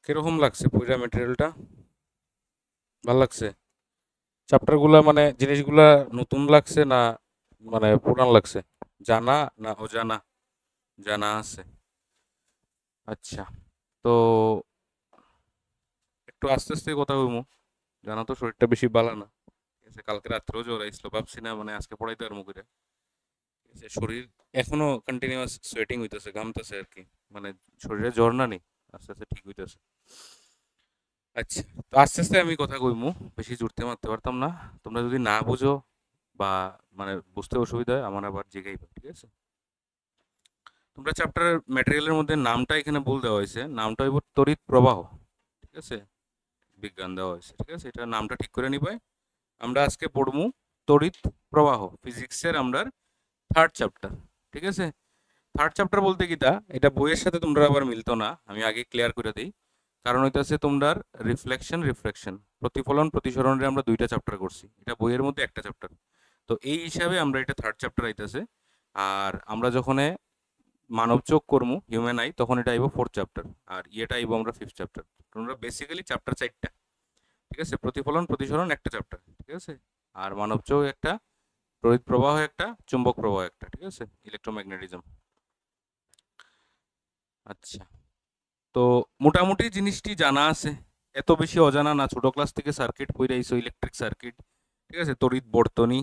কিরকম লাগছে পুরা ম্যাটেরিয়ালটা? ভাল লাগছে? চ্যাপ্টারগুলা মানে জিনিসগুলা নতুন লাগছে না মানে পুরান লাগছে? জানা না অজানা? জানা আছে। আচ্ছা, তো একটু আস্তে আস্তে কথা কইমু। জানা তো শরীরটা বেশি বালা না। ঠিক আছে, কালকে রাত্রেও জ্বর আইছিল, ভাবছি না মানে আজকে পড়াইতে পারবো করে। ঠিক আছে, শরীর এখনো কন্টিনিউয়াস সোয়েটিং হইতেছে, ঘামতেছে আর কি। মানে শরীরে জ্বর না নি, আস্তে আস্তে ঠিক হইতেছে। আচ্ছা, তো আস্তে আস্তে আমি কথা কইমু, বেশি জোরতে মারতে পারতাম না। তোমরা যদি না বুঝো বা মানে বুঝতে অসুবিধা হয় আমার আবার জিগাইবা, ঠিক আছে? তোমরা চ্যাপ্টারের ম্যাটেরিয়ালের মধ্যে নামটা এখানে ভুল দেওয়া হয়েছে, নামটা হইব তড়িৎ প্রবাহ। ঠিক আছে, বিজ্ঞান দেওয়া হয়েছে, ঠিক আছে, এটা নামটা ঠিক করে নিবে। আমরা আজকে পড়মু তড়িৎ প্রবাহ, ফিজিক্সের আমরা থার্ড চ্যাপ্টার। ঠিক আছে, থার্ড চ্যাপ্টার বলতে কিটা, এটা বইয়ের সাথে তোমরা আবার মিলতো না, আমি আগে ক্লিয়ার করে দিই। কারণ হইতাছে তোমরা রিফ্লেকশন রিফ্রাকশন, প্রতিফলন প্রতিসরণের আমরা দুইটা চ্যাপ্টার করছি, এটা বইয়ের মধ্যে একটা চ্যাপ্টার। তো এই হিসাবে আমরা এটা থার্ড চ্যাপ্টার আইতাছে। আর আমরা যখন মানব চোখ করমু হিউম্যান আই, তখন এটা আইব ফোর্থ চ্যাপ্টার। আর ইয়েটা আইব আমরা ফিফথ চ্যাপ্টার। তোমরা বেসিক্যালি চ্যাপ্টার চারটা। ঠিক আছে, প্রতিফলন প্রতিসরণ একটা চ্যাপ্টার, ঠিক আছে। আর মানব চোখ একটা, তড়িৎ প্রবাহ একটা, চুম্বক প্রবাহ একটা, ঠিক আছে, ইলেকট্রোম্যাগনেটিজম। আচ্ছা, তো মোটামুটি জিনিসটি জানা আছে, এত বেশি অজানা না। ছোট ক্লাস থেকে সার্কিট পড়ে আইছো, ইলেকট্রিক সার্কিট, ঠিক আছে, তড়িৎ বর্তনী,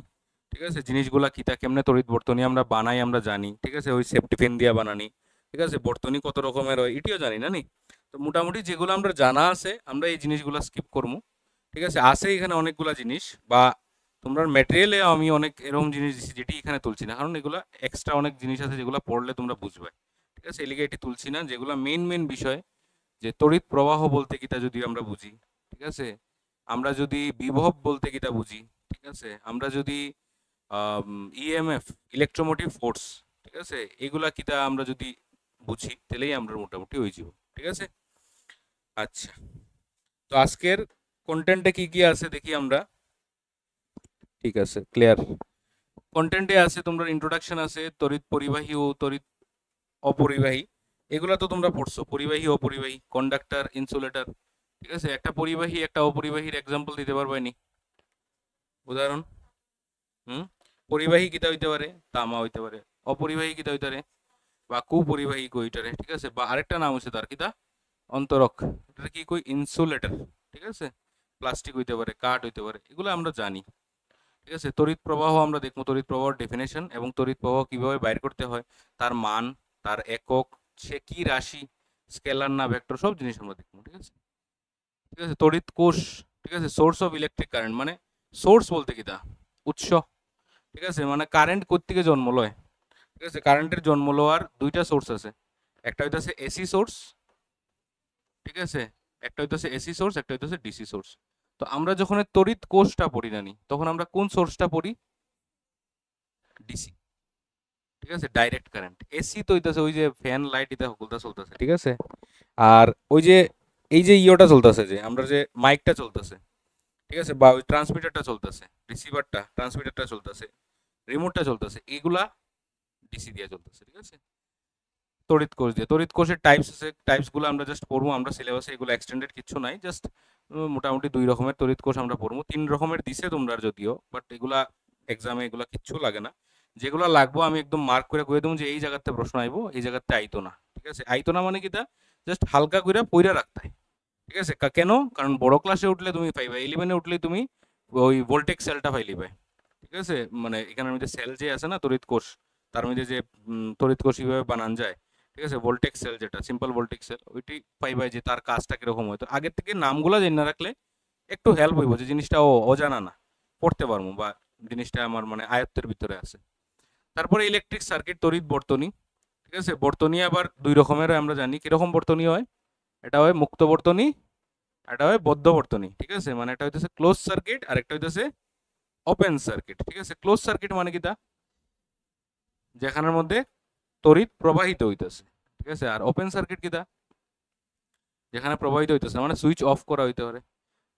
ঠিক আছে, জিনিসগুলা কিতা কেমনে তড়িৎ বর্তনী আমরা বানাই আমরা জানি, ঠিক আছে, ওই সেফটি পিন দিয়া বানানি, ঠিক আছে, বর্তনী কত রকমের হয় এটিও জানি না নি। তো মোটামুটি যেগুলো আমরা জানা আছে আমরা এই জিনিসগুলো স্কিপ করবো। ঠিক আছে, আছে এখানে অনেকগুলা জিনিস, বা তোমরা ম্যাটেরিয়ালে আমি অনেক এরকম জিনিস দিচ্ছি যেটি এখানে তুলছি না, কারণ এগুলো এক্সট্রা অনেক জিনিস আছে যেগুলো পড়লে তোমরা বুঝবে। ঠিক আছে, এলিগে এটি তুলছি না, যেগুলো মেইন মেইন বিষয়, যে তড়িৎ প্রবাহ বলতে কিটা যদি আমরা বুঝি, ঠিক আছে, আমরা যদি বিভব বলতে কিটা বুঝি, ঠিক আছে, আমরা যদি ইএমএফ, ইলেকট্রোমোটিভ ফোর্স, ঠিক আছে, এগুলা কিটা আমরা যদি বুঝি তাহলেই আমরা মোটামুটি হয়ে যাব। ঠিক আছে, আচ্ছা, তো আজকের কন্টেন্টে কি কি আছে দেখি আমরা। ঠিক আছে, ক্লিয়ার। কন্টেন্টে আছে তোমরা ইন্ট্রোডাকশন আছে, তড়িৎ পরিবাহী ও তড়িৎ অপরিবাহী, এগুলা তো তোমরা পড়ছো, পরিবাহী অপরিবাহী, কন্ডাক্টর ইনসুলেটর। ঠিক আছে, একটা পরিবাহী একটা অপরিবাহীর এক্সাম্পল দিতে পারবে নি? উদাহরণ। হুম, পরিবাহী কিতা হইতে পারে? তামা হইতে পারে। অপরিবাহী কিতা হইতে পারে? বা কুপরিবাহী কইটারে, ঠিক আছে, বা আরেকটা নাম হচ্ছে তার কিতা, অন্তরক, এটা কি কই, ইনসুলেটর। ঠিক আছে, প্লাস্টিক হইতে পারে, কাঠ হইতে পারে, এগুলো আমরা জানি। ঠিক আছে, তড়িৎ প্রবাহ আমরা দেখবো, তড়িৎ প্রবাহের ডেফিনেশন এবং তড়িৎ প্রবাহ কিভাবে বাইর করতে হয়, তার মান, তার একক, সে কি রাশি, স্কেলার না ভেক্টর, সব জিনিস আমরা দেখবো। ঠিক আছে, ঠিক আছে, তড়িৎ কোষ, ঠিক আছে, সোর্স অফ ইলেকট্রিক কারেন্ট, মানে সোর্স বলতে কি তা, উৎস। ঠিক আছে, মানে কারেন্ট কোত্থেকে জন্ম লয়। ঠিক আছে, কারেন্টের জন্ম লওয়ার দুইটা সোর্স আছে, একটা হইতাছে এসি সোর্স, ঠিক আছে, একটা হইতাছে এসি সোর্স, একটা হইতাছে ডিসি সোর্স। তো আমরা যখন তড়িৎ কোষটা পড়ি নানি, তখন আমরা কোন সোর্সটা পড়ি? ডিসি। ঠিক আছে, ডাইরেক্ট কারেন্ট। এসি তো হইতাছে ওই যে ফ্যান লাইট এটা হকুলতা চলতেছে, ঠিক আছে। আর ওই যে এই যে ইয়োটা চলতেছে, যে আমরা যে মাইকটা চলতেছে, ঠিক আছে, বা ওই ট্রান্সমিটারটা চলতেছে, রিসিভারটা, ট্রান্সমিটারটা চলতেছে, রিমোটটা চলতেছে, এগুলা ডিসি দিয়ে চলতেছে। ঠিক আছে, তড়িৎ কোষ দিয়ে। তড়িৎ কোষের টাইপস আছে, টাইপস গুলো আমরা জাস্ট পড়বো, আমরা সিলেবাসে এগুলো এক্সটেন্ডেড কিছু নাই, জাস্ট মোটামুটি দুই রকমের তড়িৎ কোষ আমরা পড়বো, তিন রকমের দিছে তোমরা যদিও, বাট এগুলা এক্সামে এগুলা কিচ্ছু লাগে না। যেগুলো লাগবো আমি একদম মার্ক করে কয়ে দেবো যে এই জায়গাতে প্রশ্ন আইবো, এই জায়গাতে আইতো না। ঠিক আছে, আইতো না মানে কি, তা জাস্ট হালকা করে পইরা রাখতে হয়। ঠিক আছে, কেন? কারণ বড় ক্লাসে উঠলে তুমি পাইবা, 11-এ উঠলে তুমি ওই ভোল্টেক সেলটা পাইলিবে। ঠিক আছে, মানে এখানের মধ্যে সেল যে আছে না তড়িৎ কোষ, তার মধ্যে যে তড়িৎ কোষ কিভাবে বানান যায়, ঠিক আছে, ভোল্টেক সেল, যেটা সিম্পল ভোল্টেক সেল, ওইটি পাইবা যে তার কাজটা কিরকম হয়। তো আগের থেকে নামগুলো জেনে রাখলে একটু হেল্প হইব, যে জিনিসটা অজানা না, পড়তে পারবো, বা জিনিসটা আমার মানে আয়ত্তের ভিতরে আছে। তারপরে ইলেকট্রিক সার্কিট, তড়িৎ বর্তনী। ঠিক আছে, বর্তনী আবার দুই রকমের হয়, আমরা জানি কিরকম বর্তনী হয়। এটা হয় মুক্ত বর্তনী, এটা হয় বদ্ধ বর্তনী। ঠিক আছে, মানে এটা হইতেছে ক্লোজ সার্কিট আর একটা হইতেছে ওপেন সার্কিট। ঠিক আছে, ক্লোজ সার্কিট মানে কি, তা যেখানের মধ্যে তড়িৎ প্রবাহিত হইতেছে। ঠিক আছে, আর ওপেন সার্কিট কি, তা যেখানে প্রবাহিত হইতেছে, মানে সুইচ অফ করা হইতে পারে,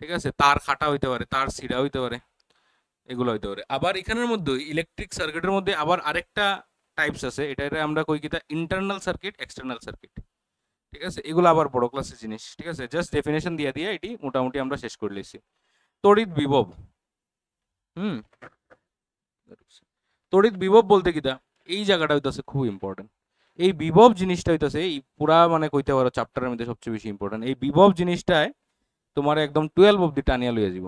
ঠিক আছে, তার খাটা হইতে পারে, তার সিরা হইতে পারে, এগুলো হইতে পারে। আবার এখানের মধ্যে ইলেকট্রিক সার্কিটের মধ্যে আবার আরেকটা টাইপস আছে, এটা আমরা কই কি, তা ইন্টারনাল সার্কিট, এক্সটার্নাল সার্কিট। ঠিক আছে, এগুলো আবার বড় ক্লাসের জিনিস। ঠিক আছে, জাস্ট ডেফিনেশন দিয়ে দিয়ে এটি মোটামুটি আমরা শেষ করে লিখছি। তড়িৎ বিভব, হুম, তড়িৎ বিভব বলতে কিটা, এই জায়গাটা হইতাছে খুব ইম্পর্টেন্ট। এই বিভব জিনিসটা হইতাছে এই পুরা মানে কইতে পারো চ্যাপ্টারের মধ্যে সবচেয়ে বেশি ইম্পর্টেন্ট। এই বিভব জিনিসটায় তোমার একদম 12 অব্দি টানিয়া লইয়া যাব।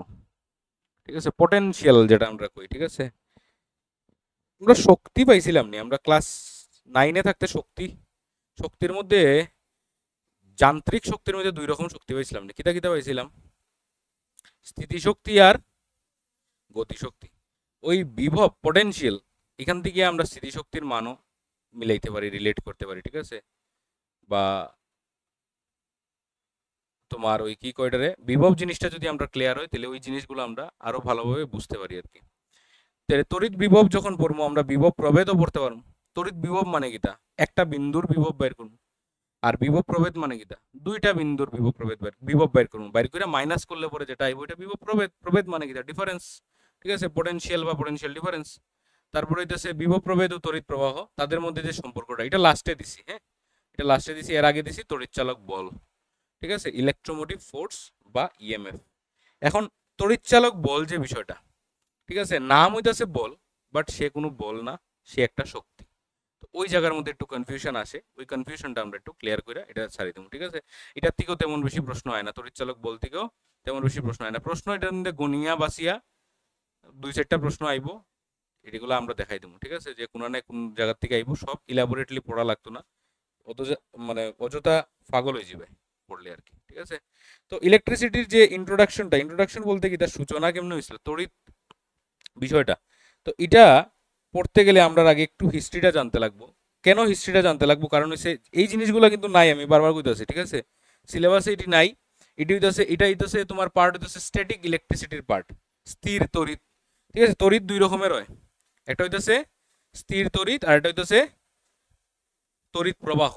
ঠিক আছে, পটেনশিয়াল যেটা আমরা কই। ঠিক আছে, আমরা শক্তি পাইছিলাম নি আমরা ক্লাস 9-এ থাকতে। শক্তির মধ্যে যান্ত্রিক শক্তির মধ্যে দুই রকম শক্তি পাইছিলাম না, কিতা কিতা পাইছিলাম? স্থিতিশক্তি আর গতিশক্তি। ওই বিভব পটেনশিয়াল, এখান থেকে আমরা স্থিতিশক্তির মানও মিলাইতে পারি, রিলেট করতে পারি। ঠিক আছে, বা তোমার ওই কি কয়টারে বিভব জিনিসটা যদি আমরা ক্লিয়ার হয় তাহলে ওই জিনিসগুলো আমরা আরো ভালোভাবে বুঝতে পারি আর কি। তাহলে তড়িৎ বিভব যখন পড়বো আমরা বিভব প্রভেদও পড়তে পারবো। তড়িৎ বিভব মানে কিটা, একটা বিন্দুর বিভব বের করবো। আর বিভব প্রভেদ মানে কিটা, দুইটা বিন্দুর বিভব বের করবো। বাইর করে মাইনাস করলে পরে যেটা আইব ওইটা বিভব প্রভেদ। প্রভেদ মানে কিটা, ডিফারেন্স। ঠিক আছে, পটেনশিয়াল বা পটেনশিয়াল ডিফারেন্স। তারপরে হইতেছে বিভব প্রভেদ ও তড়িৎ প্রবাহ, তাদের মধ্যে যে সম্পর্কটা, এটা লাস্টে দিছি। হ্যাঁ, এটা লাস্টে দিছি, এর আগে দিছি তড়িৎ চালক বল। ঠিক আছে, ইলেকট্রোমোটিভ ফোর্স বা ইএমএফ। এখন তড়িৎ চালক বল যে বিষয়টা, ঠিক আছে, নাম হইতেছে বল, বাট সে কোনো বল না, সে একটা শক্তি। তো ওই জায়গার মধ্যে একটু কনফিউশন আসে, ওই কনফিউশনটা আমরা একটু ক্লিয়ার করে এটা ছাড়ি দেবো। ঠিক আছে, এটার থেকেও তেমন বেশি প্রশ্ন হয় না, তড়িৎ চালক বল থেকেও তেমন বেশি প্রশ্ন হয় না। প্রশ্ন এটার মধ্যে গনিয়া বাসিয়া দুই চারটা প্রশ্ন আইব, এগুলো আমরা দেখাই দেবো। ঠিক আছে, যে কোনো না কোন জায়গার থেকে আইব, সব ইলাবোরেটলি পড়া লাগতো না, অত মানে অযথা পাগল হয়ে যাবে পড়লে আর কি। ঠিক আছে, তো ইলেকট্রিসিটির যে ইন্ট্রোডাকশন বলতে কি তার সূচনা কেমন হয়েছিল তড়িৎ বিষয়টা, তো এটা পড়তে গেলে আমরা আগে একটু হিস্ট্রিটা জানতে লাগবো। কেন হিস্ট্রিটা জানতে লাগবো? কারণ হচ্ছে এই জিনিসগুলো কিন্তু নাই, আমি বারবার কইতাছি। ঠিক আছে, সিলেবাসে এটি নাই। এটা হইতেছে তোমার পার্ট হইতেছে স্ট্যাটিক ইলেকট্রিসিটির পার্ট, স্থির তড়িৎ। ঠিক আছে, তড়িৎ দুই রকমের হয়, একটা হইতেছে স্থির তড়িৎ আর একটা হইতেছে তড়িৎ প্রবাহ।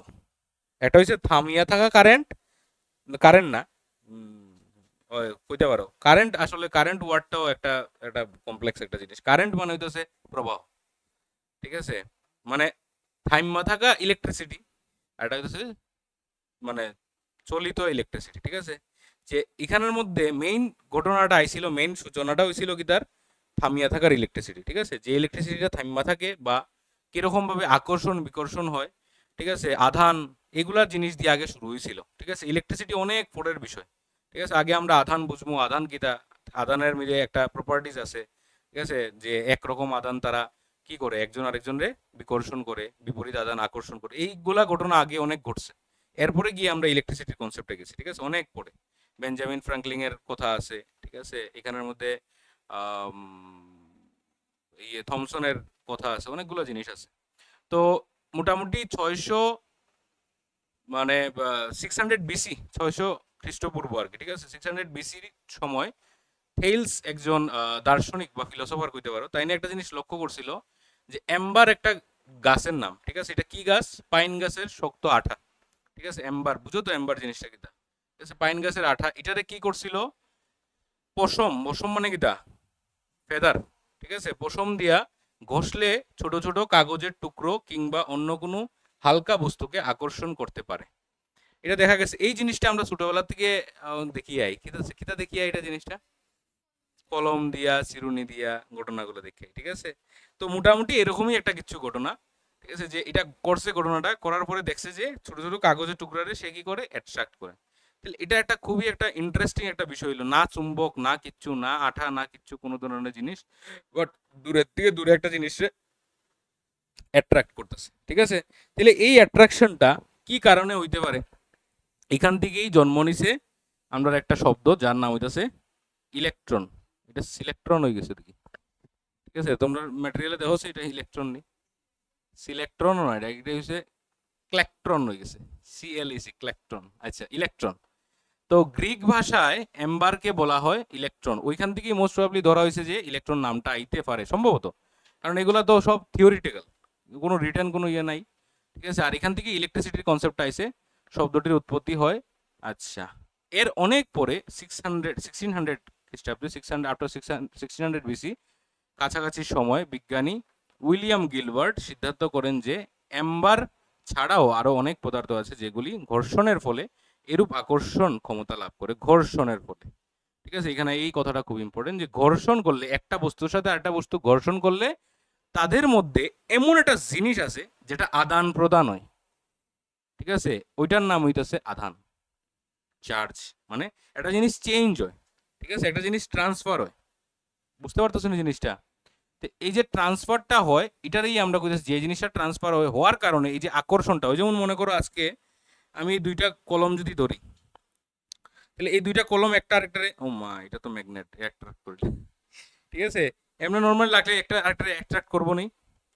একটা হচ্ছে থামিয়া থাকা কারেন্ট, কারেন্ট না, কইতে পারো কারেন্ট। আসলে কারেন্ট ওয়ার্ডটাও একটা একটা কমপ্লেক্স একটা জিনিস। কারেন্ট মানে হইতেছে প্রবাহ। ঠিক আছে, মানে থাইমা থাকা ইলেকট্রিসিটি, আর এটা হইতেছে মানে চলিত ইলেকট্রিসিটি। ঠিক আছে, যে এখানের মধ্যে মেইন ঘটনাটা আইছিল, মেইন সূচনাটা হয়েছিল কি তার থামিয়া থাকার ইলেকট্রিসিটি। ঠিক আছে, যে ইলেকট্রিসিটিটা থামিয়া থাকে বা কিরকম ভাবে আকর্ষণ বিকর্ষণ হয়, ঠিক আছে, আধান, এগুলা জিনিস দিয়ে আগে শুরু হয়েছিল। ঠিক আছে, ইলেকট্রিসিটি অনেক পরের বিষয়। ঠিক আছে, আগে আমরা আধান বুঝবো, আধান কিটা, আধানের মধ্যে একটা প্রপার্টিজ আছে। ঠিক আছে, যে একরকম আধান তারা কি করে, একজন আরেকজনরে বিকর্ষণ করে, বিপরীত আধান আকর্ষণ করে, এইগুলা ঘটনা আগে অনেক ঘটছে। এরপরে গিয়ে আমরা ইলেকট্রিসিটির কনসেপ্টে গেছি। ঠিক আছে, অনেক পরে বেঞ্জামিন ফ্রাঙ্কলিং এর কথা আছে। ঠিক আছে, এখানের মধ্যে আম, থমসনের কথা আছে, অনেকগুলো জিনিস আছে। তো মোটামুটি 600 মানে 600 BC, 600 খ্রিস্টপূর্ব আর কি। ঠিক আছে, 600 BC সময় থেইলস একজন দার্শনিক বা ফিলোসফার কইতে পারো, তাই না একটা জিনিস লক্ষ্য করছিল যে এম্বার একটা গাছের নাম। ঠিক আছে, এটা কি গাছ? পাইন গাছের শক্ত আঠা। ঠিক আছে, এম্বার বুঝো তো, এম্বার জিনিসটা কিটা? ঠিক আছে, পাইন গাছের আঠা, এটারে কি করছিল? পশম, পশম মানে কিটা? ফেদার। ঠিক আছে, পশম দিয়া ঘষলে ছোট ছোট কাগজের টুকরো কিংবা অন্য কোনো হালকা বস্তুকে আকর্ষণ করতে পারে। এটা দেখা গেছে, এই জিনিসটা আমরা ছোটবেলা থেকে দেখি আই। কিতা দেখি আই এটা জিনিসটা, কলম দিয়া চিরুনি দিয়া ঘটনাগুলো দেখে। ঠিক আছে, তো মোটামুটি এরকমই একটা কিছু ঘটনা। ঠিক আছে, যে এটা করছে, ঘটনাটা করার পরে দেখছে যে ছোট ছোট কাগজের টুকরারে সে কি করে, অ্যাট্রাক্ট করে। তাহলে এটা একটা খুবই একটা ইন্টারেস্টিং একটা বিষয় হলো, না চুম্বক না কিচ্ছু, না আঠা না কিচ্ছু, কোনো ধরনের জিনিস, বাট দূরের থেকে দূরে একটা জিনিসে অ্যাট্রাক্ট করতেছে। ঠিক আছে, তাহলে এই অ্যাট্রাকশনটা কি কারণে হইতে পারে? এখান থেকেই জন্ম নিছে আমরা একটা শব্দ যার নাম হইতেছে ইলেকট্রন। এটা সিলেকট্রন হয়ে গেছে দেখি। ঠিক আছে, তোমরা ম্যাটেরিয়ালে দেখো এটা ইলেকট্রন নেই, সিলেকট্রন নয়, এটা হচ্ছে ক্ল্যাকট্রন হয়ে গেছে, CLEC, ক্ল্যাকট্রন। আচ্ছা, ইলেকট্রন। তো গ্রিক ভাষায় এম্বারকে বলা হয় ইলেকট্রন, ওইখান থেকেই মোস্ট প্রবাবলি ধরা হয়েছে যে ইলেকট্রন নামটা আইতে পারে সম্ভবত, কারণ এগুলা তো সব থিওরিটিক্যাল, কোনো রিটার্ন কোনো ইয়ে নাই। ঠিক আছে, আর এখান থেকে ইলেকট্রিসিটির কনসেপ্ট আইছে, শব্দটির উৎপত্তি হয়। আচ্ছা, এর অনেক পরে 1600 খ্রিস্টাব্দে, 600 আফটার 1600 BC কাছাকাছি সময় বিজ্ঞানী উইলিয়াম গিলবার্ট সিদ্ধান্ত করেন যে এম্বার ছাড়াও আরো অনেক পদার্থ আছে যেগুলি ঘর্ষণের ফলে এরূপ আকর্ষণ ক্ষমতা লাভ করে ঘর্ষণের ফলে। ঠিক আছে, এখানে এই কথাটা খুব ইম্পর্টেন্ট যে ঘর্ষণ করলে একটা বস্তুর সাথে আরেকটা বস্তু ঘর্ষণ করলে তাদের মধ্যে এমন একটা জিনিস আছে যেটা আদান প্রদান হয়। ঠিক আছে, ওইটার নাম হইতেছে আধান, চার্জ। মানে একটা জিনিস চেঞ্জ হয়, ঠিক আছে, একটা জিনিস ট্রান্সফার হয়। বুঝতে পারতেছেন জিনিসটা? তো এই যে ট্রান্সফারটা হয় এটারই আমরা কইতেছি, যে জিনিসটা ট্রান্সফার হয় হওয়ার কারণে এই যে আকর্ষণটা হয়। যেমন মনে করো আজকে আমি এই দুইটা কলম যদি ধরি, তাহলে এই দুইটা কলম একটা আরেকটারে, ও মা এটা তো ম্যাগনেট অ্যাট্রাক্ট করে, ঠিক আছে। এমনি নর্মাল লাগলে একটা আরেকটা অ্যাট্রাক্ট করবো নি,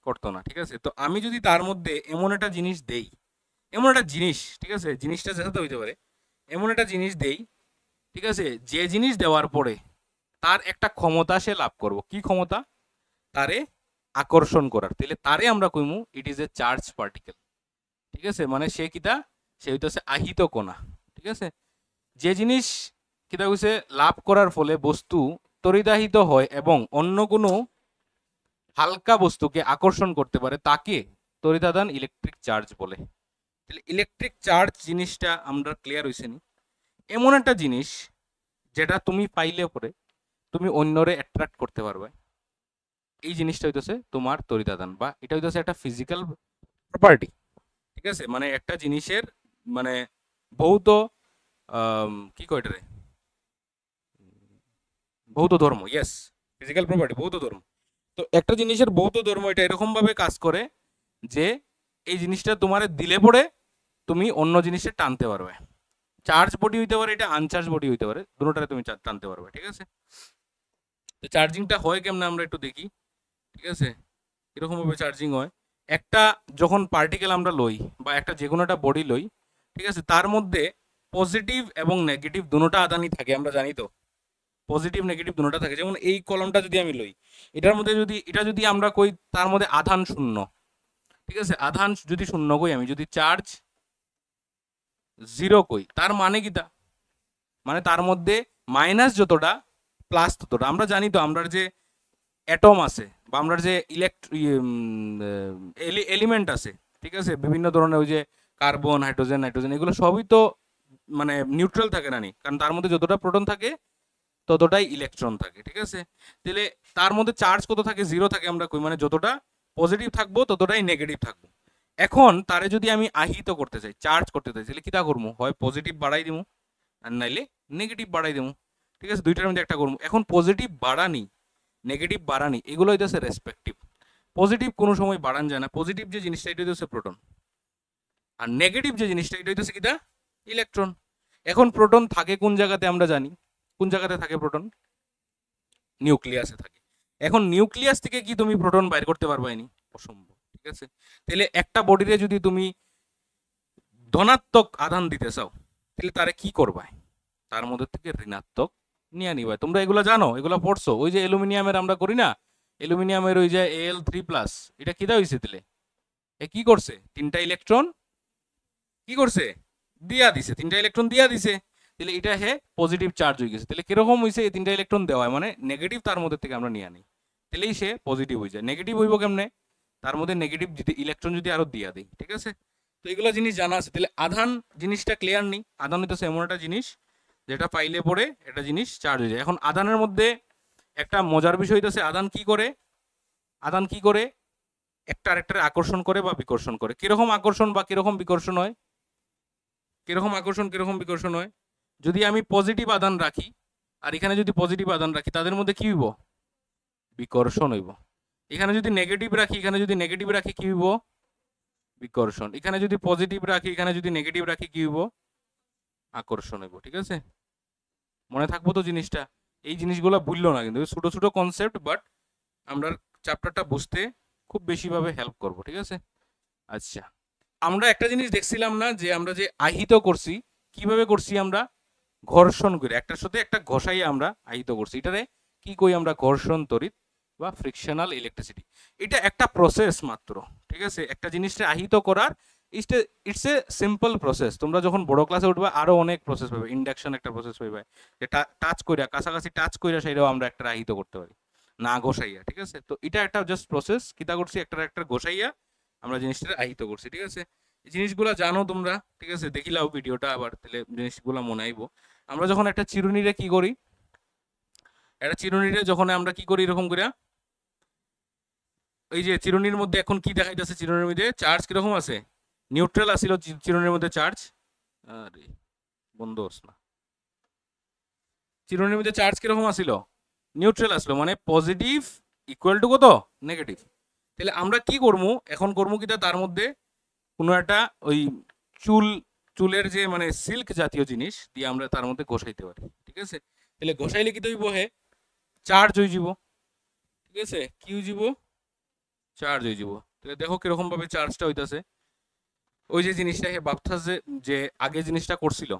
করতো না, ঠিক আছে। তো আমি যদি তার মধ্যে এমন একটা জিনিস দেই, এমন একটা জিনিস, ঠিক আছে, জিনিসটা যেটা হইতে পারে, এমন একটা জিনিস দেই, ঠিক আছে, যে জিনিস দেওয়ার পরে তার একটা ক্ষমতা সে লাভ করব। কি ক্ষমতা? তারে আকর্ষণ করার। তাহলে তারে আমরা কইমু it is a charge particle. ঠিক আছে, মানে সে কিটা, সে হইতেছে আহিত কণা। ঠিক আছে, যে জিনিস কিটা হইছে লাভ করার ফলে বস্তু তড়িদাহিত হয় এবং অন্য কোনো হালকা বস্তুকে আকর্ষণ করতে পারে তাকে তড়িতাদান ইলেকট্রিক চার্জ বলে। তাহলে ইলেকট্রিক চার্জ জিনিসটা আমরা ক্লিয়ার হইছে নি? এমন একটা জিনিস যেটা তুমি পাইলে পরে তুমি অন্যরে অ্যাট্রাক্ট করতে পারবে, এই জিনিসটা হইতেছে তোমার তড়িতাদান, বা এটা হইতেছে একটা ফিজিক্যাল প্রপার্টি। ঠিক আছে, মানে একটা জিনিসের মানে ভৌত কি কয় এটারে, ভৌত ধর্ম। ইয়েস, ফিজিক্যাল প্রপার্টি, ভৌত ধর্ম। তো একটা জিনিসের ভৌত ধর্ম এটা এরকম ভাবে কাজ করে যে এই জিনিসটা তোমার দিলে পরে তুমি অন্য জিনিসে টানতে পারবে। চার্জ বডি হইতে পারে, এটা আনচার্জ বডি হইতে পারে, দুটোটারে তুমি টানতে পারবে। ঠিক আছে, তো চার্জিংটা হয় কেমন আমরা একটু দেখি। ঠিক আছে, এরকম ভাবে চার্জিং হয়। একটা যখন পার্টিকেল আমরা লই বা একটা যে কোনো একটা বডি লই, ঠিক আছে, তার মধ্যে পজিটিভ এবং নেগেটিভ দুটোটা আদানই থাকে, আমরা জানি তো পজিটিভ নেগেটিভ দুটোটা থাকে। যেমন এই কলমটা যদি আমি লই, এটার মধ্যে যদি এটা যদি আমরা কই তার মধ্যে আধান শূন্য, ঠিক আছে, আধান যদি শূন্য কই, আমি যদি চার্জ জিরো কই, তার মানে কি তা, মানে তার মধ্যে মাইনাস যতটা প্লাস ততটা। আমরা জানি তো আমরা যে অ্যাটম আছে বা আমরা যে এলিমেন্ট আছে, ঠিক আছে, বিভিন্ন ধরনের ওই যে কার্বন, হাইড্রোজেন, নাইট্রোজেন, এগুলো সবই তো মানে নিউট্রাল থাকে না নি, কারণ তার মধ্যে যতটা প্রোটন থাকে ততটাই ইলেকট্রন থাকে। ঠিক আছে, তাহলে তার মধ্যে চার্জ কত থাকে? জিরো থাকে আমরা কই, মানে যতটা পজিটিভ থাকবো ততটাই নেগেটিভ থাকবো। এখন তারে যদি আমি আহিত করতে চাই, চার্জ করতে চাই, তাহলে কিটা করবো? হয় পজিটিভ বাড়াই দিমু আর নাইলে নেগেটিভ বাড়াই দিমু। ঠিক আছে, দুইটার মধ্যে একটা করবো। এখন পজিটিভ বাড়ানি নেগেটিভ বাড়ানি এগুলো হইতেছে রেসপেক্টিভ। পজিটিভ কোনো সময় বাড়ান যায় না, পজিটিভ যে জিনিসটা এটা হইতেছে প্রোটন, আর নেগেটিভ যে জিনিসটা এটা হইতেছে কিটা? ইলেকট্রন। এখন প্রোটন থাকে কোন জায়গাতে আমরা জানি, কোন জায়গাতে থাকে প্রোটন? নিউক্লিয়াসে থাকে। এখন নিউক্লিয়াস থেকে কি তুমি প্রোটন বাইর করতে পারবে নি? অসম্ভব। ঠিক আছে, তাহলে একটা বডিতে যদি তুমি ধনাত্মক আধান দিতে চাও, তাহলে তারে কি করবা? তার মধ্যে থেকে ঋণাত্মক নিয়ে নিবা। তোমরা এগুলো জানো, এগুলো পড়ছো। ওই যে অ্যালুমিনিয়ামের আমরা করি না, অ্যালুমিনিয়ামের ওই যে Al3+, এটা কিটা হইছে দিলে? এ কি করছে? তিনটা ইলেকট্রন কি করছে? দিয়া দিছে, তিনটা ইলেকট্রন দিয়া দিছে। তাহলে এটা হে পজিটিভ চার্জ হয়ে গেছে। তাহলে কিরকম হইছে? এই তিনটা ইলেকট্রন দেওয়া হয় মানে নেগেটিভ তার মধ্যে থেকে আমরা নিয়ে আনি, তাহলেই সে পজিটিভ হয়ে যায়। নেগেটিভ হইব কেমনে? তার মধ্যে নেগেটিভ যদি ইলেকট্রন যদি আরো দিয়া দেই। ঠিক আছে, তো এগুলো জিনিস জানা আছে। তাহলে আধান জিনিসটা ক্লিয়ার নেই। আধান হইতেছে এমন একটা জিনিস যেটা পাইলে পরে একটা জিনিস চার্জ হয়ে যায়। এখন আধানের মধ্যে একটা মজার বিষয় হইতেছে আধান কি করে, আধান কি করে একটা আরেকটারে আকর্ষণ করে বা বিকর্ষণ করে। কিরকম আকর্ষণ বা কিরকম বিকর্ষণ হয়? কিরকম আকর্ষণ কিরকম বিকর্ষণ হয়? যদি আমি পজিটিভ আধান রাখি আর এখানে যদি পজিটিভ আধান রাখি, তাদের মধ্যে কি হইব? বিকর্ষণ হইব। এখানে যদি নেগেটিভ রাখি, এখানে যদি নেগেটিভ রাখি, কি হইব? বিকর্ষণ। এখানে যদি পজিটিভ রাখি, এখানে যদি নেগেটিভ রাখি, কি হইব? আকর্ষণ হইব। ঠিক আছে, মনে থাকবো তো জিনিসটা? এই জিনিসগুলো ভুললো না কিন্তু, ছোট ছোট কনসেপ্ট, বাট আমরা চ্যাপ্টারটা বুঝতে খুব বেশিভাবে হেল্প করব। ঠিক আছে, আচ্ছা, আমরা একটা জিনিস দেখছিলাম না যে আমরা যে আহিত করছি, কিভাবে করছি? আমরা ঘর্ষণ করে একটার সাথে একটা ঘষাই আমরা আহিত করছি। এটারে কি কই আমরা? ঘর্ষণ তড়িৎ বা ফ্রিকশনাল ইলেকট্রিসিটি। এটা একটা প্রসেস মাত্র। ঠিক আছে, একটা জিনিসটা আহিত করার ইটস এ সিম্পল প্রসেস। তোমরা যখন বড় ক্লাসে উঠবে আরো অনেক প্রসেস পাবে। ইন্ডাকশন একটা প্রসেস পাবে, যে টাচ কইরা কাছাকাছি টাচ কইরা সেটাও আমরা একটা আহিত করতে পারি, না ঘষাইয়া। ঠিক আছে, তো এটা একটা জাস্ট প্রসেস। কিতা করছি? একটা একটা ঘষাইয়া আমরা জিনিসটা আহিত করছি। ঠিক আছে, এই জিনিসগুলা জানো তোমরা, ঠিক আছে, দেখিলাও ভিডিওটা আবার, তাহলে জিনিসগুলা মনে আইবো। আমরা যখন একটা চিরুনিরে কি করি, একটা চিরুনিরে যখন আমরা কি করি এরকম করে, এই যে চিরুনির মধ্যে এখন কি দেখাইতেছে, চিরুনির মধ্যে চার্জ কিরকম আছে, নিউট্রাল আসিল চিরুনির মধ্যে চার্জ, আরে বন্ধ হস না, চিরুনির মধ্যে চার্জ কিরকম আসিল, নিউট্রাল আসলো, মানে পজিটিভ ইকুয়াল টু কত, নেগেটিভ। তাহলে আমরা কি করবো এখন, করবো কিটা তার মধ্যে কোনো একটা ওই চুল, চুলের যে মানে সিল্ক জাতীয় জিনিস দিয়ে আমরা তার মধ্যে ঘষাইতে পারি, ঠিক আছে। তাহলে ঘষাইলে কি হইব, হে চার্জ হয়ে যাব, ঠিক আছে, কি হয়ে যাব, চার্জ হয়ে যাব। তাহলে দেখো কিরকম ভাবে চার্জটা হইতাছে, ওই যে জিনিসটা হে ভাবতাছে যে আগে জিনিসটা করছিল,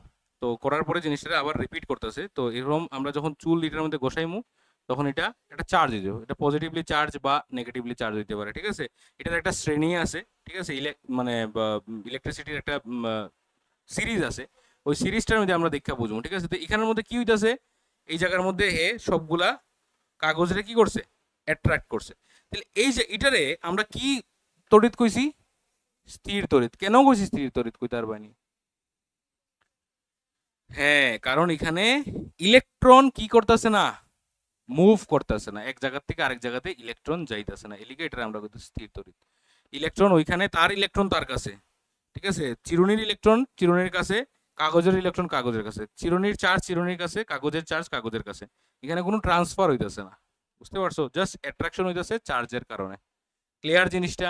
তো করার পরে জিনিসটা আবার রিপিট করতেছে, তো এরকম আমরা যখন চুল এটার মধ্যে ঘষাইমু তখন এটা একটা চার্জ হয়ে যাবে, এটা পজিটিভলি চার্জ বা নেগেটিভলি চার্জ হইতে পারে, ঠিক আছে। এটার একটা শ্রেণী আছে, ঠিক আছে, মানে ইলেকট্রিসিটির একটা সিরিজ আছে, ওই সিরিজটার মধ্যে আমরা দেখা বুঝবো, ঠিক আছে। তো এখানের মধ্যে কি হইতাছে, এই জায়গার মধ্যে হে সবগুলা কাগজরে কি করছে, অ্যাট্রাক্ট করছে। তাহলে এই যে এটারে আমরা কি তড়িৎ কইছি, স্থির তড়িৎ। কেন কইছি স্থির তড়িৎ কইতে পারবানি, হ্যাঁ, কারণ এখানে ইলেকট্রন কি করতেছে না, মুভ করতেছে না, এক জায়গা থেকে আরেক জায়গাতে ইলেকট্রন যাইতেছে না, এলিগে এটা আমরা কইতে স্থির তড়িৎ। ইলেকট্রন ওইখানে, তার ইলেকট্রন তার কাছে, ঠিক আছে, চিরুনির ইলেকট্রন চিরুনির কাছে, কাগজের ইলেকট্রন কাগজের কাছে, চিরুনির চার্জ চিরুনির কাছে, কাগজের চার্জ কাগজের কাছে, এখানে কোনো ট্রান্সফার হইতেছে না, বুঝতে পারছো, জাস্ট অ্যাট্রাকশন হইতেছে চার্জের কারণে। ক্লিয়ার জিনিসটা।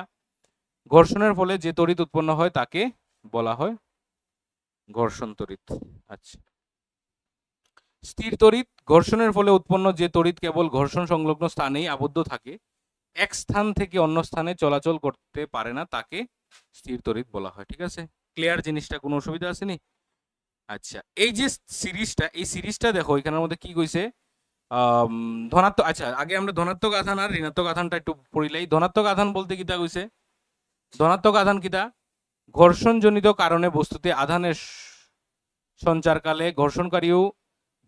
ঘর্ষণের ফলে যে তড়িৎ উৎপন্ন হয় তাকে বলা হয় ঘর্ষণ তড়িৎ। আচ্ছা, স্থির তড়িৎ, ঘর্ষণের ফলে উৎপন্ন যে তড়িৎ কেবল ঘর্ষণ সংলগ্ন স্থানেই আবদ্ধ থাকে, এক স্থান থেকে অন্য স্থানে চলাচল করতে পারে না, তাকে স্থির তড়িৎ বলা হয়, ঠিক আছে। ক্লিয়ার জিনিসটা, কোনো অসুবিধা আসেনি? আচ্ছা, এই যে সিরিজটা, এই সিরিজটা দেখো এখানের মধ্যে কি কইছে, ধনাত্মক, আচ্ছা আগে আমরা ধনাত্মক আধান আর ঋণাত্মক আধানটা একটু পড়িলাই। ধনাত্মক আধান বলতে কিতা কইছে, ধনাত্মক আধান কিতা, ঘর্ষণজনিত কারণে বস্তুতে আধানের সঞ্চারকালে ঘর্ষণকারী ও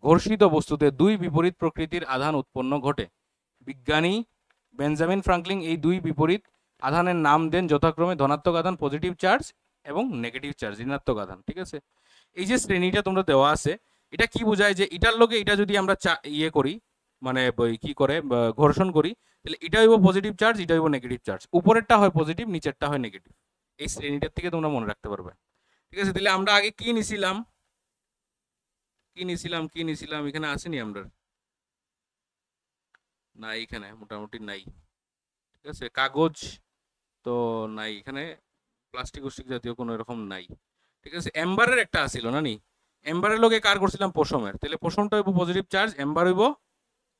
ঘর্ষিত বস্তুতে দুই বিপরীত প্রকৃতির আধান উৎপন্ন ঘটে। বিজ্ঞানী বেঞ্জামিন ফ্রাঙ্কলিন এই দুই বিপরীত আধানের নাম দেন যথাক্রমে ধনাত্মক আধান পজিটিভ চার্জ এবং নেগেটিভ চার্জ ঋণাত্মক আধান, ঠিক আছে। এই যে শ্রেণীটা তোমরা দেওয়া আছে, এটা কি বোঝায় যে এটার লগে এটা যদি আমরা ইয়ে করি, মানে কি করে ঘর্ষণ করি, তাহলে এটা হইব পজিটিভ চার্জ, এটা হইব নেগেটিভ চার্জ, উপরেরটা হয় পজিটিভ, নিচেরটা হয় নেগেটিভ। এই শ্রেণীটার থেকে তোমরা মনে রাখতে পারবে, ঠিক আছে। তাহলে আমরা আগে কি নিছিলাম, কি নিছিলাম এখানে আসেনি আমরা, না এখানে মোটামুটি নাই, ঠিক আছে। কাগজ তো নাই এখানে, প্লাস্টিক জাতীয় কোনো এরকম নাই, ঠিক আছে। এম্বারের একটা আসিল না নি, এম্বারের লগে কার করছিলাম, পশমের, তাহলে পশমটা হইব পজিটিভ চার্জ, এম্বার হইব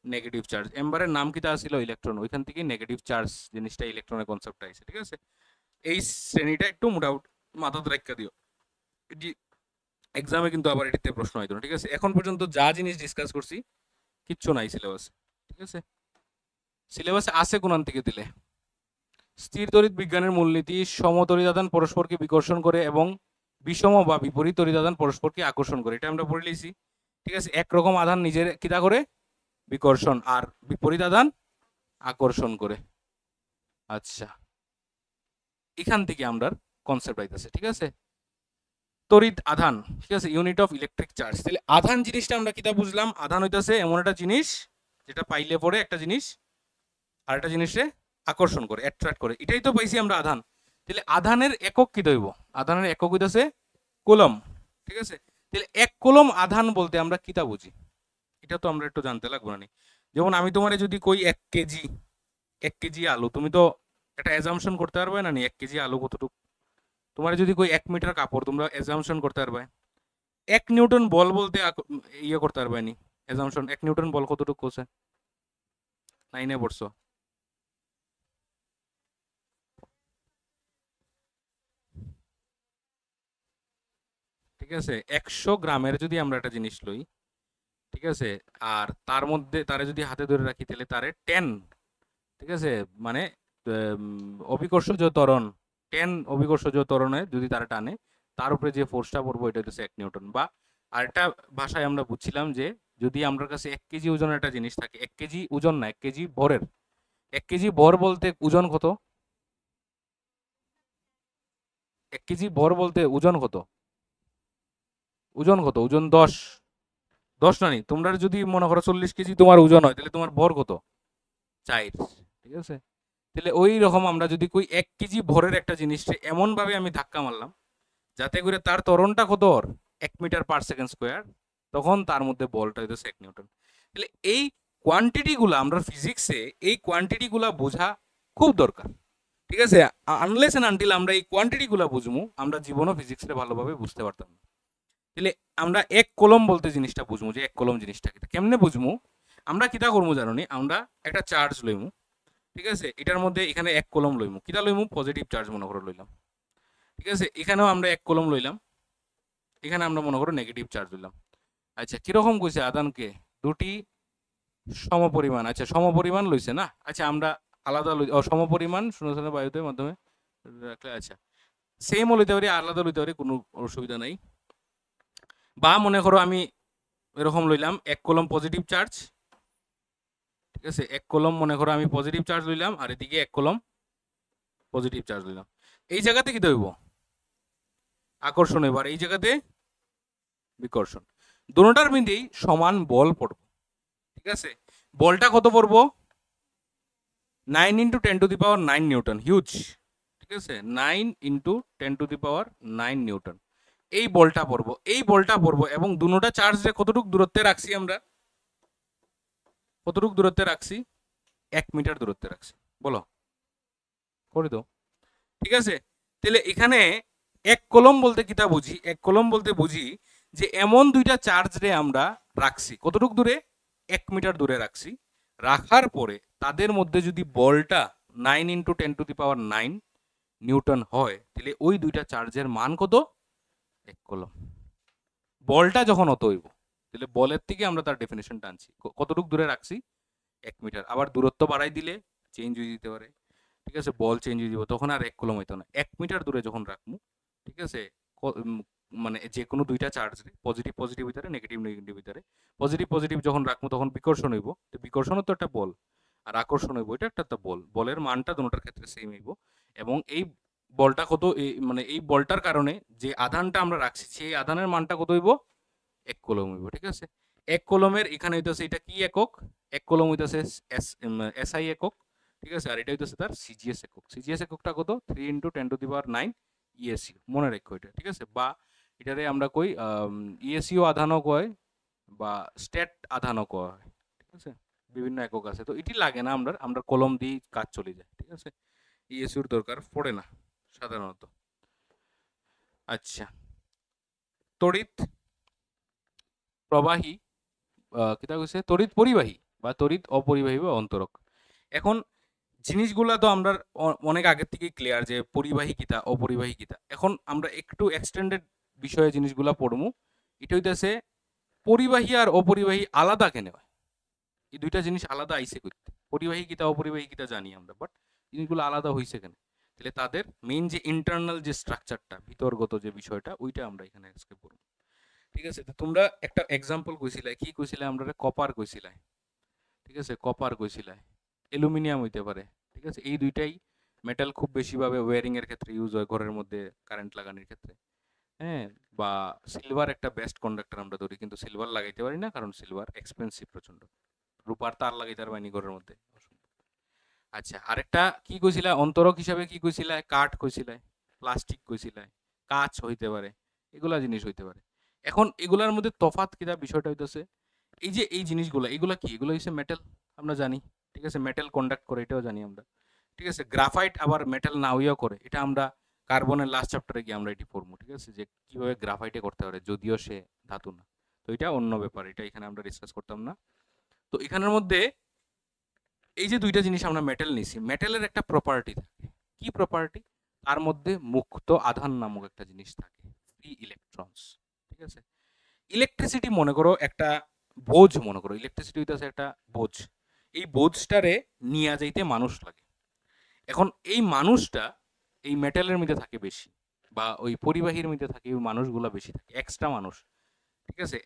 নেগেটিভ চার্জ। এম্বারের নাম কিটা আসিল, ইলেকট্রন, ওইখান থেকে নেগেটিভ চার্জ জিনিসটা, ইলেকট্রনের কনসেপ্ট আইছে, ঠিক আছে। এই শ্রেণীটা একটু মোটামুটি মাথাতে রাখা দিও, এটি এক্সামে কিন্তু আবার এটিতে প্রশ্ন হইতো না, ঠিক আছে। এখন পর্যন্ত যা জিনিস ডিসকাস করছি কিচ্ছু নাই সিলেবাসে, ঠিক আছে। সিলেবাসে আছে কোনান থেকে দিলে, স্থির তড়িৎ বিজ্ঞানের মূলনীতি, সমতড়িৎ আধান পরস্পরকে বিকর্ষণ করে এবং বিষম বা বিপরীত তড়িৎ আধান পরস্পরকে আকর্ষণ করে, এটা আমরা পড়ে লিখছি, ঠিক আছে। একরকম আধান নিজের কিতা করে, বিকর্ষণ, আর বিপরীত আধান আকর্ষণ করে। আচ্ছা, এখান থেকে আমরা কনসেপ্ট আইতাছে, ঠিক আছে। তড়িৎ আধান, ঠিক আছে, ইউনিট অফ ইলেকট্রিক চার্জ। তাহলে আধান জিনিসটা আমরা কিতা বুঝলাম, আধান হইতাছে এমন একটা জিনিস যেটা পাইলে পরে একটা জিনিস আর একটা জিনিসে আকর্ষণ করে, অ্যাট্রাক্ট করে, এটাই তো পাইছি আমরা আধান। তাহলে আধানের একক কি দইব, আধানের একক হইতাছে কুলম, ঠিক আছে। তাহলে এক কুলম আধান বলতে আমরা কিতা বুঝি, এটা তো আমরা একটু জানতে লাগবে না। যেমন আমি তোমারে যদি কই 1 কেজি আলু, তুমি তো একটা অ্যাজাম্পশন করতে পারবে না নি 1 কেজি আলু কতটুকু। তোমার যদি কই 1 মিটার কাপড়, তোমরা অ্যাজাম্পশন করতে পারবে। 1 নিউটন বল বলতে ইয়ে করতে পারবে নি, অ্যাজাম্পশন 1 নিউটন বল কতটুকু কোসে, লাইনে পড়ছো, ঠিক আছে। 100 গ্রামের যদি আমরা একটা জিনিস লই, ঠিক আছে, আর তার মধ্যে তারে যদি হাতে ধরে রাখি তাহলে তারে 10, ঠিক আছে, মানে অভিকর্ষজ ত্বরণ, 10 অভিকর্ষজ ত্বরণে যদি তারা টানে, তার উপরে যে ফোর্সটা পড়বো এটা হচ্ছে 1 নিউটন। বা আরেকটা ভাষায় আমরা বুঝছিলাম যে যদি আমার কাছে 1 কেজি ওজনের একটা জিনিস থাকে, 1 কেজি ওজন না, 1 কেজি ভরের, 1 কেজি ভর বলতে ওজন কত, 1 কেজি ভর বলতে ওজন কত? ওজন 10 না নি? তোমরা যদি মনে করো 40 কেজি তোমার ওজন হয় তাহলে তোমার ভর কত? 4। ঠিক আছে? তাহলে ওই রকম আমরা যদি কই 1 কেজি ভরের একটা জিনিসকে এমন ভাবে আমি ধাক্কা মারলাম যাতে করে তার ত্বরণটা কত ওর 1 মিটার পার সেকেন্ড স্কয়ার, তখন তার মধ্যে বলটা হইতেছে 1 নিউটন। তাহলে এই কোয়ান্টিটি গুলা আমরা ফিজিক্সে এই কোয়ান্টিটি গুলা বোঝা খুব দরকার। ঠিক আছে? আনলেস এন্ড আনটিল আমরা এই কোয়ান্টিটি গুলা বুঝবো আমরা জীবনও ফিজিক্সে ভালোভাবে বুঝতে পারতাম না। তাহলে আমরা এক কলম বলতে জিনিসটা বুঝবো যে এক কলম জিনিসটা কি কেমনে বুঝবো? আমরা কিতা করবো জানো নি? আমরা একটা চার্জ লইমু, ঠিক আছে? এটার মধ্যে এখানে এক কলম লইমু, কিতা লইমু? পজিটিভ চার্জ মনে করে লইলাম, ঠিক আছে? এখানেও আমরা এক কলম লইলাম, এখানে আমরা মনে করো নেগেটিভ চার্জ লইলাম। আচ্ছা, কিরকম কইছে আদানকে? দুটি সমপরিমাণ, আচ্ছা সমপরিমাণ লইছে না? আচ্ছা আমরা আলাদা সমপরিমাণ শূন্য স্থানে বায়ুতে মাধ্যমে রাখলে, আচ্ছা সেমও লইতে পারি আলাদা লইতে পারি, কোনো অসুবিধা নাই। বা মনে করো আমি এরকম লইলাম এক কলম পজিটিভ চার্জ, ঠিক আছে? এক কলম মনে করো আমি পজিটিভ চার্জ লইলাম আর এদিকে এক কলম পজিটিভ চার্জ লইলাম। এই জায়গাতে কি হইব? আকর্ষণ হইব, আর এই জায়গাতে বিকর্ষণ। দুটোটার মধ্যেই সমান বল পড়বে, ঠিক আছে? বলটা কত পড়বো? 9 into 10 to the power 9 Newton, huge, ঠিক আছে? 9 into 10 to the power 9 Newton এই বলটা পড়বো, এই বলটা পড়বো। এবং দুটোটা চার্জে কতটুকু দূরত্বে রাখছি আমরা? কতটুকু দূরত্বে রাখছি? 1 মিটার দূরত্বে রাখছি। বলো, করে দাও। ঠিক আছে? তাহলে এখানে এক কলম বলতে কিটা বুঝি? এক কলম বলতে বুঝি যে এমন দুইটা চার্জ রে আমরা রাখছি কতটুকু দূরে? 1 মিটার দূরে রাখছি। রাখার পরে তাদের মধ্যে যদি বলটা 9 into 10 to the power 9 Newton হয়, তাহলে ওই দুইটা চার্জের মান কত? 1 কলম। বলটা যখন অত হইব, তাহলে বলের থেকে আমরা তার ডেফিনেশনটা আনছি। কতটুকু দূরে রাখছি? 1 মিটার। আবার দূরত্ব বাড়াই দিলে চেঞ্জ হয়ে যেতে পারে, ঠিক আছে? বল চেঞ্জ হয়ে যাব, তখন আর 1 কলম হইতো না। 1 মিটার দূরে যখন রাখবো, ঠিক আছে? মানে যে কোনো দুইটা চার্জ পজিটিভ পজিটিভ ভিতরে নেগেটিভ নেগেটিভ ভিতরে, পজিটিভ পজিটিভ যখন রাখবো তখন বিকর্ষণ হইব। তো বিকর্ষণও তো একটা বল, আর আকর্ষণ হইব, এটা একটা বল। বলের মানটা দুটোটার ক্ষেত্রে সেম হইব। এবং এই বলটা কত, মানে এই বলটার কারণে যে আধানটা আমরা রাখছি সেই আধানের মানটা কত হইব? 1 কলম হইব, ঠিক আছে? 1 কলমের এখানে হইতেছে এটা কি একক? 1 কলম হইতেছে এসআই একক, ঠিক আছে? আর এটা হইতেছে তার সিজিএস একক। সিজিএস এককটা কত? 3 into 10 to the power 9 ESU, মনে রাখো এটা, ঠিক আছে? বা এটারে আমরা কই ইএসইউ আধানও কয় বা স্টেট আধানও কয়, ঠিক আছে? বিভিন্ন একক আছে, তো এটি লাগে না, আমরা আমরা কলম দিয়ে কাজ চলে যায়, ঠিক আছে? ইএসইউর দরকার পড়ে না সাধারণত। আচ্ছা, তড়িৎ প্রবাহী, কিতা কইছে? তড়িৎ পরিবাহী বা তড়িৎ অপরিবাহী বা অন্তরক। এখন জিনিসগুলা তো আমরা অনেক আগের থেকেই ক্লিয়ার যে পরিবাহী কিতা অপরিবাহী কিতা। এখন আমরা একটু এক্সটেন্ডেড বিষয়ে জিনিসগুলা পড়মু। এটা হইতেছে পরিবাহী আর অপরিবাহী আলাদা কেন হয়? এই দুইটা জিনিস আলাদা আইছে করতে। পরিবাহী কিতা অপরিবাহী কিতা জানি আমরা, বাট জিনিসগুলো আলাদা হইছে কেন? তাহলে তাদের মেইন যে ইন্টারনাল যে স্ট্রাকচারটা, ভিতরগত যে বিষয়টা, ওইটা আমরা এখানে আজকে পড়ব, ঠিক আছে? তো তোমরা একটা এক্সাম্পল কইছিলা, কি কইছিলা? আমরা কপার কইছিলা, ঠিক আছে? কপার কইছিলা, অ্যালুমিনিয়াম হইতে পারে, ঠিক আছে? এই দুইটাই মেটাল খুব বেশিভাবে ওয়্যারিং এর ক্ষেত্রে ইউজ হয়, ঘরের মধ্যে কারেন্ট লাগানোর ক্ষেত্রে, হ্যাঁ? বা সিলভার একটা বেস্ট কন্ডাক্টর আমরা ধরি, কিন্তু সিলভার লাগাইতে পারি না কারণ সিলভার এক্সপেন্সিভ প্রচন্ড। রূপার তার লাগাইতে পারবানি ঘরের মধ্যে। আচ্ছা, আরেকটা কি কইছিলা? অন্তরক হিসাবে কি কইছিলা? কাঠ কইছিলা, প্লাস্টিক কইছিলা, কাঁচ হইতে পারে, এগুলা জিনিস হইতে পারে। এখন এগুলার মধ্যে তফাৎ কিটা? বিষয়টা হইতেছে এই যে এই জিনিসগুলা, এগুলা কি? এগুলো হচ্ছে মেটাল, আমরা জানি, ঠিক আছে? মেটাল কন্ডাক্ট করে, এটাও জানি আমরা, ঠিক আছে? গ্রাফাইট আবার মেটাল না হইয়াও করে, এটা আমরা কার্বনের লাস্ট চ্যাপ্টারে গিয়ে আমরা এটি পড়বো, ঠিক আছে? যে কিভাবে গ্রাফাইটে করতে পারে, যদিও সে ধাতু না। তো এটা অন্য ব্যাপার, এটা এখানে আমরা ডিসকাস করতাম না। তো এখানের মধ্যে এই যে দুইটা জিনিস আমরা মেটাল নিছি, মেটালের একটা প্রপার্টি থাকে। কি প্রপার্টি? তার মধ্যে মুক্ত আধান নামক একটা জিনিস থাকে, ফ্রি ইলেকট্রনস, ঠিক আছে? ইলেকট্রিসিটি মনে করো একটা বোঝ, মনে করো ইলেকট্রিসিটি হইতেছে একটা বোঝ। এই বোঝটারে নিয়ে যাইতে মানুষ লাগে। এখন এই মানুষটা এই মেটালের মধ্যে থাকে বেশি, বা ওই পরিবাহীর মধ্যে থাকে ওই মানুষগুলা বেশি থাকে, এক্সট্রা মানুষ, ঠিক আছে?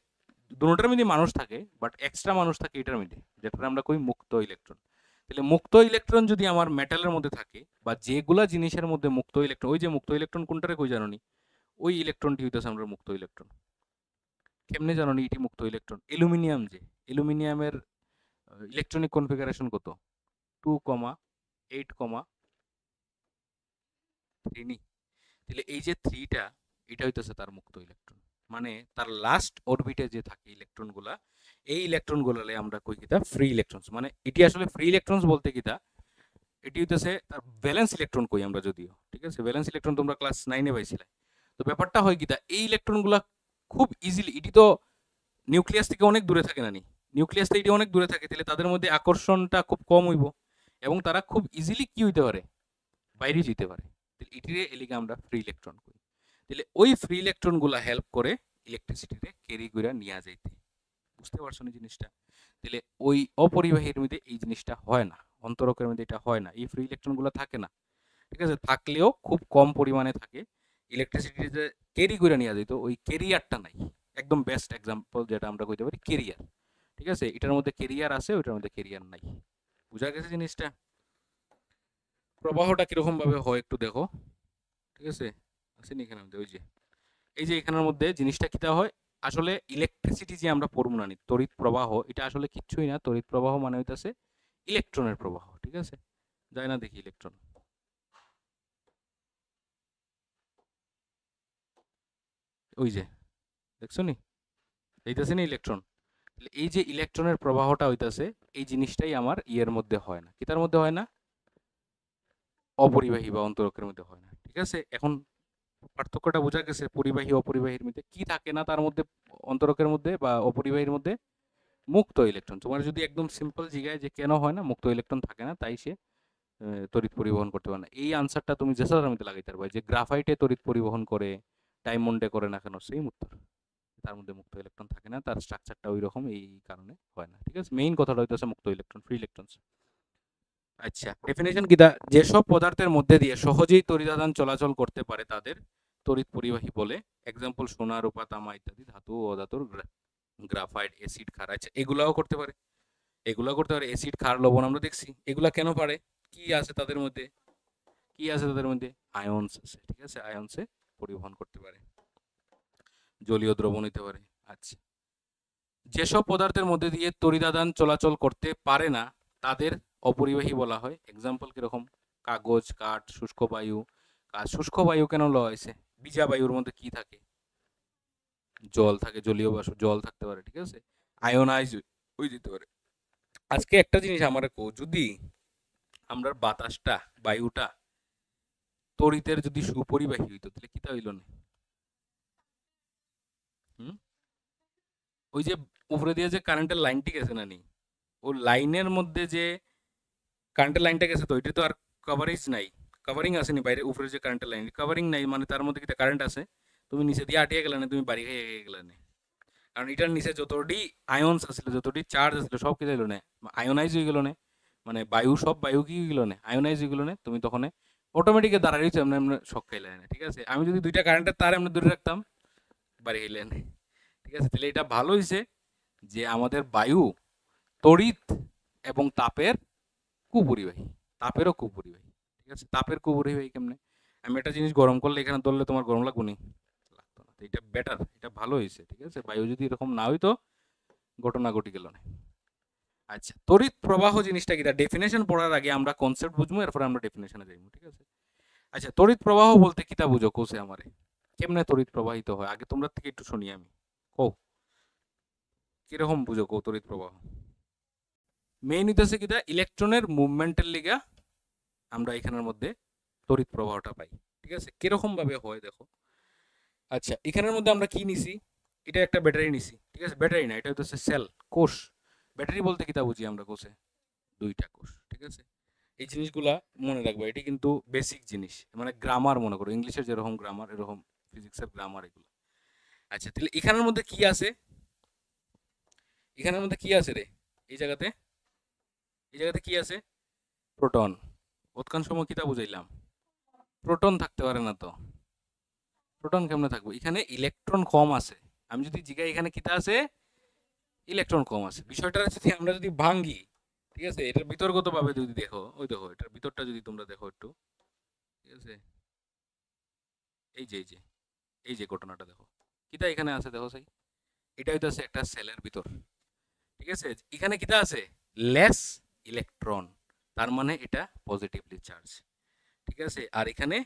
দুটোটার মধ্যে মানুষ থাকে, বাট এক্সট্রা মানুষ থাকে এটার মধ্যে, যেটা আমরা কই মুক্ত ইলেকট্রন। তাহলে মুক্ত ইলেকট্রন যদি আমার মেটালের মধ্যে থাকে বা যেগুলা জিনিসের মধ্যে মুক্ত ইলেকট্রন, ওই যে মুক্ত ইলেকট্রন কোনটারে কই জানো নি, ওই ইলেকট্রনটি হইতেছে আমরা মুক্ত ইলেকট্রন। কেমনে জানো নি এটি মুক্ত ইলেকট্রন? অ্যালুমিনিয়াম, যে অ্যালুমিনিয়ামের ইলেকট্রনিক কনফিগারেশন কত, 2,8,3 নি। তাহলে এই যে 3টা, এটা হইতেছে তার মুক্ত ইলেকট্রন। মানে তার লাস্ট অরবিটে যে থাকে ইলেকট্রনগুলা, এই ইলেকট্রনগুলালে আমরা কই কিতা ফ্রি ইলেকট্রনস। মানে এটি আসলে ফ্রি ইলেকট্রনস বলতে কিতা, এটি হইতেছে তার ভ্যালেন্স ইলেকট্রন কই আমরা যদিও, ঠিক আছে? ভ্যালেন্স ইলেকট্রন তোমরা ক্লাস 9 এ পাইছিলে। তো ব্যাপারটা হয় কিতা, এই ইলেকট্রনগুলা খুব ইজিলি, এটি তো নিউক্লিয়াস থেকে অনেক দূরে থাকে না নি, নিউক্লিয়াস থেকে এটি অনেক দূরে থাকে, তাহলে তাদের মধ্যে আকর্ষণটা খুব কম হইব এবং তারা খুব ইজিলি কি হইতে পারে, বাইরে যেতে পারে। তাহলে এটিরে এলিগে আমরা ফ্রি ইলেকট্রন কই। তাহলে ওই ফ্রি ইলেকট্রন গুলা হেল্প করে ইলেকট্রিসিটিতে ক্যারি করে নিয়ে যাইতে। বুঝতে পারছো না জিনিসটা? তাহলে ওই অপরিবাহীর মধ্যে এই জিনিসটা হয় না, অন্তরকের মধ্যে এটা হয় না, এই ফ্রি ইলেকট্রন গুলো থাকে না, ঠিক আছে? থাকলেও খুব কম পরিমাণে থাকে। ইলেকট্রিসিটি যে ক্যারি করে নিয়ে যেত, ওই ক্যারিয়ারটা নাই। একদম বেস্ট এক্সাম্পল যেটা আমরা কইতে পারি ক্যারিয়ার, ঠিক আছে? এটার মধ্যে ক্যারিয়ার আছে, ওইটার মধ্যে ক্যারিয়ার নাই। বুঝা গেছে জিনিসটা? প্রবাহটা কিরকম ভাবে হয় একটু দেখো, ঠিক আছে? আছে নি এখানে মধ্যে, ওই যে এই যে এখানের মধ্যে জিনিসটা কিটা হয়, আসলে ইলেকট্রিসিটি যে আমরা পড়বো না নি, তড়িৎ প্রবাহ, এটা আসলে কিচ্ছুই না। তড়িৎ প্রবাহ মানে হইতাছে ইলেকট্রনের প্রবাহ, ঠিক আছে? যায় না দেখি ইলেকট্রন, ওই যে দেখছো নি, এইটাছে না ইলেকট্রন। এই যে ইলেকট্রনের প্রবাহটা হইতাছে, এই জিনিসটাই আমার ইয়ের মধ্যে হয় না, কিতার মধ্যে হয় না, অপরিবাহী বা অন্তরকের মধ্যে হয় না, ঠিক আছে? এখন পার্থক্যটা বোঝা গেছে পরিবাহী অপরিবাহীর মধ্যে কি থাকে না তার মধ্যে, অন্তরকের মধ্যে বা অপরিবাহীর মধ্যে মুক্ত ইলেকট্রন। তোমার যদি একদম সিম্পল জিজ্ঞাসা যে কেন হয় না, মুক্ত ইলেকট্রন থাকে না, তাই সে তড়িৎ পরিবহন করতে পারে না। এই আনসারটা তুমি জেসার মধ্যে লাগাইতে পারবে, যে গ্রাফাইটে তড়িৎ পরিবহন করে, ডায়মন্ডে করে না কেন, সেম উত্তর। তার মধ্যে মুক্ত ইলেকট্রন থাকে না, তার স্ট্রাকচারটা ওই রকম, এই কারণে হয় না, ঠিক আছে? মেইন কথাটা হইতেছে মুক্ত ইলেকট্রন, ফ্রি ইলেকট্রন। আচ্ছা, ডেফিনেশন কি, যেসব পদার্থের মধ্যে দিয়ে সহজেই তড়িৎ চলাচল করতে পারে তাদের তড়িৎ পরিবাহী বলে। এক্সাম্পল সোনা, রূপা, তামা ইত্যাদি ধাতু ও অধাতুর, গ্রাফাইট, অ্যাসিড, ক্ষার। আচ্ছা, এগুলাও করতে পারে, এগুলাও করতে পারে। অ্যাসিড, ক্ষার, লবণ আমরা দেখছি। এগুলা কেন পারে? কি আছে তাদের মধ্যে, কি আছে তাদের মধ্যে? আয়নস আছে, ঠিক আছে? আয়নসে পরিবহন করতে পারে, জলীয় দ্রবণ হইতে পারে। আচ্ছা, যেসব পদার্থের মধ্যে দিয়ে তড়িৎ চলাচল করতে পারে না তাদের অপরিবাহী বলা হয়। এক্সাম্পল কিরকম? কাগজ, কাঠ, শুষ্ক বায়ু। শুষ্ক বায়ু কেন লওয়া হয়েছে? বিজা বায়ুর মধ্যে কি থাকে? জল থাকে, জলীয় বাষ্প, জল থাকতে পারে, ঠিক আছে? আয়োনাইজ হয়ে যেতে পারে। আজকে একটা জিনিস আমার কো, যদি আমরা বাতাসটা, বায়ুটা তড়িতের যদি সুপরিবাহী হইতো তাহলে কিতা হইল না? হুম? ওই যে উপরে দিয়ে যে কারেন্টের লাইনটি গেছে না নি, ও লাইনের মধ্যে যে কারেন্টের লাইনটা গেছে, তো এটা তো আর কভারেজ নাই, কভারিং আসেনি বাইরে, উপরে যে কারেন্টের লাইন কভারিং নাই, মানে তার মধ্যে কিতা কারেন্ট আছে, তুমি নিচে দিয়ে আটিয়ে গেলে না, তুমি বাড়ি খাইয়ে গেলে না। কারণ এটার নিচে যতটি আয়নস আছিল, যতটি চার্জ আছিল, সব কি যাইল না, আয়োনাইজ হয়ে গেল না। মানে বায়ু, সব বায়ু কি হয়ে গেল না, আয়োনাইজ হয়ে গেল না। তুমি তখন অটোমেটিক দাঁড়াই রয়েছে, এমনি এমনি শক খাইলে না, ঠিক আছে? আমি যদি দুইটা কারেন্টের তার এমনি দূরে রাখতাম, বাড়ি খাইলে না, ঠিক আছে? তাহলে এটা ভালো হয়েছে যে আমাদের বায়ু তড়িৎ এবং তাপের কুপরিবাহী, তাপেরও কুপরিবাহী, ঠিক আছে? তাপের কুপরিবাহী কেমনে? আমি একটা জিনিস গরম করলে এখানে ধরলে তোমার গরম লাগবে নি? লাগতো না। তো এটা বেটার, এটা ভালো হয়েছে, ঠিক আছে? বায়ু যদি এরকম না হইতো, ঘটনা ঘটি গেল না। আচ্ছা, তড়িৎ প্রবাহ জিনিসটা কি, ডেফিনেশন পড়ার আগে আমরা কনসেপ্ট বুঝবো, এরপর আমরা ডেফিনেশনে যাইবো, ঠিক আছে? আচ্ছা, তড়িৎ প্রবাহ বলতে কিতা বুঝো কোসে আমারে? কেমনে তড়িৎ প্রবাহিত হয় আগে তোমরা থেকে একটু শুনি আমি। কও, কিরকম বুঝো কও তড়িৎ প্রবাহ? মেইন হইতেছে কিতা, ইলেকট্রনের মুভমেন্টের লিগা আমরা এখানের মধ্যে তড়িৎ প্রবাহটা পাই, ঠিক আছে? কিরকম ভাবে হয় দেখো। আচ্ছা, এখানের মধ্যে আমরা কি নিছি? এটা একটা ব্যাটারি নিছি, ঠিক আছে? ব্যাটারি না, এটা হচ্ছে সেল, কোষ। ব্যাটারি বলতে কিতা বুঝি আমরা কোষে? দুইটা কোষ, ঠিক আছে? এই জিনিসগুলা মনে রাখবা, এটি কিন্তু বেসিক জিনিস, মানে গ্রামার মনে করো, ইংলিশের যেরকম গ্রামার এরকম ফিজিক্সের গ্রামার এগুলো। আচ্ছা, তাহলে এখানের মধ্যে কি আছে? এখানের মধ্যে কি আছে রে? এই জায়গাতে, এই জায়গাতে কি আছে? প্রোটন। অধিকাংশ সময় কিতা বুঝাইলাম? প্রোটন থাকতে পারে না তো। প্রোটন কেমনে থাকবে? এখানে ইলেকট্রন কম আছে। আমি যদি জিগাই এখানে কিতা আছে, ইলেকট্রন কম আছে, বিষয়টা যদি আমরা যদি ভাঙ্গি, ঠিক আছে, এটার বিতর্কত ভাবে যদি দেখো, ওই দেখো এটার ভিতরটা যদি তোমরা দেখো একটু, ঠিক আছে, এই যে এই যে এই যে ঘটনাটা দেখো, কিতা এখানে আছে দেখো সাই, এটা হইতাছে একটা সেলের ভিতর, ঠিক আছে, এখানে কিতা আছে, লেস ইলেকট্রন, তার মানে এটা পজিটিভলি চার্জ, ঠিক আছে, আর এখানে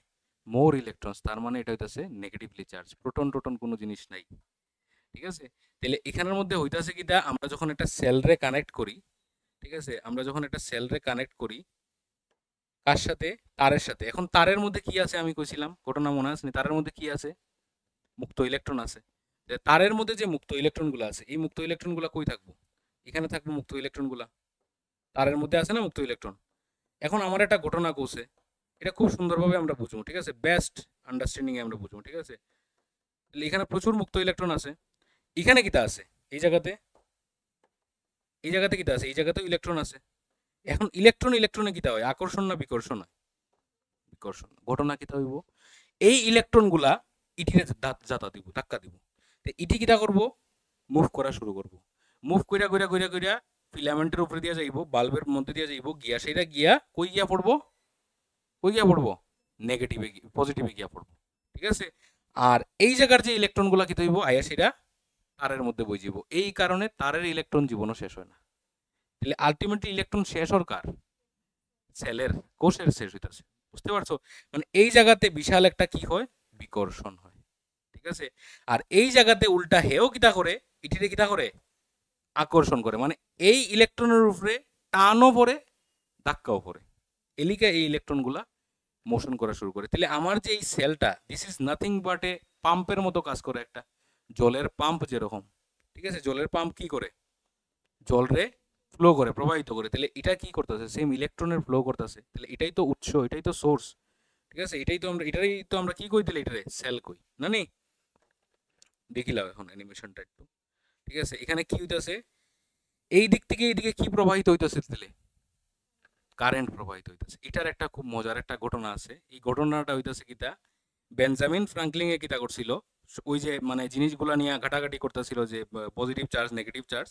মোর ইলেকট্রনস, তার মানে এটা হইতাছে নেগেটিভলি চার্জ, প্রোটন টোটন কোনো জিনিস নাই, ঠিক আছে। তাহলে এখানের মধ্যে হইতাছে কিটা, আমরা যখন একটা সেল রে কানেক্ট করি, ঠিক আছে, আমরা যখন একটা সেল রে কানেক্ট করি কার সাথে, তারের সাথে, এখন তারের মধ্যে কি আছে আমি কইছিলাম, ঘটনা মনে আছে নি? তারের মধ্যে কি আছে, মুক্ত ইলেকট্রন আছে। তারের মধ্যে যে মুক্ত ইলেকট্রন গুলো আছে, এই মুক্ত ইলেকট্রন গুলা কই থাকবো, এখানে থাকবো মুক্ত ইলেকট্রন গুলা, তারের মধ্যে আছে না মুক্ত ইলেকট্রন। এখন আমার একটা ঘটনা কৌছে, এটা খুব সুন্দরভাবে আমরা বুঝবো, ঠিক আছে, বেস্ট আন্ডারস্ট্যান্ডিং এ আমরা বুঝবো, ঠিক আছে। এখানে প্রচুর মুক্ত ইলেকট্রন আছে, এখানে কিতা আছে, এই জায়গাতে, এই জায়গাতে কিতা আছে, এই জায়গাতে ইলেকট্রন আছে। এখন ইলেকট্রন ইলেকট্রনে কিতা হয়, আকর্ষণ না বিকর্ষণ হয়, বিকর্ষণ। ঘটনা কিতা হইব, এই ইলেকট্রন গুলা ইটিরে জাতা দিব, ধাক্কা দিব, ইটি কিতা করব, মুভ করা শুরু করব, মুভ কইরা কইরা কইরা কইরা ফিলামেন্টের উপরে দিয়ে যাইব, বাল্বের মধ্যে দিয়ে যাইব, গিয়া সেটা গিয়া কই গিয়া পড়বো, কই গিয়া পড়বো, নেগেটিভে পজিটিভে গিয়া পড়বো, ঠিক আছে। আর এই জায়গার যে ইলেকট্রন গুলা কিতা হইব, আয়া সেটা তারের মধ্যে বই যাব, এই কারণে তারের ইলেকট্রন জীবনও শেষ হয় না। তাহলে আলটিমেটলি ইলেকট্রন শেষ হওয়ার কার, সেলের, কোষের শেষ হইতাছে, বুঝতে পারছো। মানে এই জায়গাতে বিশাল একটা কি হয়, বিকর্ষণ হয়, ঠিক আছে। আর এই জায়গাতে উল্টা হেও কিতা করে, ইটিরে কিতা করে, আকর্ষণ করে, মানে এই ইলেকট্রনের উপরে টানও পড়ে, ধাক্কাও পড়ে, এলিকা এই ইলেকট্রন গুলা মোশন করা শুরু করে। তাহলে আমার যে এই সেলটা, দিস ইজ নাথিং বাট এ পাম্পের মতো কাজ করে, একটা জলের পাম্প যেরকম, ঠিক আছে, জলের পাম্প কি করে, জল রে ফ্লো করে, প্রবাহিত করে, তাহলে এটা কি করতেছে, সেম ইলেকট্রনের ফ্লো করতেছে, তাহলে এটাই তো উৎস, এটাই তো সোর্স, ঠিক আছে, এটাই তো আমরা, এটাই তো আমরা কি কই, তাহলে এটারে সেল কই না নি। দেখিলাম এখন অ্যানিমেশনটা একটু, ঠিক আছে, এখানে কি হইতাছে, এই দিক থেকে এইদিকে কি প্রবাহিত হইতাছে, তাহলে কারেন্ট প্রবাহিত হইতাছে। এটার একটা খুব মজার একটা ঘটনা আছে, এই ঘটনাটা হইতাছে কিতা, বেঞ্জামিন ফ্রাঙ্কলিন এ কিতা করছিল, ওই যে মানে জিনিসগুলা নিয়ে ঘাটাঘাটি করতেছিল যে পজিটিভ চার্জ নেগেটিভ চার্জ,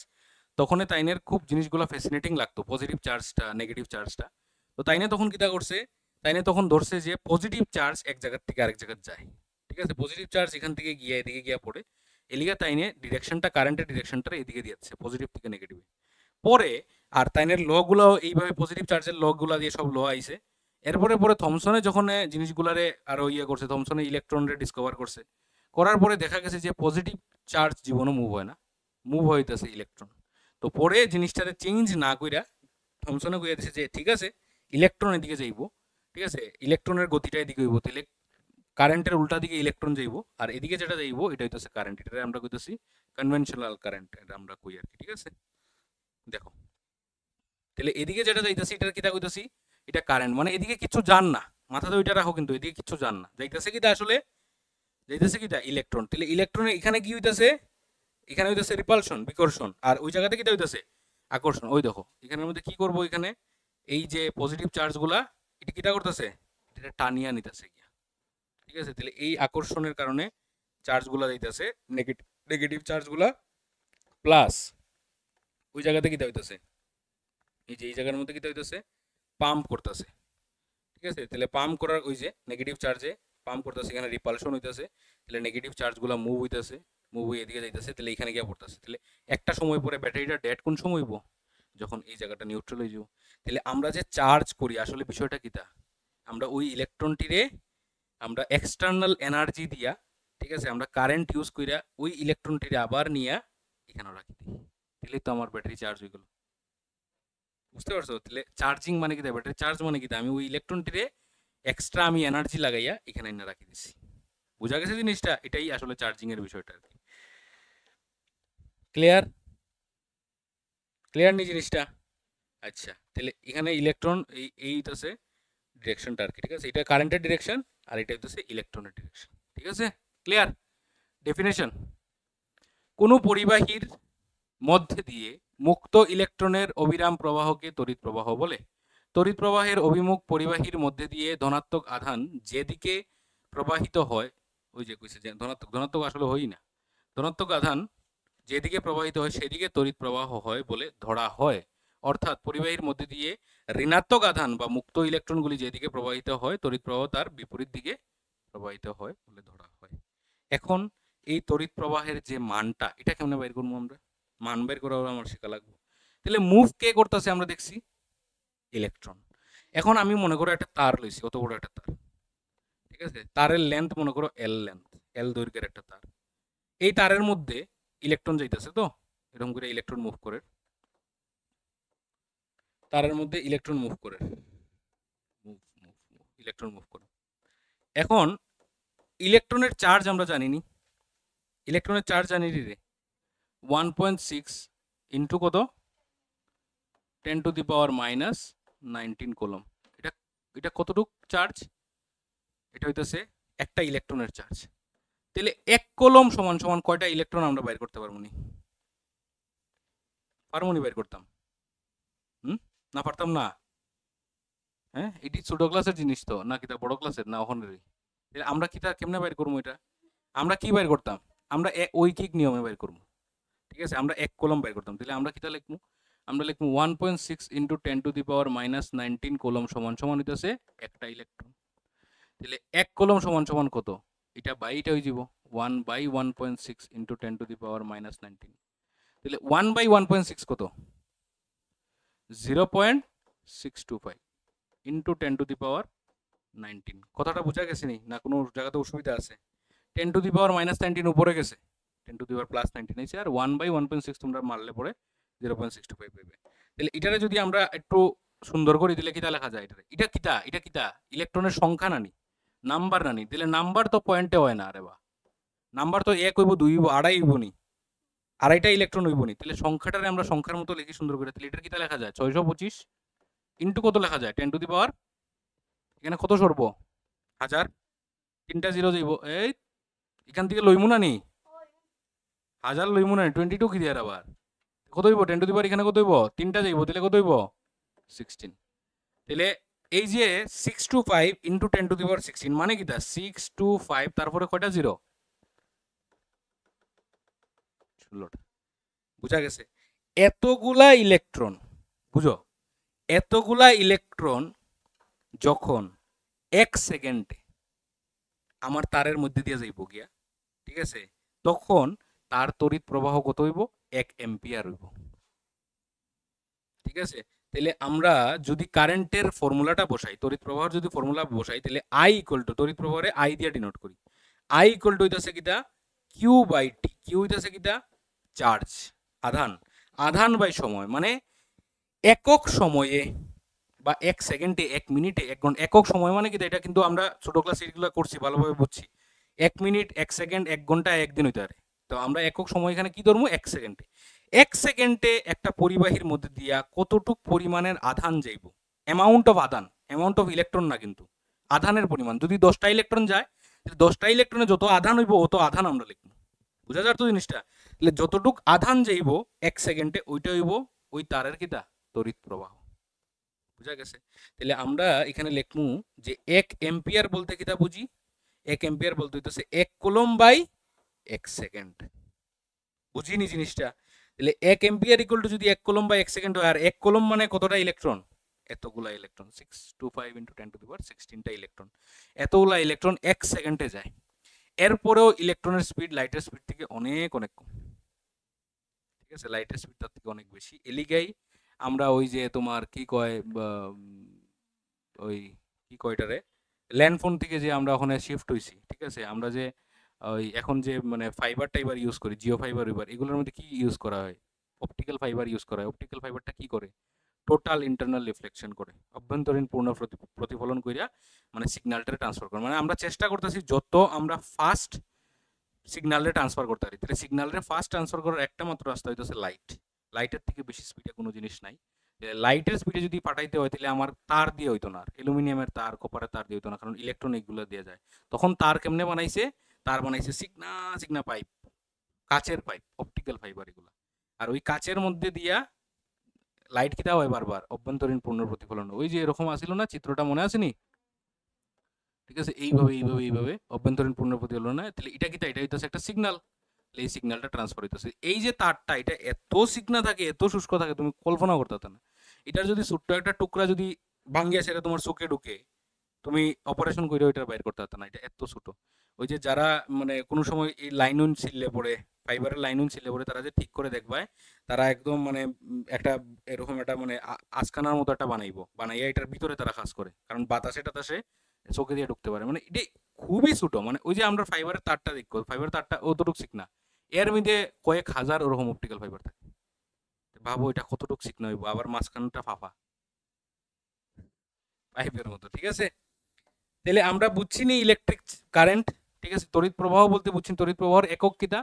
তখন তাইনের খুব জিনিসগুলো ফ্যাসিনেটিং লাগতো, পজিটিভ চার্জটা নেগেটিভ চার্জটা। তো তাইনে তখন কিতা করছে, তাইনে তখন ধরছে যে পজিটিভ চার্জ এক জায়গার থেকে আরেক জায়গায় যায়, ঠিক আছে, পজিটিভ চার্জ এখান থেকে গিয়ে এদিকে গিয়া পড়ে, এলিগা তাইনে ডিরেকশনটা, কারেন্টের ডিরেকশনটা এদিকে দিয়েছে পজিটিভ থেকে নেগেটিভে পরে। আর তাইনের ল গুলাও এইভাবে পজিটিভ চার্জের ল গুলা দিয়ে সব ল আইছে। এরপরে পরে থমসনে যখন জিনিসগুলারে আরো ইয়ে করছে, থমসনে ইলেকট্রনরে ডিসকভার করছে, করার পরে দেখা গেছে যে পজিটিভ চার্জ জীবনও মুভ হয় না, মুভ হইতেছে ইলেকট্রন। তো পরে জিনিসটারে চেঞ্জ না কইরা থমসনে কইয়া দিছে যে ঠিক আছে, ইলেকট্রন এদিকে যাইব, ঠিক আছে, ইলেকট্রনের গতিটা এদিকে হইব, তাহলে কারেন্টের উল্টা দিকে ইলেকট্রন যাইব, আর এদিকে যেটা যাইব এটা হইতেছে কারেন্ট, এটা আমরা কইতেছি কনভেনশনাল কারেন্ট, এটা আমরা কই আর কি, ঠিক আছে। দেখো, তাহলে এদিকে যেটা যাইতেছি এটা কিটা কইতাছি, এটা কারেন্ট, মানে এদিকে কিছু যান না, মাথাতে ওইটা রাখো, কিন্তু এদিকে কিছু যান না, যাইতেছে কিটা আসলে, যাইতেছে কিটা ইলেকট্রন। তাহলে ইলেকট্রনের এখানে কি হইতাছে, এখানে হইতাছে রিপালশন, বিকর্ষণ, আর ওই জায়গাতে কিটা হইতাছে, আকর্ষণ। ওই দেখো এখানের মধ্যে কি করব, এখানে এই যে পজিটিভ চার্জ গুলা এটা কিটা করতেছে, এটা টানিয়া নিতেছে গিয়া, ঠিক আছে। তাহলে এই আকর্ষণের কারণে চার্জ গুলা যাইতেছে, নেগেটিভ নেগেটিভ চার্জ গুলা প্লাস ওই জায়গাতে কিটা হইতাছে, এই যে এই জায়গার মধ্যে কিটা হইতাছে, পাম্প করতেছে, ঠিক আছে। তাহলে পাম্প করার ওই যে নেগেটিভ চার্জে পাম্প করতেছে, এখানে রিপালশন হইতাছে, তাহলে নেগেটিভ চার্জগুলো মুভ হইতাছে, মুভ হয়ে এদিকে যাইতেছে, তাহলে এখানে গিয়ে পড়তেছে। তাহলে একটা সময় পরে ব্যাটারিটা ডেড কোন সময় হইব, যখন এই জায়গাটা নিউট্রাল হয়ে যাব। তাহলে আমরা যে চার্জ করি আসলে বিষয়টা কিটা, আমরা ওই ইলেকট্রনটিরে আমরা এক্সটার্নাল এনার্জি দিয়া, ঠিক আছে, আমরা কারেন্ট ইউজ কইরা ওই ইলেকট্রনটিরে আবার নিয়া এখানে রাখি দিই, তাহলে তো আমার ব্যাটারি চার্জ হয়ে গেল, বুঝতে পারছো। তাহলে চার্জিং মানে কি, ব্যাটারি চার্জ মানে কি, আমি ওই ইলেকট্রনটিরে এক্সট্রা আমি এনার্জি লাগাইয়া এখানে এনে রাখি দিছি, বুঝা গেছে জিনিসটা, এটাই আসলে চার্জিং এর বিষয়টা আর কি। ক্লিয়ার, ক্লিয়ার নি জিনিসটা। আচ্ছা, তাহলে এখানে ইলেকট্রন এই এইটাছে ডিরেকশনটা আর কি, ঠিক আছে, এটা কারেন্টের ডিরেকশন আর এটা হচ্ছে ইলেকট্রনের ডিরেকশন, ঠিক আছে, ক্লিয়ার। ডেফিনেশন, কোন পরিবাহীর মধ্যে দিয়ে মুক্ত ইলেকট্রনের অবিরাম প্রবাহকে তড়িৎ প্রবাহ বলে। তড়িৎ প্রবাহের অভিমুখ পরিবাহীর মধ্যে দিয়ে ধনাত্মক আধান যেদিকে প্রবাহিত হয়, ওই যে কইছে যে ধনাত্মক, ধনাত্মক আসলে হই না, ধনাত্মক আধান যেদিকে প্রবাহিত হয় সেদিকে তড়িৎ প্রবাহ হয় বলে ধরা হয়, অর্থাৎ পরিবাহীর মধ্যে দিয়ে ঋণাত্মক আধান বা মুক্ত ইলেকট্রনগুলি যেদিকে প্রবাহিত হয় তড়িৎ প্রবাহ তার বিপরীত দিকে প্রবাহিত হয় বলে ধরা হয়। এখন এই তড়িৎ প্রবাহের যে মানটা এটা কেমনে বের করবো আমরা? মান বের করা আমার শেখা লাগবে। তাহলে মুভ কে করতেছে আমরা দেখছি? ইলেকট্রন। এখন আমি মনে করো একটা তার লইছি, অত বড় একটা তার, ঠিক আছে? তারের লেন্থ মনে করো এল লেন্থ, এল দৈর্ঘ্যের একটা তার। এই তারের মধ্যে ইলেকট্রন যাইতেছে, তো এরকম করে ইলেকট্রন মুভ করে, তারের মধ্যে ইলেকট্রন মুভ করে, ইলেকট্রন মুভ করে। এখন ইলেকট্রনের চার্জ আমরা জানিনি, ইলেকট্রনের চার্জ জানি রে 1.6 ইন্টু কত, 10⁻⁻19 কুলম। এটা এটা কতটুক চার্জ? এটা হইতেছে একটা ইলেকট্রনের চার্জ। তাহলে 1 কুলম সমান সমান কয়টা ইলেকট্রন আমরা বাইর করতে পারবো নি? পারবো নি বাইর করতাম? না পারতাম না? হ্যাঁ, এটি ছোট ক্লাসের জিনিস তো, না কিতা বড় ক্লাসের না ওখানেরই? আমরা কিতা কেমনে বাইর করবো এটা? আমরা কি বাইর করতাম? আমরা ঐকিক নিয়মে বাইর করবো, ঠিক আছে? আমরা 1 কুলম বাইর করতাম। তাহলে আমরা কিতা লিখবো? আমরা লিখবো 1.6 ইন্টু 10⁻⁻19 কুলম সমান সমান হইতেছে একটা ইলেকট্রন। তাহলে 1 কুলম সমান সমান কত? এটা বাই এটা হয়ে যাব 1/1.6 ইন্টু 10⁻⁻19। তাহলে 1/1.6 কত? 0.625 ইন্টু 10⁻19। কথাটা বোঝা গেছে নি? না কোনো জায়গাতে অসুবিধা আছে? 10⁻⁻19 উপরে গেছে, 10⁻+19 হয়েছে, আর 1/1.6 তোমরা মারলে পরে 0.625 পাইবে। তাহলে এটারে যদি আমরা একটু সুন্দর করে দিলে কিতা লেখা যায়? এটা কিতা, এটা কিতা ইলেকট্রনের সংখ্যা নানি, নাম্বার নানি? দিলে নাম্বার তো পয়েন্টে হয় না, আরে বা নাম্বার তো 1 হইব, 2 হইব, 2.5 হইব নি, আড়াইটা ইলেকট্রন হইব নি। তাহলে সংখ্যাটারে আমরা সংখ্যার মতো লিখি সুন্দর করে। তাহলে এটার কিতা লেখা যায়? 625 ইন্টু কত লেখা যায়? 10⁻, এখানে কত সরব? 1000, 3টা 0 যাইব, এই এখান থেকে লইমু না নি, 1000 লইমু না, 22 কি দিয়ার আবার কত হইব? 10⁻, এখানে কত হইব? 3টা যাইব, তাহলে কত হইব? 16। তাহলে এই যে 625 ইন্টু 10⁻16 মানে কিটা? 625 তারপরে কয়টা 0? 16টা। বুঝা গেছে? এতগুলা ইলেকট্রন, বুঝো, এতগুলা ইলেকট্রন যখন 1 সেকেন্ডে আমার তারের মধ্যে দিয়ে যাইব গিয়া, ঠিক আছে, তখন তার তড়িৎ প্রবাহ কত হইব? 1 এম্পিয়ার হইব, ঠিক আছে? তাহলে আমরা যদি কারেন্টের ফর্মুলাটা বসাই, তড়িৎ প্রবাহের যদি ফর্মুলা বসাই, তাহলে I ইকুয়াল টু তড়িৎ প্রবাহের I দিয়ে ডিনোট করি। I ইকুয়াল টু হইতাছে কিটা? Q by T। Q হইতাছে কিটা? চার্জ, আধান, আধান বাই সময়, মানে একক সময়ে বা 1 সেকেন্ডে, 1 মিনিটে, 1 ঘন্টা, একক সময় মানে কি? এটা কিন্তু আমরা ছোট ক্লাসে এগুলো করছি, ভালোভাবে বুঝছি। 1 মিনিট, 1 সেকেন্ড, 1 ঘন্টা, 1 দিন হইতে পারে। তো আমরা একক সময় এখানে কি ধরবো? 1 সেকেন্ডে। 1 সেকেন্ডে একটা পরিবাহীর মধ্যে দিয়া কতটুক পরিমাণের আধান যাইব? অ্যামাউন্ট অফ আধান, অ্যামাউন্ট অফ ইলেকট্রন না, কিন্তু আধানের পরিমাণ। যদি 10টা ইলেকট্রন যায়, তাহলে 10টা ইলেকট্রনে যত আধান হইব অত আধান আমরা লিখবো। বুঝা যায় তো জিনিসটা? তাহলে যতটুক আধান যাইব 1 সেকেন্ডে, ওইটা হইব ওই তারের কিটা? তড়িৎ প্রবাহ। বুঝা গেছে? তাহলে আমরা এখানে লিখবো যে 1 এম্পিয়ার বলতে কিটা বুঝি? 1 এম্পিয়ার বলতে হইতেছে 1 কুলম বাই 1 সেকেন্ড। বুঝিনি জিনিসটা? তাহলে 1 এম্পিয়ার ইকুয়াল টু যদি 1 কুলম বাই 1 সেকেন্ড হয়, আর 1 কুলম মানে কতটা ইলেকট্রন? এতগুলা ইলেকট্রন, 625 ইন্টু 10⁻16টা ইলেকট্রন। এতগুলা ইলেকট্রন 1 সেকেন্ডে যায়। এরপরেও ইলেকট্রনের স্পিড লাইটের স্পিড থেকে অনেক অনেক কম, ঠিক আছে? লাইটের স্পিড তার থেকে অনেক বেশি। এলিগাই আমরা ওই যে তোমার কি কয়, ওই কি কয়টারে ল্যান্ডফোন থেকে যে আমরা ওখানে শিফট হইছি, ঠিক আছে, আমরা যে ওই এখন যে মানে ফাইবার টাইবার ইউজ করি, জিও ফাইবার, এগুলোর মধ্যে কি ইউজ করা হয়? অপটিক্যাল ফাইবার ইউজ করা হয়। অপটিক্যাল ফাইবারটা কি করে? টোটাল ইন্টারনাল রিফ্লেকশন করে, অভ্যন্তরীণ পূর্ণ প্রতিফলন কইরা মানে সিগন্যালটা ট্রান্সফার করে। মানে আমরা চেষ্টা করতেছি যত আমরা ফাস্ট সিগন্যালে ট্রান্সফার করতে পারি। তাহলে সিগন্যালে ফাস্ট ট্রান্সফার করার একটা মাত্র রাস্তা হইতেছে লাইট। লাইটের থেকে বেশি স্পিডে কোনো জিনিস নাই। লাইটের স্পিডে যদি পাঠাইতে হয় তাহলে আমার তার দিয়ে হইতো না, অ্যালুমিনিয়ামের তার, কপারের তার দিয়ে হইতো না, কারণ ইলেকট্রনিক গুলো দিয়ে যায়। তখন তার কেমনে বানাইছে? তার বানাইছে সিগনা সিগনা পাইপ, কাচের পাইপ, অপটিক্যাল ফাইবার এগুলো। আর ওই কাচের মধ্যে দিয়া লাইট কিতা হয় বারবার? অভ্যন্তরীণ পূর্ণ প্রতিফলন। ওই যে এরকম আসিল না, চিত্রটা মনে আসেনি? ঠিক আছে, এইভাবে এইভাবে এইভাবে অভ্যন্তরীণ পূর্ণ প্রতিফলন হয়। তাহলে এটা কিতা? এটা হইতেছে একটা সিগন্যাল। এই সিগন্যালটা ট্রান্সফার হইতেছে। এই যে তারটা, এটা এত সিগনা থাকে, এত শুষ্ক থাকে, তুমি কল্পনা করতে না। এটার যদি ছোট্ট একটা টুকরা যদি ভাঙ্গিয়া সেটা তোমার চোখে ঢুকে, তুমি অপারেশন করে ওইটা বাইর করতে পারত না, এটা এত ছোট। ওই যে যারা মানে কোনো সময় এই লাইনুন ছিললে পড়ে, ফাইবারের লাইনুন ছিললে পড়ে, তারা যে ঠিক করে দেখবায়, তারা একদম মানে একটা এরকম একটা মানে আচকানার মতো একটা বানাইয়া এটার ভিতরে তারা কাজ করে, কারণ বাতাসে টাতাসে চোখে দিয়ে ঢুকতে পারে। মানে এটা খুবই ছোট, মানে ওই যে আমরা ফাইবারের তারটা দেখবো, ফাইবারের তারটা অতটুকু ঠিক না, এর মধ্যে কয়েক হাজার ওরকম অপটিক্যাল ফাইবার থাকে। ভাবো এটা কতটুকু ঠিক নইব, আবার মাঝখানটা ফাঁপা পাইপের মতো, ঠিক আছে? তাহলে আমরা বুঝছি নি ইলেকট্রিক কারেন্ট, ঠিক আছে? তড়িৎ প্রবাহ বলতে বুঝছি তড়িৎ প্রবাহের একক কিটা?